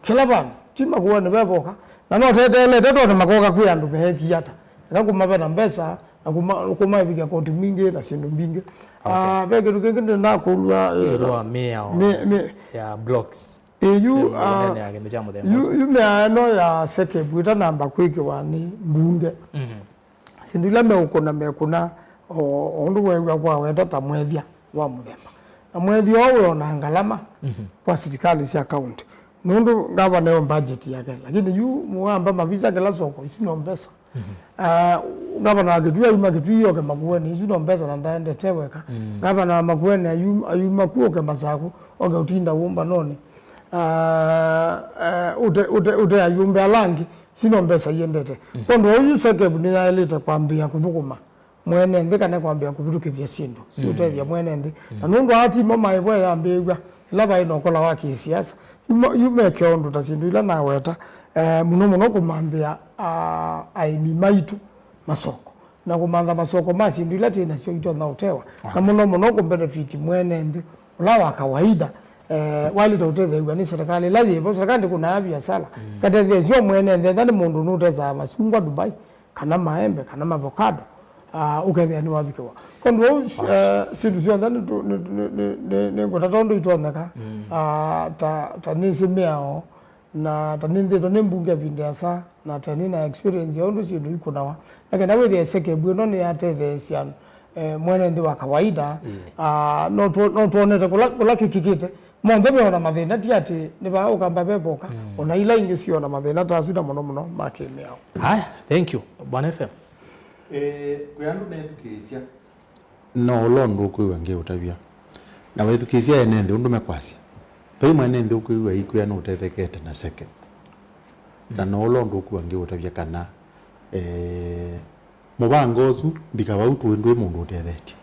B: kila bandu ti makuweni wewe ka na no tetele teto na makoka kuya ndo beheki yata ngakumaba na mbesa kuma biga konti mingi na sindu mingi bege dukenge na kulwa
A: mea ya blocks
B: you me no ya seke buita namba kwiki wani mbunge sindula me ukona me kuna ondu wewe kwa wenda ta mwethia wa muthemba na mwethia wao ona ngalama kwa serikali cia county nundu gavana yo budget yake lakini yu muamba mavisa kala soko isino mbesa gavana agitua yuma gituyo ke makueni isino mbesa na ndaende teweka gavana makueni ayuma kuoke masaku oge utinda wumba noni ute ayumbe alangi sino mbesa yendete kondo uyu sekebu ni yaelete kwambia kuvukuma mwene ndi kana kwambia kuvitukithia sindu si utethia mwene ndi na nundu ati mama yebwe yambigwa laba ino kola wa kisiasa yume kiondu ta sindu ila na weta muno kumambia aimi maitu masoko na kumandha masoko masindu ila tina sio ito na utewa na muno kumbenefiti mwene ndi ulawa kawaida wali tautethe ni serikali la yebo serikali kuna biashara katethia sio mwene ndi ndani mundu nuteza masungwa Dubai kana maembe kana avocado ukethia ni wabikewa kondo sindu sio ndani ni ngotatondo itoneka ta nisimiao na taninde to nembunge bindiasa na tanina experience ya ndo sindu ikunawa lakini nawe the seke bwino ni atethe sian mwene ndi wa kawaida no tuonete kula kikikite monde beona mathina ti ati ni ba ukamba beboka ona ila ingi sio na mathina ta suda muno makemiao
A: haya thank you Bwana FM
D: kuyandu na edukisia no londo kuiwa nge utabia na wedukisia enende undu mekwasi pai mwana ndio kuiwa ikuya no utethekete na seke na no londo kuiwa nge utabia kana mubangozu ndikaba utwendwe mundu utetheti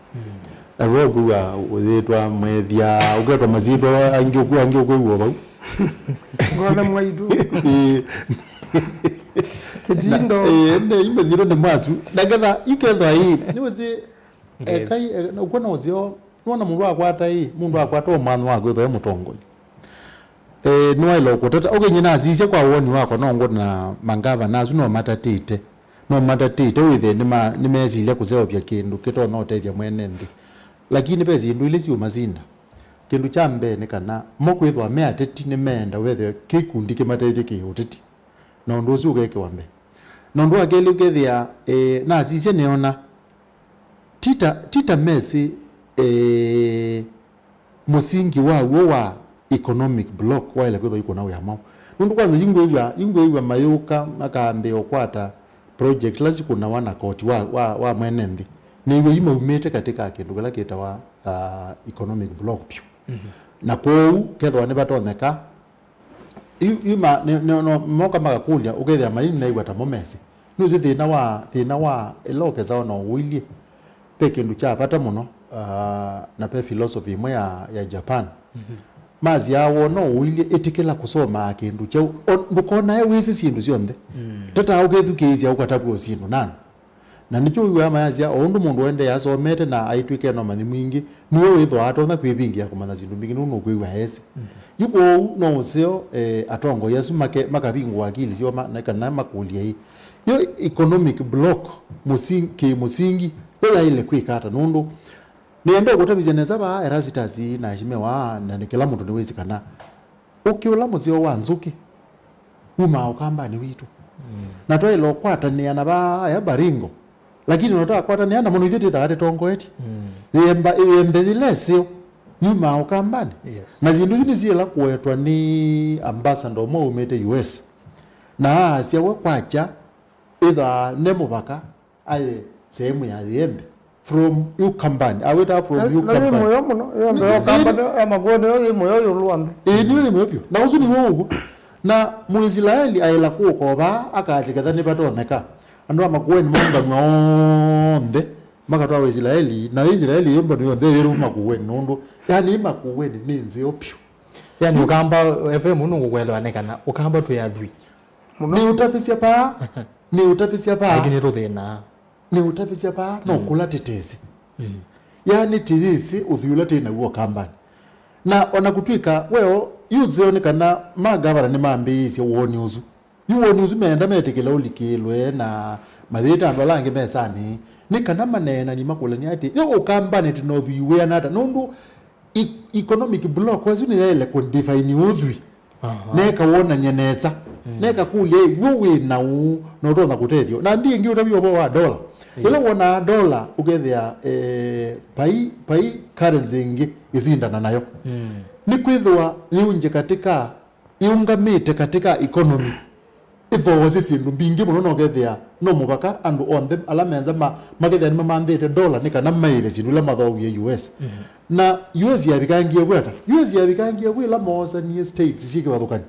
D: na rogu wa udetwa mwethia ugetwa mazido angiokuwa bau
B: ngona mwaidu kitindo
D: ne imaziro ne masu dagatha iketha hii niweze kai ukona uzio nona mundu akwata hii mundu akwata omanu wako thwe mutongo no ilo kotata ogenyina azise kwa woni wako nongo na mangava nazu no matatite withe ni mezile kuzeopya kindu kito no tethia mwene ndi lakini pezi indu ile sio mazinda kindu cha mbene kana mokwithwa me ateti ni menda wethe kikundi kimatethia ki uteti na ndo ucio geke wambe na ndo akeli ukethia na asise neona tita Messi musingi wa economic block wale kwetho iko nawe amao ndo kwanza ingwe mayuka makambe okwata project lazima kuna wana coach wa mwenendi ni iwe umete katika kindu kala kita wa economic block pio na kou ketho ne batoneka yuma no moka magakulia ukethia maini na igwata momesi nuzi thina wa eloke zao no wilie peke ndu cha pata muno na pe philosophy mwe ya Japan mazi yawo no wilie etikela kusoma kindu cha ndukona ewisi sindu cionthe tata ukethukizia ukatapwo sindu nani na nicho iwe amayazi ondu mundu wende yasomete na aitwike no mani mwingi niwe withwa atona kwibingia kumana sindu mingi no kwiwa hese yuko no usio atongo yesu makabingwa akili sio na kana makulia hii yo economic block musingi ile kwikata nundu niende kutabizana ba Erasitus na shimewa na nikela mundu niwezi kana ukiula muzio wa nzuki uma ukamba ni witu na toa ilo kwata ni anaba ya baringo lakini unataka kwata ni ana mundu ithiti thakate tongo eti embedilesio nyuma ukambani na zindu ni zila kuetwa ni ambassador mo umete US na asia wakwacha either nemubaka aye sehemu ya yembe from ukambani aweta from ukambani
B: na moyo muno yombe ukambani amagone yo moyo yuluambe
D: niyo mwepyo na uzuni wogo na Muisraeli ayela kuokoba akazikadhani batoneka ando amagweni monda ng'onde makatwa wa Israeli na Israeli yomba niyo ndero makuweni nondo yani makuweni ninze opyo
A: yani ukamba FM mungu kwelewane kana ukamba tu ya thui
D: ni utapisia pa
A: lakini rothena
D: ni utapisia pa no kula tetezi yani tizisi uthiula tena uo kambani na onakutwika weo yuze kana magavana ni mambisi uoni uzu yuoni uzu menda metekela ulikilwe na mathita andolange mesani ni kana manena ni makula ni ati yo ukambani tinothiwe anata nundu economic block wazu ni ile ku define uzwi neka wona nyenesa neka kulie wewe na no tonda kutethio na ndie ngi utabio wa dola ila wona dola ugethia pai currency ingi izindana nayo ni kwithwa yunje katika iungamite katika economy ithoze sindu mbingi muno no gethia no mubaka andu on them ala menza magethia ni mamandite dola ni kana maire sindu la mathogie US na US yabikangie gweta US yabikangie gwila moza ni states sike bathukani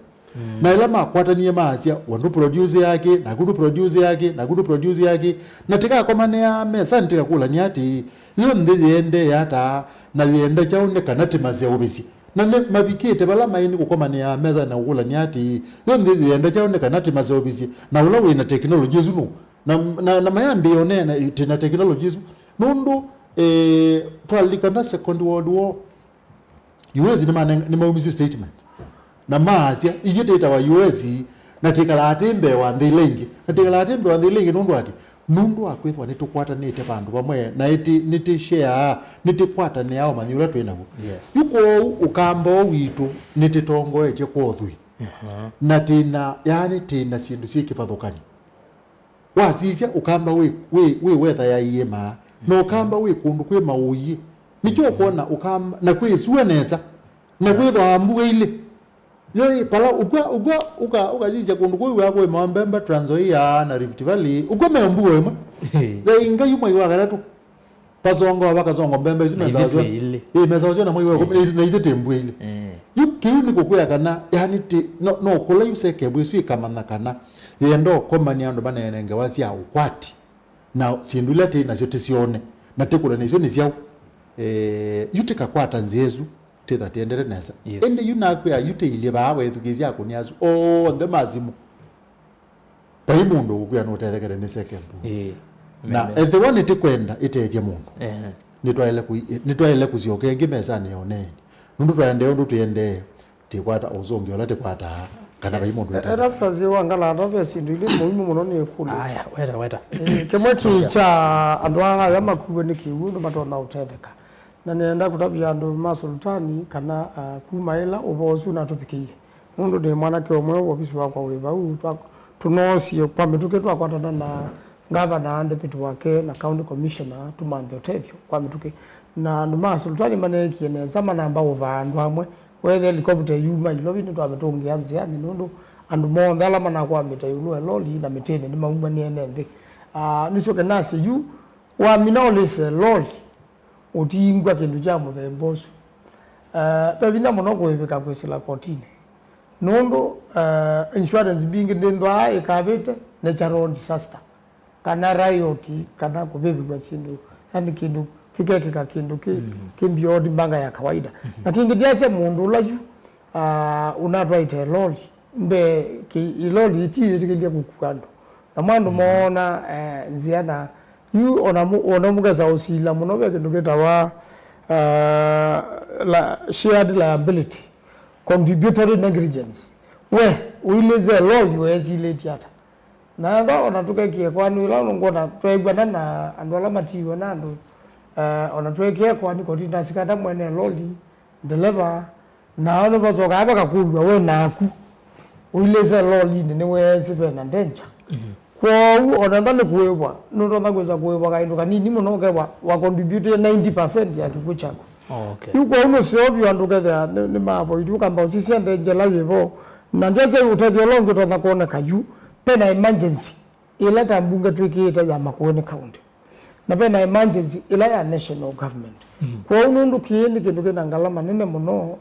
D: na ila makwatanie maasia wandu produce yake na kundu produce yake na kundu produce yake na tika komane ya mesa ntika kula ni ati iyo ndi yende yata na yende chaune kana timaze obisi na ne mabikite bala maini kukomane ya meza na kula ni ati iyo ndi yende chaune kana timaze obisi na ula wina technology zunu na mayambi yonena tina technology zunu nundu twalikana second world war US ni maumisi statement na maasia igiteta wa US na tikala atembe wa thilingi na tikala atembe wa thilingi nundu akwithwa nitukwata nite bandu bamwe na niti share nitikwata ni ao manyura twinago yuko ukambo witu nititongo eche kwothui na tina yani tina sindu sikipathukani wasisia ukamba we weather ya yema no ukamba we kundu kwe mauyi nicho kuona ukamba na kwe suenesa na kwithwa ambuga ile yoi pala uka jija kundu kwa yako Mambemba Trans Nzoia na Rift Valley uko meombuwe mwe the inga yuma yiwa garatu pasongo abakazongo Mbemba izimeza meza na mwe na idete mbwe ile yukiu ni kukuya kana yani no kula yuseke bwiswi kama kana yendo komani ando banenenge wasia ukwati na sindula te na zote sione na tekula nizo nizia yutika kwata nzezu titha tiendere nesa ende yunakwe ayute ile bawe thugizia kunyazu the mazimu pai mundu ukuya no tethekere ni sekembu na the one itikwenda itethia mundu nitwaile kuzioke ngimesa ni one nundu twaende ndu tuende tikwata uzongi ola tikwata kana pai mundu
B: era fazi wangala ndo sindu ile muhimu muno ni ekulu
A: aya weta
B: kemwetu cha andwanga ya makuwe ni kiwundu matona utetheka na nenda kutabia andu masultani kana kumaila ubozu na tupikie mundu de mwana ke omwe obisi wakwa weba u tunosio kwa mituke twakwatana na governor and deputy wake na county commissioner tumanthe tethio kwa mituke na masultani maneki ne sama namba uvandu amwe wethe helicopter yuma ilobi ni twabetungia nziani nundu andu mondala mana kwa mita yulu loli na mitene ni maumba ni enende nisoke nasi yu wa minolise loli utingwa kindu cha muthembosu tabina muno kwibika kwesila kotini nundu insurance bingi ndendwa ikabite natural disaster kana riot kana kubebwa chindu yani kindu kikeka kindu kimbiodi mbanga ya kawaida lakini ndiase mundu laju unatwa ite loli mbe iloli iti ikilia kukando na mwandu muona nziana yu ona mugeza usila muno beke ndugeta wa la shared liability contributory negligence we uileze loli wezile tiata na ndo ona tukekie kwani ila ngona twegwana na andola matiwa na ndo ona twekie kwani koti nasikata mwene loli deliver na ono bazoka abaka kulwa we naku uileze loli ne wezi bena ndenja kwa ona ndane kuwewa ndo ndagweza kuwewa kaindu kanini muno kewa wa contribute 90% ya kiku chako yuko uno siobyo anduketha ni mavo ituka mbao sisende jela yevo na njese utethi longo to nakona kaju pena emergency ila tambunga twikita ya Makueni county na pena emergency ila ya national government kwa uno ndo kieni kinduke na ngalama nene muno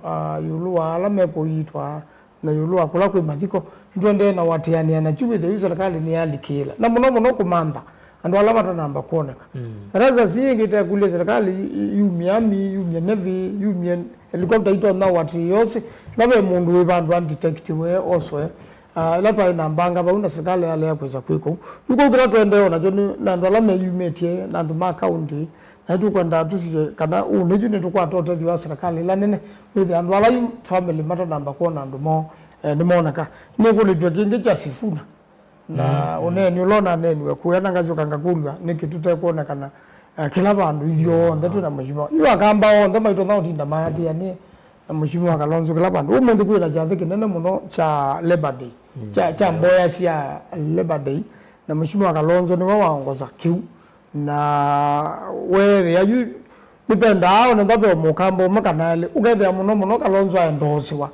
B: yulu alame kuitwa na yulu akula kwe mathiko ndwende na watiania na chuwe the serikali ni alikila na muno kumamba ando alama tanamba kuoneka raza siingite kule serikali yumiami yumienevi yumien helicopter ito na wati yose nabe mundu we bandu undetected we also lapa inambanga ba una serikali yale ya kweza kwiko yuko kira twende ona joni na ndo alama yumetie na ndo ma county na tu kwenda tusije kana uneju ne tukwa tote diwa serikali la nene with ando ala family matter namba kuona ndo mo ni monaka ni kule twingi cha sifuna na oneni ulona neni we kuyana ngazo kangakulwa nikitute kuona kana kila bandu ithio ndatu na mashimo ni akamba onda maito na utinda mahati yani mashimo akalonzo kila bandu umuntu kwira jathe kinene muno cha Labor Day cha mboya sia Labor Day na mashimo akalonzo ni waongoza kiu na we ayu nipendao na ndabe mukambo makanale ugethe muno Kalonzo endosiwa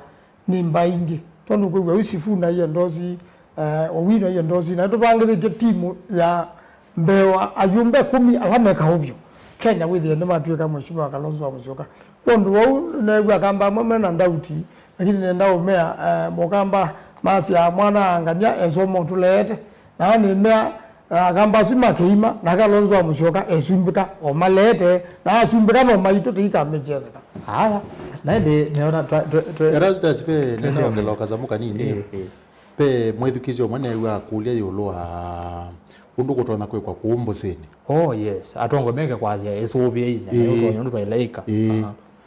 B: ni mbaingi tondu kugwa usifuna ye ndosi owino ye ndosi na tubangire timu ya mbewa ajumbe 10 alameka hobyo Kenya withie nä matuä mheshimiwa Kalonzo wa Musyoka kondu wau negua kamba mwe na ndauti lakini nenda umea mukamba masia mwana angania esomo tulete na ni mea kamba sima keima na Kalonzo wa Musyoka esumbika o malete na asumbika no maito tika mejeza
A: haya na ndi neona
D: Erastus pe nenda ongeloka zamuka nini pe mwethukizio mwana wa kulia yolo undu gutona kwe kwa kuumbuseni
A: oh yes atongo meke kwazia esobie ine yoto ndu bailaika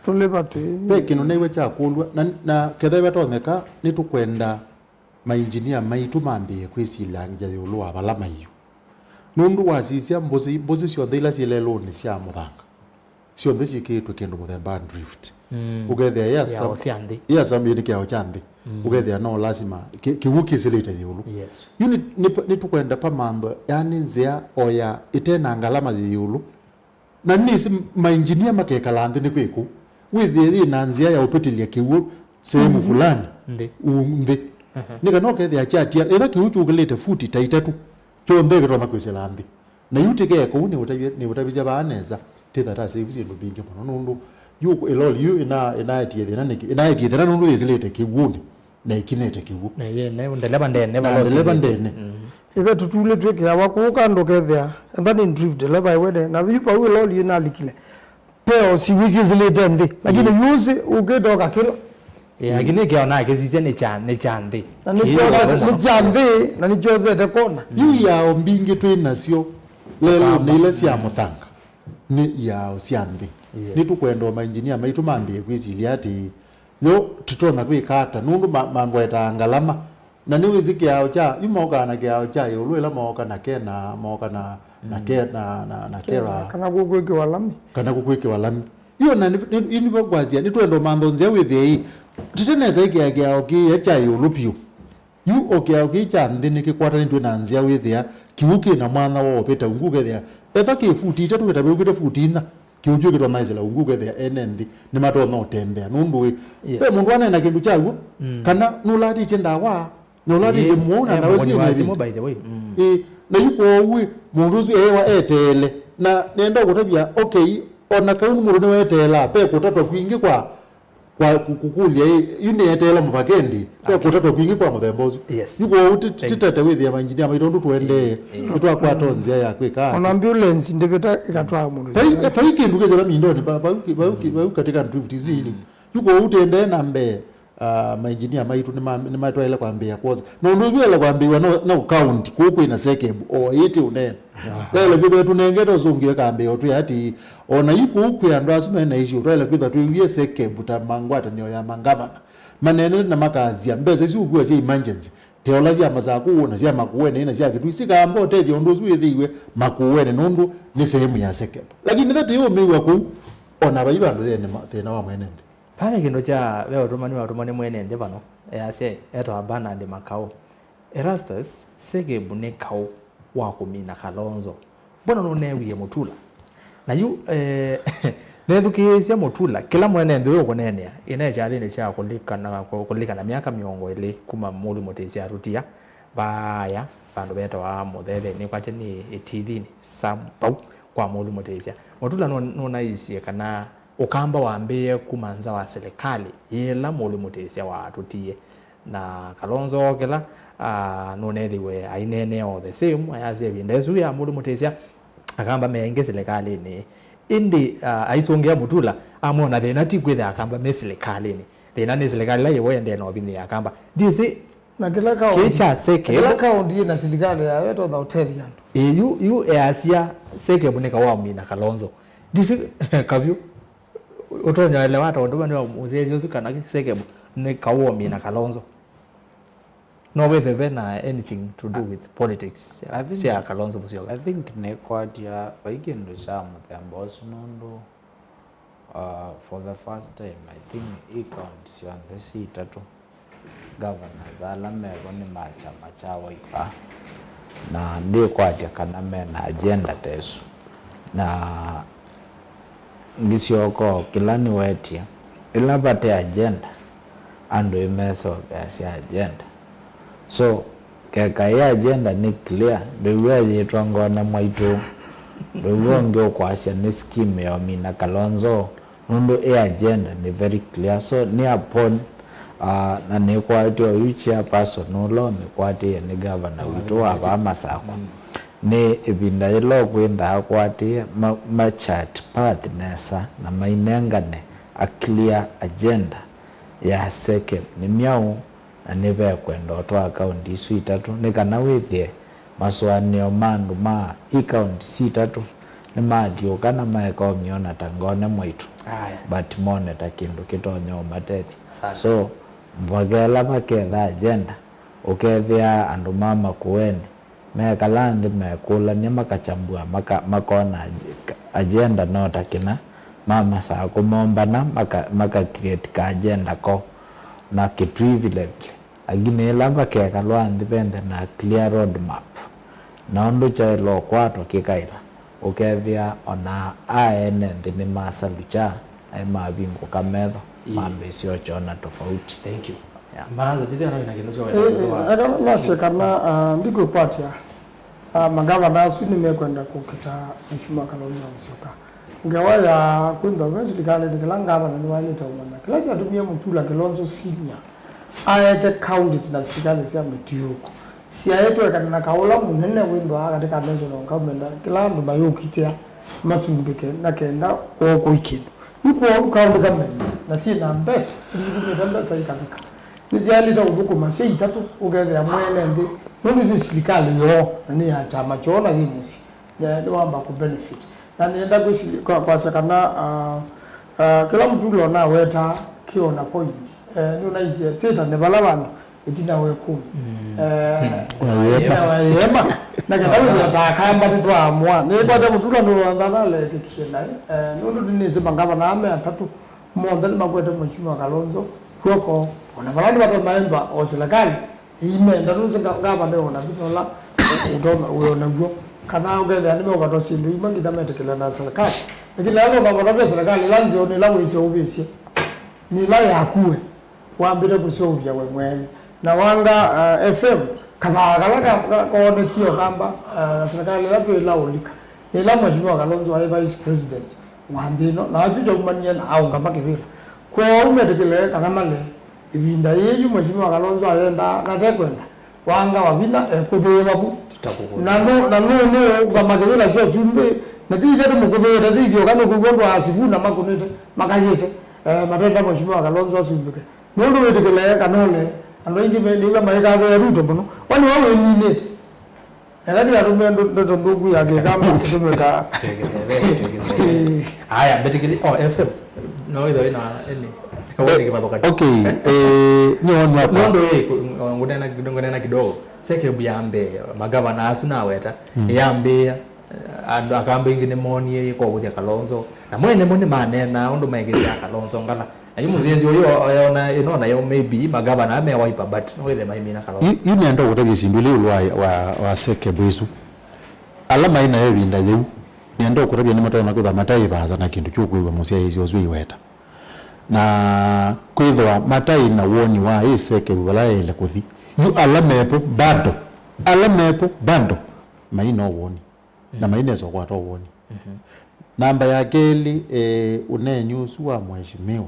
B: tulibati
D: pe kino naiwe cha kulwa na ketha betoneka nitukwenda mainjinia maitu mambie kwisilanja yolo abala mayu nundu wasisia mbozi cionthe ila cielelo ni cia muthanga cionthe cikitwe kindu muthemba drift ugethia ya sambi ni kiao chanthi ugethia no lazima kiwuki silite yulu
A: yes
D: yuni nitukwenda pa mando yani nzia oya itena ngalama yulu na nisi mainjinia makekala nthi ni kwiku withi na nzia ya upitilia kiwu sehemu fulani ndi nika no kethia chatia etha kiuchu ugelete futi taitatu chonthe gitona kwisela nthi na yutike ko ni utabija baaneza tethara service ndo bingi muno nundu yu eloli yu ina tiethera niki ina tiethera nundu isilete kiwuni na ikinete kiwu
A: na ye ne ndeleba ndene
B: ibe tutule tweke abakuka ndokethia ndani drift leba iwede na bipa eloli ina likile peo siwisi zilete ndi lakini yusi ugedoka kilo
A: lakini kiona kizize ni chande
B: na ni chande na ni Jose de kona
D: yu ya mbingi twinacio lelo ni ile cia muthanga ni ya cianthi ni tukwenda mainjinia maitu mambie kwicilia ati yo tutona kwikata nundu mamweta ngalama na ni wizi kiao cha yumoka na kiao cha yulwela moka na kena moka na kera kana kukwiki walami iyo na ni bogwazia ni twendo mandonzia withie titeneza ikiao ki cha yulupio yu okiao ki cha nthini kikwata ni twina nzia withia kiuki na mwana wo opeta ungugethia etha ki futi itatu kitabirukite futi na kiuju kitwa naizela ungugethia enenthi ni matona utembea nundu pe mundu anena kindu chaguo kana nulati chendawa nulati kimuona na wesi
A: by the way
D: na yuko uwi mundu uzu ewa etele na nenda gutabia okay ona kaunu mundu ni wetela pe kutatwa kwingi kwa kukulia yune etela mupakendi pe kutatwa kwingi kwa muthembozu yuko utitete withia manjinia maitondu twende itwa kwa tonzia ya kwika
B: on ambulance ndebeta ikatwa mundu
D: pa ikindu kezela mindoni pa katika drift zili yuko utende na mbe mainjinia maitu ni matwaile kwambia kwoza no nduzwela kwambiwa no count kuku ina sekebu o iti unene lele kwitha tunengeta uzungie kambia tu ati ona yuko uku ya ndo asime na ishi utwaile kwitha tuiwie sekebu ta mangwata niyo ya mangavana manene na makazi ya mbeza isi ukuwa zi emergency teola zi amazaku na zi makuwene ina zi akitu isi kambo teji onduzwe thiwe makuwene nundu ni sehemu ya sekebu lakini thati yu miwa ku ona baiba ndo thina wa mwenende
A: pale kindo cha wewe watumani mwene ndi bano yase eto abana ndi makao Erastus segebu ne kao wa kumina Kalonzo bona no newiye mutula na yu nethukiisia mutula kila mwene ndi yo kunene ine chali ne cha kulika na miaka miongo ile kuma muri motesia rutia baya bandu beta wa muthebe ni kwache ni TV sampau kwa muri motesia mutula no naisie kana ukamba waambie kumanza wa serikali yela muli mutesia wa tutie na Kalonzo kila nonethiwe ainene o the same ayaze bindezu ya muli mutesia akamba menge serikali ni indi aisongea mutula amona thina tikwitha akamba me serikali ni thina ni serikali la yewe ende no bini akamba dizi
B: na kila kao
A: kicha seke
B: kila kao ndiye na serikali ya weto the hotel yandu
A: yu asia seke buneka wa mina Kalonzo dizi kavyo utonya ile watu ndo bani muzezi usukana seke ne kawo mina Kalonzo no with na anything to do with politics
C: I think
A: sia Kalonzo Musyoka
C: I think ne kwatia baigendo cha muthemba usunundu for the first time I think account siwande si tatu governors ala mego ni macha machawa ifa na ndio kwatia kana mena agenda tesu na ngisioko kila ni wetia ila pate agenda ando imeso basi agenda so keka ya agenda ni clear ndio yetwangona mwaitu ndio ngeo kwasia ni scheme ya Mina Kalonzo nundo agenda ni very clear so ni upon na ni kwati which person no ni kwati ni governor witu aba masako ni ibinda ilo kwenda kwati chat partners na mainengane a clear agenda ya seke ni miau na nive kwenda to account isu itatu ni kana withie maswanio mandu ma account sitatu ni madio kana maeko miona tangone mwitu but monitor kindu kitonyo matethi so mbagela maketha agenda ukethia andu mama kuweni mekalandi mekula ni makachambua makona agenda nota kina mama saa kumombana maka create ka agenda ko na kitui vile agine lamba keka lwandi pende na clear road map na ondo cha lo kwato kikaila ukethia ona aene ndini masalucha ai mabingo kametho mambe sio chona tofauti.
A: Thank you. Maanza tete na kinacho
B: nasi kana ndiko kwatia magavana asu nimekwenda kukita Mheshimiwa Kalonzo Musyoka ngawaya kwenda serikali ndikalanga bana ni wale taumana kila chatumia mtula Kalonzo senior ayete counties na serikali sia metiuko si ayeto kana kaula munene windo katika national government kila ndo bayokitia masumbike na kenda ko ikindu niko county government na si na mbesa ndikume mbesa ikafika niziali ta ukukuma si itatu ugeze ya mwene ndi nungi serikali yo ni ya chama chona himusi ni wamba ku benefit na nienda kwa sakana kila mtu lona weta kiona point ni unaisi teta ne balabano itina we kumi yema na kadawi ya takamba tu amwa ni bada mutula ndo ndana le kishena ndo ndine zibangaba na ame atatu monda ni magwete Mheshimiwa Kalonzo kwako ona balani bato maemba o serikali ime ndaruze ngaba ndo na bitola udoma uona gwo kana ugeza ni mwa to sindu imangi damete kila na serikali lakini leo baba na serikali lanzo ni lawo iso ubisi ni la yakue waambire kusovya we mwenye na wanga FM kama kalaka koone kio kamba serikali lapo ilaolika ila Mheshimiwa Kalonzo wa vice president wandino na ajujo kumania na au ngamba kivira kwa umetekele kana male ibinda yeyu Mheshimiwa Kalonzo aenda natekwenda wanga wabina kuveva ku nano kama kile cho chumbe na tive mu kuveva tivyo kana kugondo asifuna makunete makayete matenda Mheshimiwa Kalonzo asumbike ndo wetekele kanole ando ingi ndiga maika ya ruto bono wani wawe minete elani ya rumendo ndo ndugu yake kama tumeka
A: haya betikili FM no ido ina eni
D: okay nyoni hapa
A: ngonena kidogo seke buyambe magavana asuna weta yambe ando akambe ingine moni ko kuja Kalonzo na mwene moni manena ondo maigeza Kalonzo ngala ayimu ziezi yo ona inona yo maybe magavana ame waipa but no ile Mina Kalonzo
D: yini ndo kutabye sinduli wa seke bwesu alama ina yebinda yeu ndo kutabye ni mata na kutha matai baza na kintu cyukwiwe musia yezo zwi weta na kwithwa matai na woni wa iseke bala ile kuthi yu alamepo bando maina woni na maina zo kwa to woni namba ya keli unenyusu wa mheshimiwa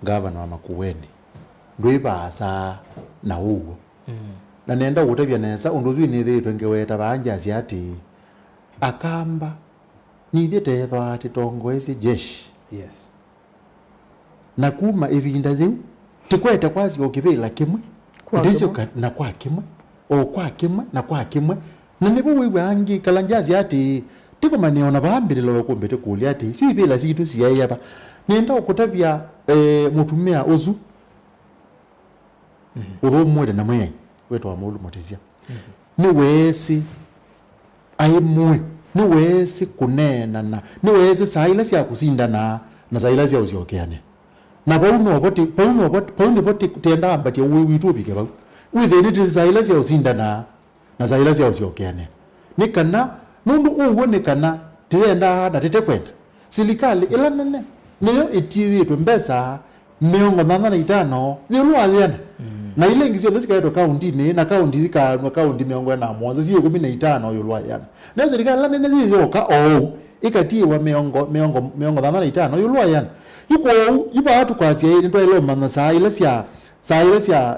D: gavana wa Makueni ndwibasa na uwo na nenda gutabya nesa unduzwi nithitwe ngeweta banjazi ati akamba nithite thwa ati tongwezi jeshi
A: yes
D: na kuma ibinda theu tikwete kwazi okibila kimwe ndizo na kwa kimwe o kwa kimwe na kwa kimwe na nibo wiwe angi kalanjazi ati tiko maniona bambire lo kumbete kuli ati si ibila situ siya ba nenda okutabya mutumia ozu uromwede na mwe wetu wa mulu motezia ni wesi ayemwe ni wesi kunena na ni wesi saila sia kusinda na saila sia uziokeane na pauno boti tenda ambati witu bike ba within it saila sia usinda na saila sia uziokeane ni kana nundu uwo ni kana tienda na titekwenda serikali ila nene niyo itithitwe mbesa 85 yulwathena na ile ingi ciothe cikaetwo kaunti-ini na kaunti ikanwa kaunti 47 cie 15 yulwathena na serikali nene thithoka o ikatiwa 85 yulwathena yuko iba tukwasia ni twele mana saa ile cia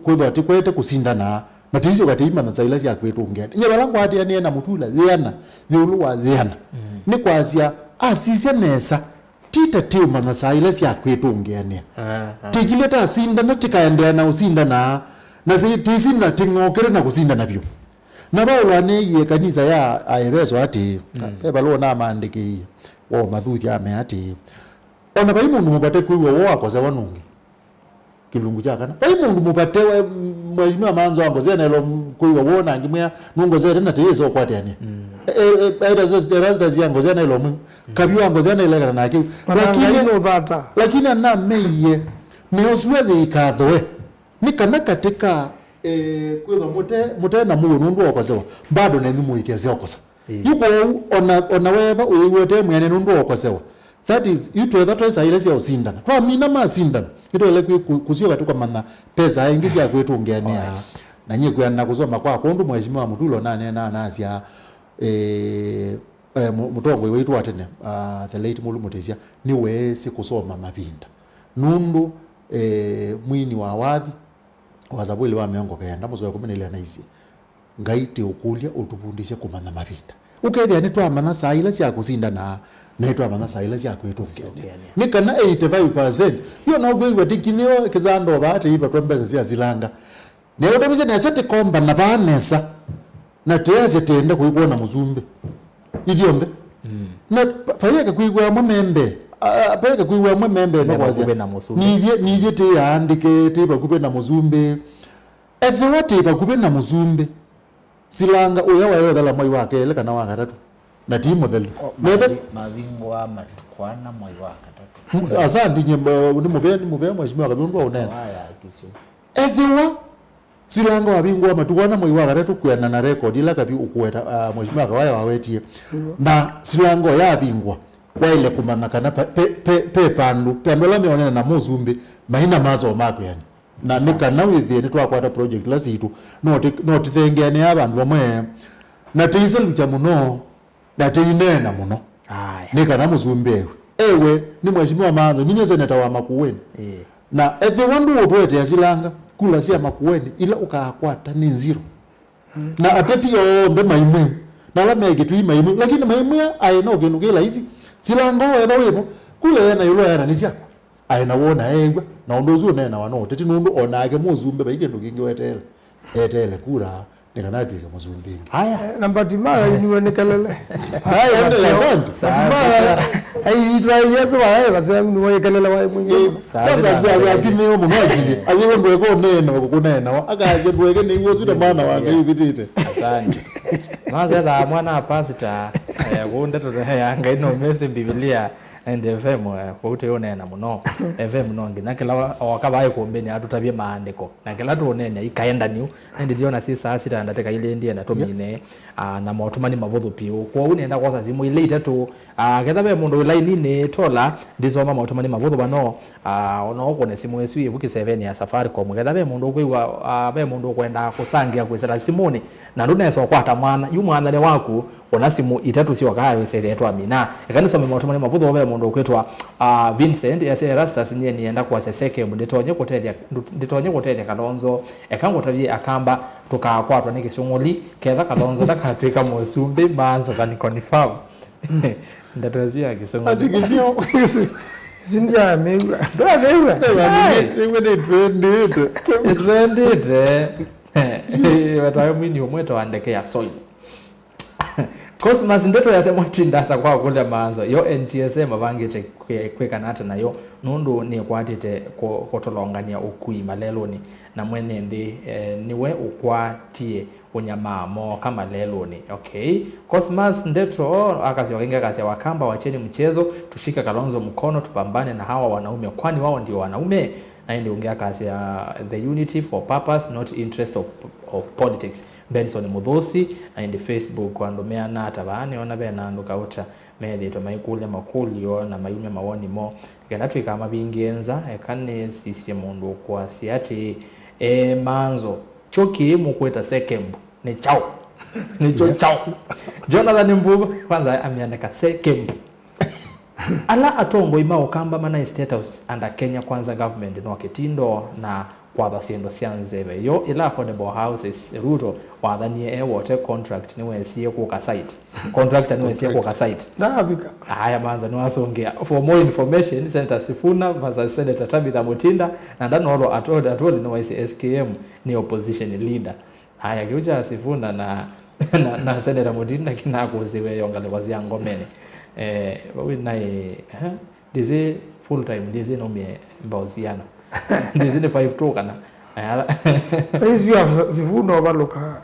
D: kwithwa tikwete kusindana na ticio gatima na saa ile cia kwitungena nya balangu atia ni na mutula thiana yulwathena ni kwasia asisia nesa tita tiu mana saa ile cia kwitungenia tikile ta sindana tikaendea na usindana na si tisinda tingokere na kusindana bio na baula ne ye kanisa ya ayebezo ati balo na maandiki wo mathuthi ame ati ona bai mundu mubate kuiwa wo akoze wanungi kilungu chakana bai mundu mubate mwajimia manzo wango zena ilo kuiwa wo na ngimya nungo zena na teyeso kwate ani aida zesta ziango zena ilo mu kabyo wango zena ile na ki lakini na meye meoswethe ikathoe nikana katika kwitha mute na muwe nundu okosewa bado na thimu ikese okosa yuko ona wetha uyiwete mwene nundu okosewa that is itwetha twesa ile cia usindana twa mina masindana itwele kusio gatuka mana pesa ingi cia kwitungenia na nyie kwenda kusoma kwa kundu mheshimiwa Mutulo na cia mutongo wetu atene the late Mulu Mutesia ni wese kusoma mapinda nundu mwini wa wathi wakazabwili wa miongo kenda muzo 10 na ici ngaite ukulia utubundishe kumana mavinda ukethia ni twamana saa ile cia kusindana na twamana saa ile cia kwitungenia ni kana 85% yo na ugwe dikinio kizando bate iba twembeza cia zilanga ne utabise na sete komba na banesa na teaze tenda kuigona muzumbe idiombe na payeka kuigwa membe payeka kuigwa membe no kwazia nije te yaandike te bakube na muzumbe ethe wate bakube na muzumbe silanga uya wa yothala mwai wake ele kana wa gatatu na timu thelu
C: nethe mavingwa matukwana mwai wa gatatu
D: asandi nyemba ni mube mheshimiwa kabundwa unene ethe silanga wabingwa matukwana mwai wa gatatu kwena na record ila kabi ukweta mheshimiwa kawaya wawetie na silanga ya bingwa waile kumana kana pe pandu la meonena na muzumbe mahina mazo mako yani na nikana withie ni twakwata project la situ no tithengene abantu bamwe na teise lucha muno na teinena muno nikana muzumbe ewe ni mheshimiwa manzo ninye seneta wa Makueni na the wandu wotwete yasilanga kula sia Makueni ila ukakwata ni zero na ateti yo mbe maimwe na la mege tu maimwe lakini maimwe aina genu kila hizi silanga wetha wipo kule na yulo yana nisia aina wona egwe na undozu nena wano teti nundu onage muzumbe baige ndugingi etele kura nikana twike muzumbe
B: haya namba timara niwe nikalele
D: haya ndio asante
B: timara ai itwa yesu wa basa niwe nikalele wa mwenyewe
D: sasa sasa pineo mmoja aziwe ndweko nena kukunena akaje ndweke ni wozu ta maana wange yubitite
A: asante maza za mwana pastor wonda to yanga ino mese Biblia ende FM kwa uteyonena muno FM nongi nakela wakabaye kuombeni atutabye maandiko nakela tuonene ikaenda niu ende diona sisa sita ndateka ile ndiye natomine na motumani mabotho pio kwa unenda kwa sazimu ile itatu kethabe mundu line ni tola ndizoma motumani mabotho bano ono okone simu yesu ibuki 7 ya safari kwa kethabe mundu kwiwa be mundu kwenda kusangia kwesera simoni na nduneso kwata mwana yu mwana le waku ona simu itatu sio kayo seretwa mina ekanisome motumani mabotho be mundu kwetwa Vincent yase Rastas nye nienda kwa seseke mudetonye kotelia Kalonzo ekangotavye akamba tukakwatwa nike shongoli ketha Kalonzo dakatwika musumbe manzo kani confirm ndatozia kisongo
D: atikibio
B: sinja mewa
D: niwe ni
A: trended watawe mwini omweto andeke ya soil Cosmas ndeto yasema tindata kwa kule manzo yo NTSA mavangite kweka nata nayo nundu ni kwatite kotolongania ukui maleloni na mwene ndi niwe ukwatie unyamamo kama leloni okay Cosmas ndeto akasiwakinga kasi ya wakamba wacheni mchezo tushika Kalonzo mkono tupambane na hawa wanaume kwani wao ndio wanaume na ndi ungia kasi ya the unity for purpose not interest of politics Benson Muthosi na ndi Facebook wandomea na tabane ona bena ndo kauta methi to maikule makulio na mayume mawoni mo genda twika mabingenza ekane sisi mundu kwa siati manzo choki mu kweta sekembu ni chao ni chao Jonathan Mbuga kwanza ameandika sekembu ala atongo imao kamba mana status under Kenya Kwanza government no kitindo na kwa basiendo sianzebe yo ila affordable houses Ruto wathanie water contract ni wensie kwa site contractor ni wensie kwa site
B: na abika
A: haya manza ni wasongea for more information Senator Sifuna versus Senator Tabitha Mutinda na ndano olo atoli no SKM ni opposition leader haya kiucha Sifuna na Senator Mutinda kinakuziwe yongale kwa zia ngomene we nae dizi full time dizi no me mbauziana dizi ne 5 to kana
B: hizi ya Sifuna baluka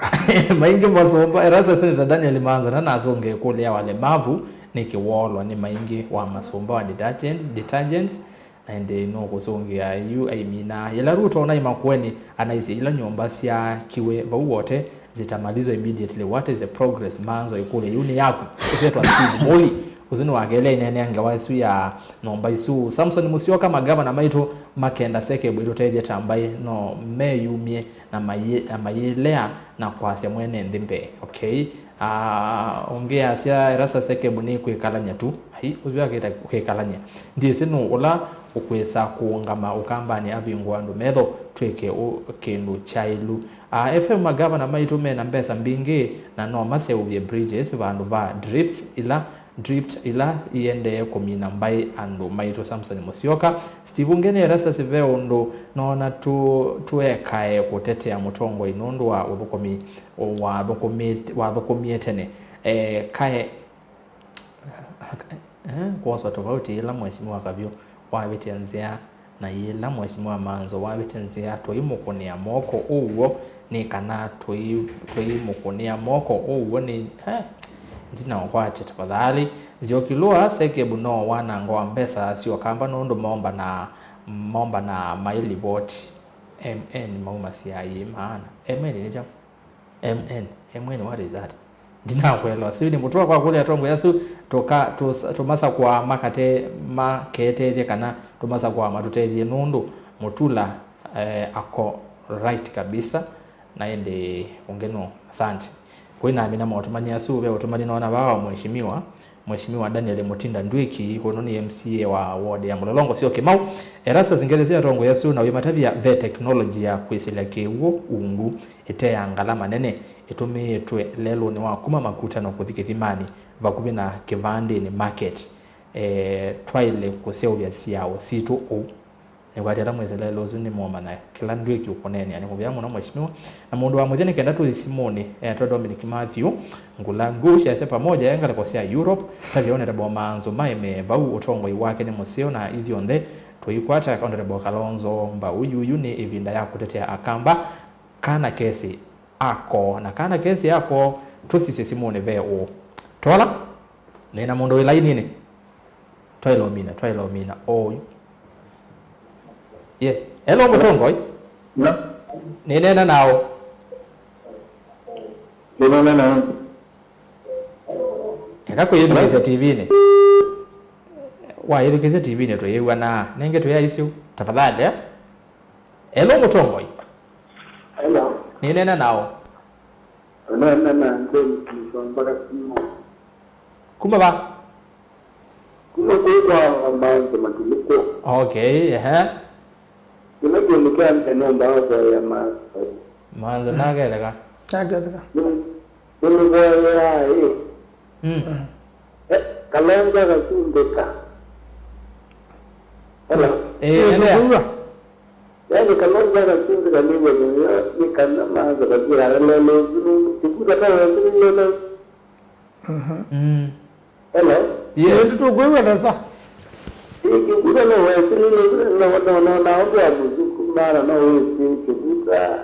A: maingi masomba erasa Senator Daniel Manza na nazonge kule ya wale mavu ni kiwolo ni maingi wa masomba wa detergents and no kusongea you I mean yela Ruto na imakweni anaisi ila nyomba sia kiwe wote zitamalizwa immediately. What is the progress manzo ikule yuni yako utetwa speed moli uzuni wagele inene angawasu ya nomba isu Samson Musyoka magava na maito makenda seke bwito teje tambaye no meyumie na mayelea na kwasya mwene ndimbe okay ongea sia rasa seke buni kwikalanya tu hi uzwa kita kwikalanya ndiye sino ola ukwesa kuongama ukambani abingwandu medho tweke kendo chailu FM magava na maito mena mbesa mbinge na no mase ubye bridges vandu va dripped ila iende komina mbai ando maito Samson Musyoka Steve Ngene rasa siveo ndo naona tuekae kutetea mutongo inondo wa udhukomi tene kae kwa sababu tofauti ila mheshimiwa kabyo wabitenzea na ila mheshimiwa Manzo wabitenzea toimukonia moko uwo ni kana toimukonia moko uwo ni ndina wakwate tafadhali ziokilua sekebu no wana ngoa mbesa sio kamba nondo momba na maili bot MN mauma siai maana MN ni jamu MN what is that ndina kwelo sivini mutoa kwa kule atongo yasu toka tomasa kwa makete kana tomasa kwa matutevye nundu mutula ako right kabisa na ende ongeno asante kwa ina amina mautumania suwe utumani naona wao mheshimiwa Daniel Mutinda Ndwiki hono ni MCA wa ward ya Mlolongo sio Kimau erasa zingelezea rongo yasu na wimatavia ve technology ya kuisilia kewo ungu ite angalama nene itume twe lelo ni wakuma makuta na kuthike vimani vakubi na kivande ni market twaile kuseo vya siao situ o Negwatera mwezela lozu ni mwoma na kila Ndwiki ukoneni yani mubyamu na mheshimiwa na mundu wa mudheni kenda tu Simoni to Dominic Matthew ngulangushi ase pamoja yanga kwa sia Europe tavione rebo manzo maime bau utongo iwake ni museo na hivyo nde tuikwata honorable Kalonzo mba uyu ni ivinda ya kutetea akamba kana kesi ako na kana kesi yako tusisi Simoni veo tola nena mundu ilai nini twailomina yeah. Hello mutongo
E: na
A: nena nao
E: nena
A: ekako yedukeze TV ne wa yedukeze TV ne to yewa na nenge to yaisiu tafadhali hello mutongo
E: hello
A: nena nao
E: na ndo mpaka
A: kuma ba
E: kuna kwa mambo matuliko
A: okay
E: kuna kuonekana namba ya
A: manzo nageleka
E: Nini ya Kalonzo kasundika. Hello.
A: Endelea.
E: Yani Kalonzo kasundika ni kana maza kabisa lelo tukuta kama lelo. Hello.
A: Yes.
B: Ndio gwewe sasa.
E: Ikikuta na wewe na abuzuku mara na wewe kukuta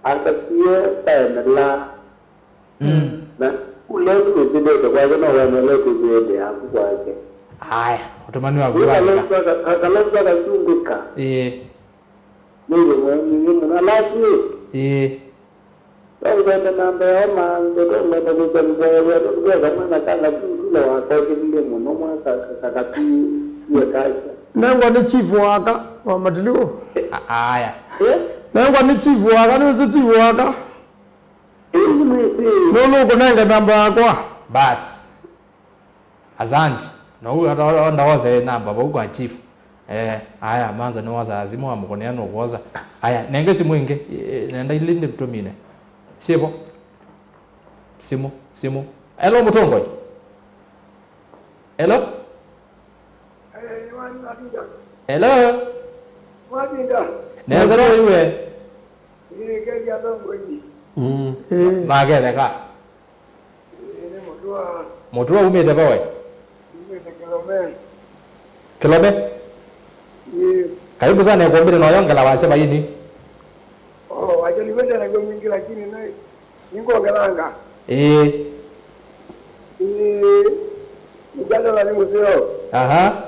E: akasia tayari na ulezi ndio kwa hiyo na wanaelewa kuziende hapo kwake.
A: Haya, utamani wa gwa.
E: Kalonzo kasundika. ni mnalaji Uganda namba ya mango ngenda kuzambwa ya zamana kanga kula wakati ndio mmono kakati ya kaisa
B: nengwa ni chief waka wa Matiligo
A: Aya.
B: nengwa ni chief waka ni chief waka Nolo kunanga namba yako
A: Bas. Asante. Na huyu hata ndawaza namba kwa chief. Aya manza ni waza azimu wa mkono yano kuwaza. Aya nenge simu inge nenda ilinde mtumine. Sipo. Simu. Hello Mutongo. Hello. Hello.
E: Wadinda.
A: Neza wewe.
E: Ni keji adongo hii.
A: Magere ka. Motua umete bawe. Kilome. Karibu sana kuombele na yonga la wasema yini.
E: Wajali wenda na gwingi lakini naye ningo galanga. Mjadala la ni museo.
A: Aha.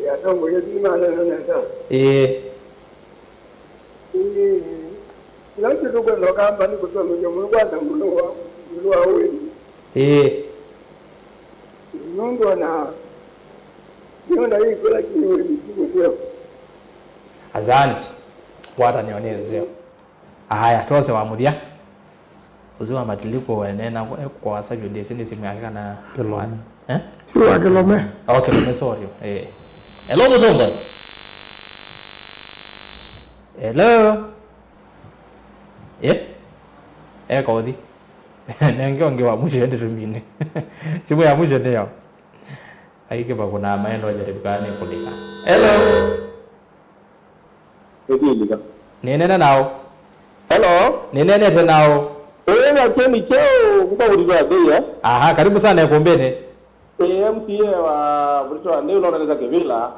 E: Ya dongo ya dima na nasa. Lati tuko ndo kamba ni kutoa mjo Mungu wa wewe. Mungu na ndio hii kila kitu sio.
A: Asante. Wata nionezeo. Haya tuanze wa mudia. Uziwa Matiligo wenena kwa sababu desi ni simu yake kana
D: Kilome.
B: sio Kilome
A: Kilome sorry. Hello Mutongo. Hello. Kaudhi. Nengionge wa mwisho ende tumine. Simu ya mwisho ndio. Haike ba kuna maendo jaribikane kulika. Hello. Nenena nao.
E: Hello.
A: Nenene tenao.
E: Na kemi cheo kwa uliza bei
A: Aha, karibu sana Ikombeni.
E: MCA wa Bulitwa ndio unaona kevila.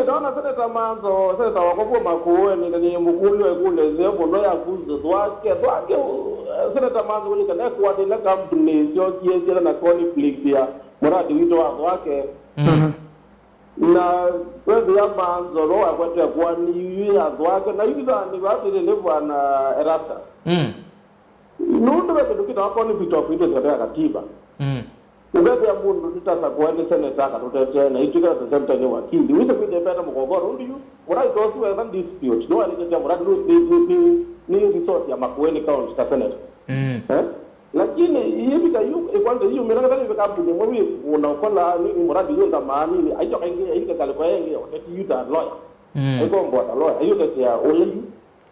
E: Naona seneta manzo, seneta wakopo makuwe ni mkuli wa kule zebo no ya kuzo twake seneta manzo ni kana kwa ni kampuni sio kiesi na conflict ya mradi wito wake. Na wewe ya manzo ro akwete kwa ni ya wake na hivi ni watu ile level na erasa. Nundo wewe tukita hapo ni vitu vya katika katiba. Ugabe ya mundu tutasa kuende seneta akatutete na hicho kama tusemta ni wakili wito kudependa mgogoro ndio muradi tosi wa dispute no ali ndio muradi ni resource ya Makueni county ta senate lakini hivi kayu kwanza hiyo mimi nataka niweka hapo ni mwe unakola ni muradi hiyo ndamani ni aicho kaingia ile kale kwa yeye wakati yuta lawyer iko mbota lawyer hiyo kati ya ole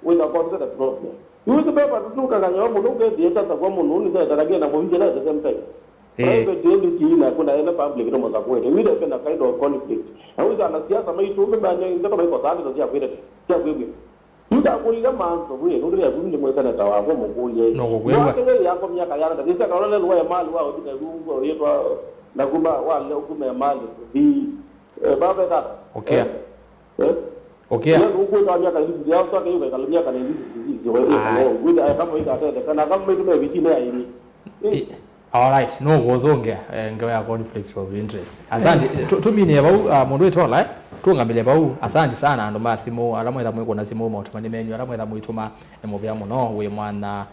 E: with a consider problem hiyo beba tunuka kanyo mundu ngedieta kwa mundu ni taragia na mwingi na the same time private entity ina kuna ina public ndo mza kwenda we depend na kind of conflict hauza anasiasa maitu mbanya ndio kama iko sawa ndio kwenda tia kwenda yuda kuliga manzo wewe ndio ya kundi mwe sana tawa mukuye
A: no kugwengwa
E: kwa yako miaka yana ndio sasa kaona leo ya mali wao ndio rungo yetwa na kumba wale ukume mali hii baba dada okay ndio huko kwa miaka hizi yao sasa hiyo kwa miaka hizi wewe kama iko hata kana kama mtu mwe vitine ya hii
A: Alright, no gozonge ngawa ya conflict of interest. Asante tumine bau mundu etola tungambile bau asante sana ndo masimu alamwe mwiko na simu mo tumani menyu alamwe mwituma emobya muno we mwana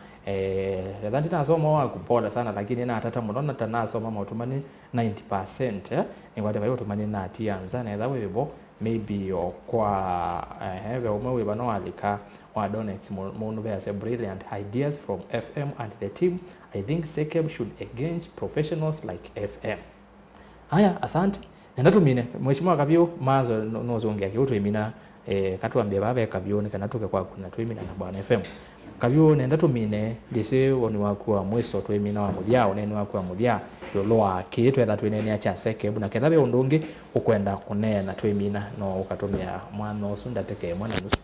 A: redandi nasoma wa kupola sana lakini na atata muno na tanasoma mo tumani 90% ngwate bayo tumani na tianza na edawe bebo maybe kwa have umwe bano alika wa donates mundu be as a brilliant ideas from FM and the team. I think SECAB should engage professionals like FM. Haya, asante. Nenda tumine. Mheshimiwa Kabio mazo nozongea kiutu imina katuambia baba Kabio ni kanatuke kwa kuna tuimina na bwana FM. Kabio nenda tumine dise woni wakuwa mweso tuimina wa mudyao neni wakuwa mudya yoloa kitu ya tuinene ya cha SECAB na kethabe undungi ukwenda kunena tuimina no ukatumia mwana osunda teke mwana nusu.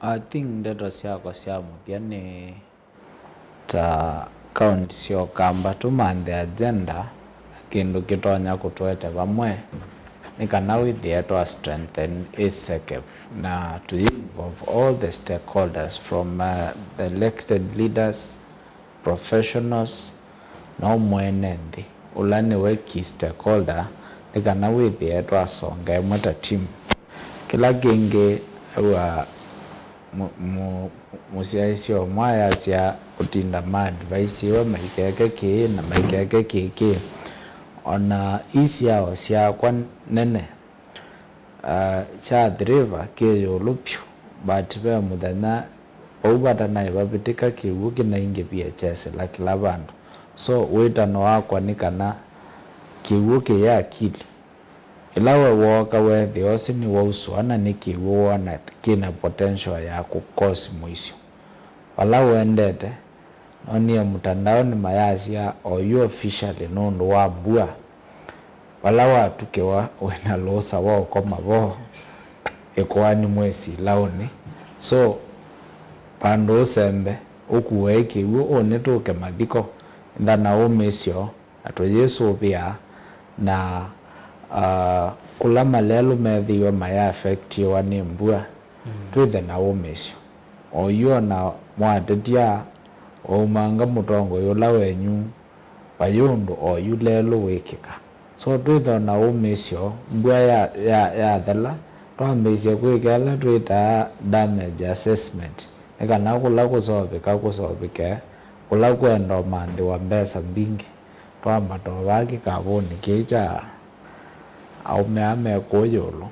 C: I think that was yako siamu yani ta county sio kamba tumande agenda kindu kitonya kutwete bamwe nikana with the strengthen SECAB na to involve all the stakeholders from the elected leaders, professionals na mwenendi ulani weki stakeholder nikana with the songa mweta team kila genge wa musiaisio mwaya sia kutinda ma advice wa maikeke ki na maikeke ki ona isia osia kwa nene cha driver ke yolupyo but be mudana obata na babitika ki wuki na inge pia chese la kila bandu so weta no akwa nikana ki wuki ya akili ilawe woka we thiosi ni wauswana niki wona kina potential ya kukosi mwisho wala wendete noni ya mutandao ni mayasia oyu officially nundu wa bua wala watukewa wena losa wao koma bo ekwani mwesi laoni so pando sembe ukuweke uo onetoke madiko ndana umesio ato Yesu pia na kula malelu medhiwa maya affect yo wani mbua tuithe na umesio oyo na mwatetia o manga mutongo yola wenyu payundu oyu lelu wekika so tuithe na umesio mbua ya dhala twambisia kwikela tuita damage assessment ekana kula kusobike kula kwenda mandi wa mbesa mbingi twamba tobaki kaboni kicha au meame koyolo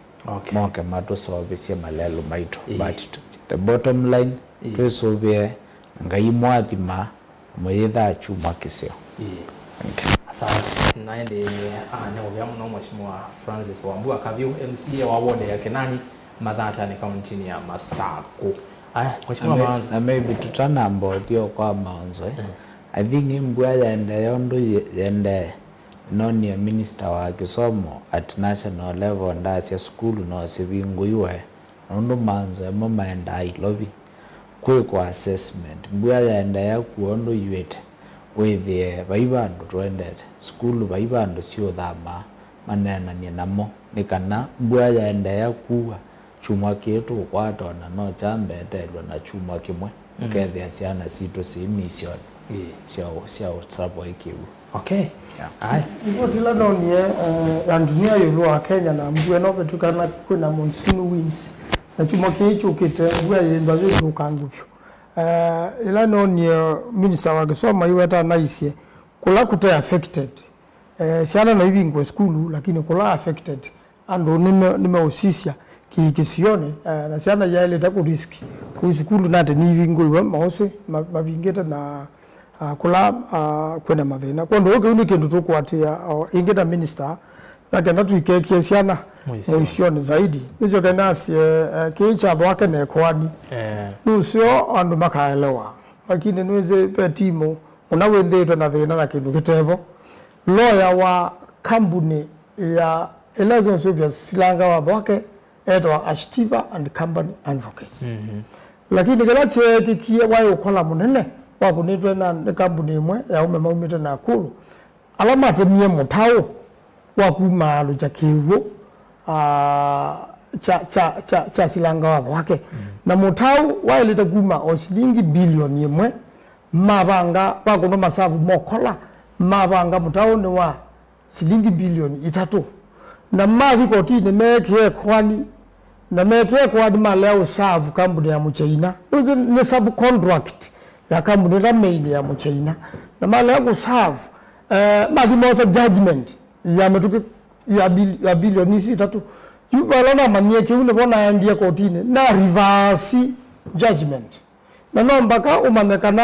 C: moke mato sobisia malelu maito but the bottom line tusobie ngai mwatima mwitha chuma kisio
A: asante naende ne obyamu no mheshimiwa Francis Wambua Kaviu MCA wa ward ya Kenani Mathata ni kaunti ya Masako. Mheshimiwa Maanzo
C: na maybe tutana mbothio kwa Maanzo I think mbua yende yondo yende noni ya minister wa kisomo at national level ndasi ya school no sibingu iwe nondo Maanzo mama enda ilobi kwa assessment mbua yende ya kuondo yuete wethe baibando twendete school baibando sio thama manena ni namo nikana mbua yende ya kuwa chuma ketu kwatona no chambetelwa na chuma kimwe kethe asiana sito simission sio sapo ikiu
A: okay ai
B: ipo tila donie ya dunia yolo Kenya na mbue no betukana kuna monsoon winds na chuma kecho kite mbue yenda zetu kangupyo ila nonie minister wa kisoma iweta naisie kula kuta affected siana na hivi ngo school lakini kula affected ando nimeusisia kisione na siana yale taku risk ku school nate ni vingo iwe mose mabingeta na kula kwenda mathina kondo oke uni kindu tukwatia ingeta minister na kenda tuikekie siana mwisho zaidi nizo kana sie kicha bwake ne kwani nusio andu makaelewa lakini niweze petimo unawendeta na thina na kindu kitebo lawyer wa company ya Election Service silanga wa bwake etwa Ashtiva and Company Advocates lakini kila cheki kie wayo kola munene wa kunitwe na company imwe ya maumite na kuru alama temie mutao wa kumalu cha kiwo cha silanga wa bwake na mutao wa ileta kuma o shilingi bilioni imwe mabanga bakono masabu mokola mabanga mutao ni wa shilingi bilioni 3 na magi kotini meke kwani na meke kwani maleo serve company ya Mchina uzi ni subcontract ya company ya main ya Mchina na maleo ku serve magi mosa judgment ya metuke ya bilioni 3 yubalona manyeke une bona andia kotini na reverse judgment na nombaka umamekana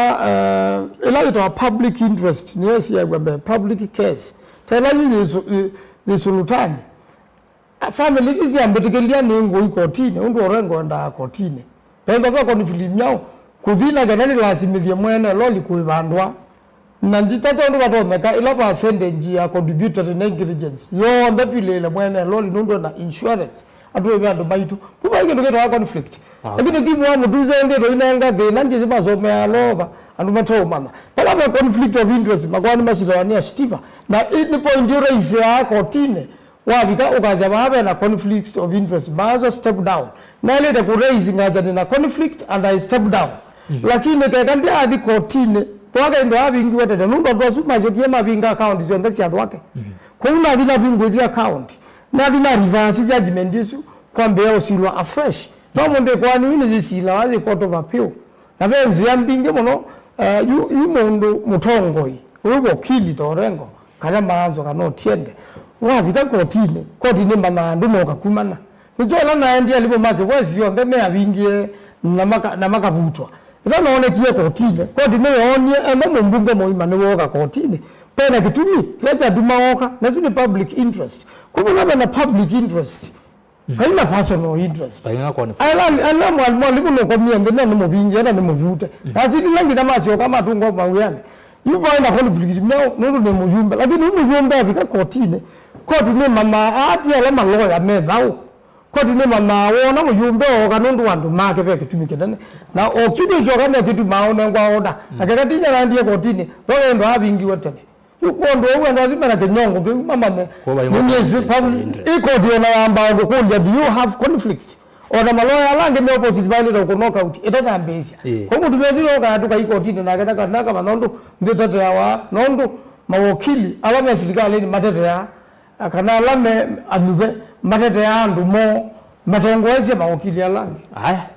B: ila ito public interest ni yesi ya gwembe public case tela ni sultani family hizi ambetekelia ni ngo ikotini undu orengo nda kotini penda kwa ni film yao kuvina ganani lazimithie mwene loli kuibandwa na nditata ndu batomeka ila percentage ya contributory negligence yo ndapilele mwene loli nundo na insurance atu bandu baitu kuba ngendo keto conflict lakini timu wa mutuze ndero inanga thina ngizi bazome aloba andu matho mama bala ba conflict of interest makwani mashitawani Steve na ini point yo raise ya kotini wabika ukaza babe na conflict of interest bazo step down na ile ku raise ngaza na conflict and I step down lakini kekandi adi kotini kwa ndo abingi wete nundo ndo suma jekie mabinga account zonde sia wake kuna vina bingo vya account na vina reverse judgment isu kwambia usilwa afresh no munde kwani wini zisila wazi court of appeal na benzi yambinge muno yu mundu mutongoi uwo kili torengo kana maanzo kana tiende wabika kotine manandu moka kumana nijola naendi alipo make wezi yonde me abingie na makabutwa ita naone kie kotine yonye endo mbunge moima ne woka kotine pena kitumi lecha duma woka na zuni public interest kuba na public interest haina personal interest
A: baina kwa ni
B: ala mwalimu no komiende na mo binge na mo vute azidi langi na masio kama tungo mawiyane yuko ina conflict meo nuru ne mujumbe lakini mujumbe abika kotine mama ati ala maloya medhao kotine mama wona mujumbe okanundu wandu make pe kitumike nane na okide joka na kitu maona ngwa oda akakatinya randi kotine roho ndo abingi wote yuko ndo wewe ndo lazima na kenyongo be mama me mnyezi public iko dio na amba ndo kunja do you have conflict ona maloya lange me opposite vile ndo knock out etata mbezia kwa mtu mwezi oka atuka iko kotine na kataka naka manondo ndetete yawa nondo mawakili alama serikali ni matete ya akana lame anube matete ya ndumo matengweze mawakili alangi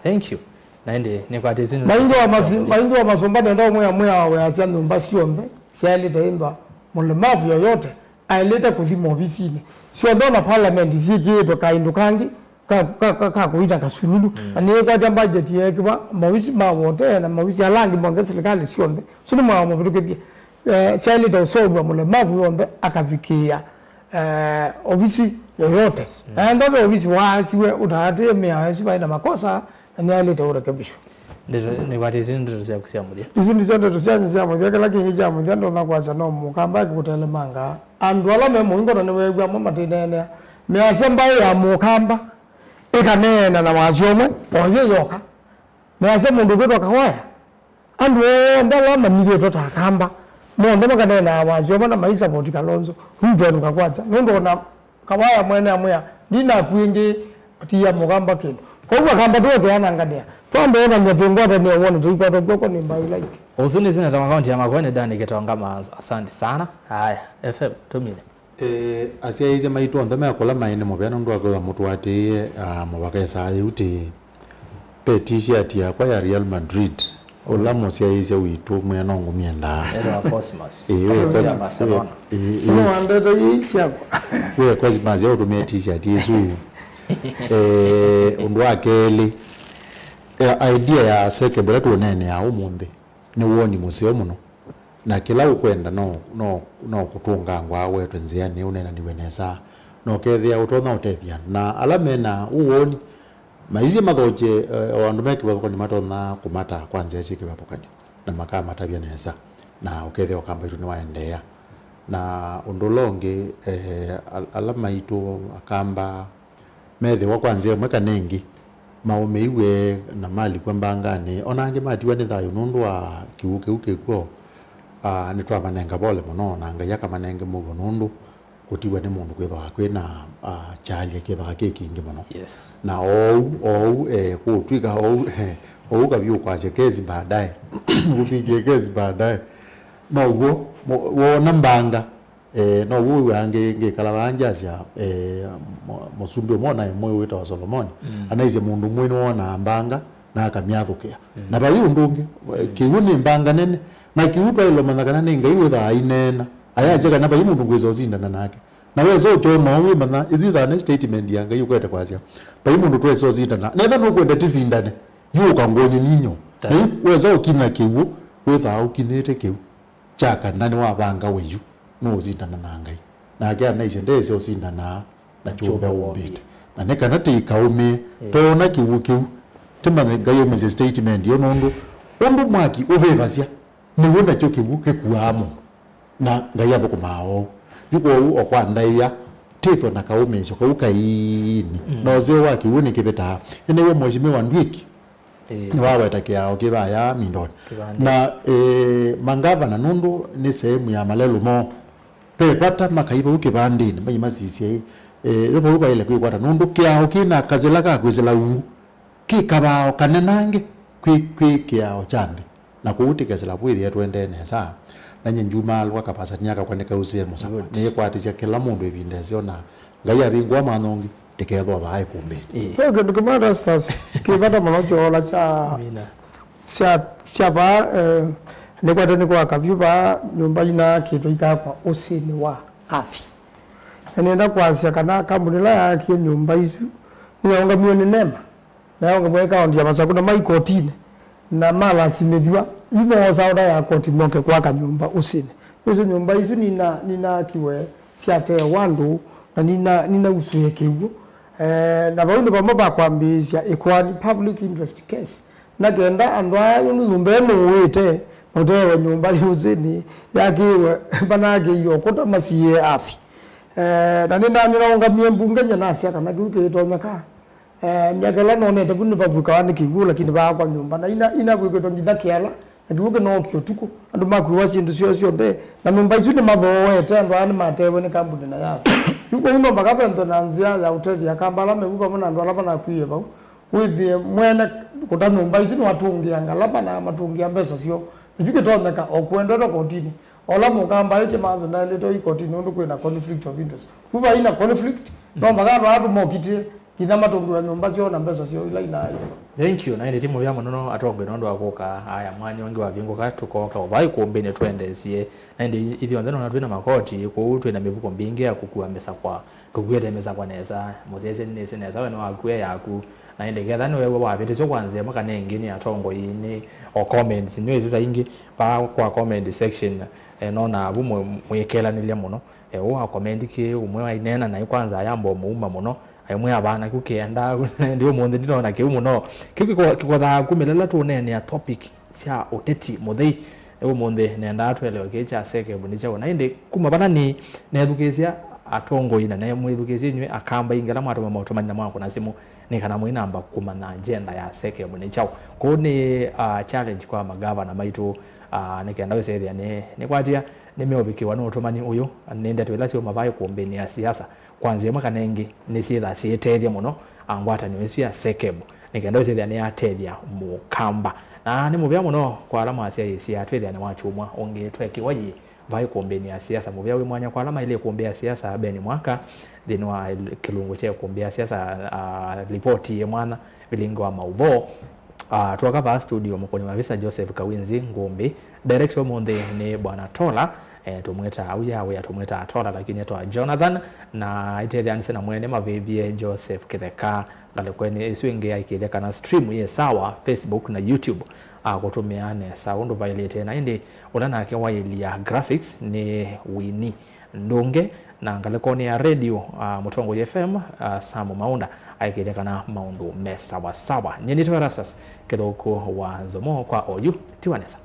A: thank you naende nikwate zinu
B: maindo wa mazomba ndo moya wa asia nyumba siombe shali taindwa mulemavu yoyote aileta kuzimo ofisini sio ndo na parliament ziki to kaindo kangi ka kuita kasululu ani kwa jamba budget yake ba mawisi mawote na mawisi alangi mwanga serikali siombe sio mwa mbiruke shali to soba mulemavu yombe akafikia ofisi yoyote ndio ofisi wakiwe utahate meashi baina makosa na aleta urekebisho
A: ni watizi ndo za kusiamulia
B: hizi ndizo ndo tusiamulia kala kinyi jamu ndo na kwacha no mukamba kutele manga andu ala me mungo na wewe mwa matinene measemba ya mukamba ikanena na wazomwe oye yoka measema ndo beto kawaya andu ndala maniwe to takamba mondo makanena wazomwe na maisa boti kalonzo hundo nkakwacha ndo na kawaya mwene amya dina kuingi tia mukamba kino kwa kamba tu yana ngania twambe na nyapengote ni uone tulipata goko ni mbai like
A: usuni zina tama kaunti ya Makueni Dani Gitonga Maanzo asante sana haya FM tumile
D: asia ize maitu onda me kola maine mo bena ndo akoza mutu ati mubaka sa yuti pe t-shirt ya kwa ya Real Madrid ola mo sia ize witu mwena ngo mienda
A: era Cosmos
D: Cosmos
B: no ando yisi yako
D: we Cosmos ya utumia t-shirt yesu ndo akeli idea ya seke bora tuonene ya umundi ni woni museo muno na kila ukwenda no kutunga ngwa wetu nziani unena ni wenesa no kethia utona utethia na alamena uwoni maizi mathoje wandu meke bathoko ni matona kumata kwanza yake bapokani na makama tabia nesa na ukethia ukamba itu ni waendea na undolonge alama itu akamba methe wa kwanza mweka nengi maume iwe na mali kwamba ngani onange matiwa ni thayo nundu wa kiuke kwa ni twa manenga bole muno nanga yaka manenge mugo nundu kutiwa ni mundu kwetho kwina chali ketho kingi muno
A: yes
D: na kutwika kabyu kwa kezi baadaye upige kezi baadaye no wona mbanga no wange ngekala banjasia musumbi mona moyo wita wa Solomon anaize mundu mwini wona mbanga na akamyathukia na bayi undunge kiuni mbanga nene na kiupa ilo manakana ninga iwe tha inena ayaje kana bayi mundu ngwezo zindana nake na wezo cho no we mana izu tha next statement yanga yukwete kwasia bayi mundu twezo zindana netha no kwenda tizindane yuka ngoni ninyo na wezo ukina kiwu wetha ukinete kiwu chaka nani wa banga weyu no zindana nangai na agia na isendeze osindana na chumbe umbite na neka nati kaume tona kiwukiu timane gayo meze statement yo nondo ondo mwaki ovevasia ni wona cho kiwuke kuamo na ngaya thoko mao yuko okwandaiya titho na kaume cho kaukaini no ze waki woni kibeta ene we mojime wandwiki ni wawe takia okibaya mindoni na mangava na nondo ni sehemu ya malelo mo pe kwata makaiba ukibandini mai masisi yobo uba ile kwata nundu kiao kina kazela ka kwizela ungu kikabao kanenange kiao chambe na kuutikazela bwithi etwende nesa na nyenjuma alwa kapasa nyaka kwaneka usie musaba ne kwatisia kila mundu ebindese ona ngaya bingwa manongi tikethwa vai kumbini
B: kwa kindu kimwe Rastas kibata muno kiola cha ba ni kwa kavyuba nyumba ina kitu ikakwa usini wa afya nenda kwasia kana kambuni la yake nyumba isu niyaonga mioni nema naonga mweka ondia masakuna maikotine na mala simedhiwa imo saoda ya koti moke kwa kanyumba usini hizo nyumba isu nina kiwe siate wandu na nina usuye kiwu na baundi bamaba kwambizia equal public interest case nagenda andwa nyumba no wete modewe nyumba usini yakiwe banage yokota masiye afi na ninaonga miembunge nyasia kana kuke tonyaka myakela none tekuni bavuka wani kigula lakini ba kwa nyumba na ina kuke tonyida kiala akibuke no kyotuko andu makuwa sindu sio be na nyumba isu ni mabowe tendo ani matewe ni kambuni na ya yuko uno bakapento na nzia ya utethi akambala mebuka muna ndo alapa na kuye ba withi mwene kuta nyumba isu ni watungi angalapa na matungi ambesa sio yuke tonyaka okwendo to kotini ola mukamba ite manzo na leto ikotini ndo kwena conflict of interest kuba ina conflict no magano hapo mokiti kina matungi wa nyumba sio na mbesa sio ila inayo.
A: Thank you. Na ile timu ya muno atogwe nondo akoka haya mwanya wangi wa vingo katukoka obai kuombene twendesie na ndi ithio ntheno na twina makoti ku twina mivuko mbingi ya kukua mesa kwa kugwete mesa kwa neza mutese nese neza we no akue yaku na inde getha no wewe wabete sio kwanza maka nengini atongo ini o comments ni wezi ingi pa kwa comment section no na bumwe mwekela nilia muno wa comment ki umwe wa inena na kwanza yambo muuma muno mwe abana kukienda ndio mundi ndino ke muno kikotha kumelela tunene ya topic cia uteti muthei mundi nenda twelewa kecha seke bunicha na inde kuma bana ni nethukisia atongo ina na mwithukisia nywe akamba ingala mwatuma mautomani na mwako na simu ni kana mwe namba kuma na agenda ya seke bunicha ko ni challenge kwa magava na maitu nikenda wesethia ni kwatia nimeobikiwa no utomani uyu nenda twela sio mavayo kuombeni ya siasa kwanza mwaka nengi ni sietha sietethia muno angwata ni wesu ya sekebu nikenda wesethia ni atethia mukamba na ni mubya muno kwa alama asia isi atwethia ni wachumwa onge tweke wayi vai kuombeni ya siasa mubya we mwanya kwa alama ile kuombea siasa beni mwaka dhinwa kilungu cha kuombea siasa ripoti ya mwana bilingo wa maubo tuwakapa studio mkoni mavisa Joseph Kawinzi Ngumbi director monde ni bwana Tola tumweta auyawe tumweta Tola lakini atwa Jonathan na itethia na mwene mavivie Joseph Kitheka ngale kweni iswinge aikitheka na stream ye sawa Facebook na YouTube kutumiane sound violate na indi unana ke wailia graphics ni Winnie Ndunge na ngale koni ya radio Mutongo FM Samu Maunda aikitheka na maundu mesawa sawa nyeni Rastas kithoko wa Nzomo kwa oyu tiwanesa.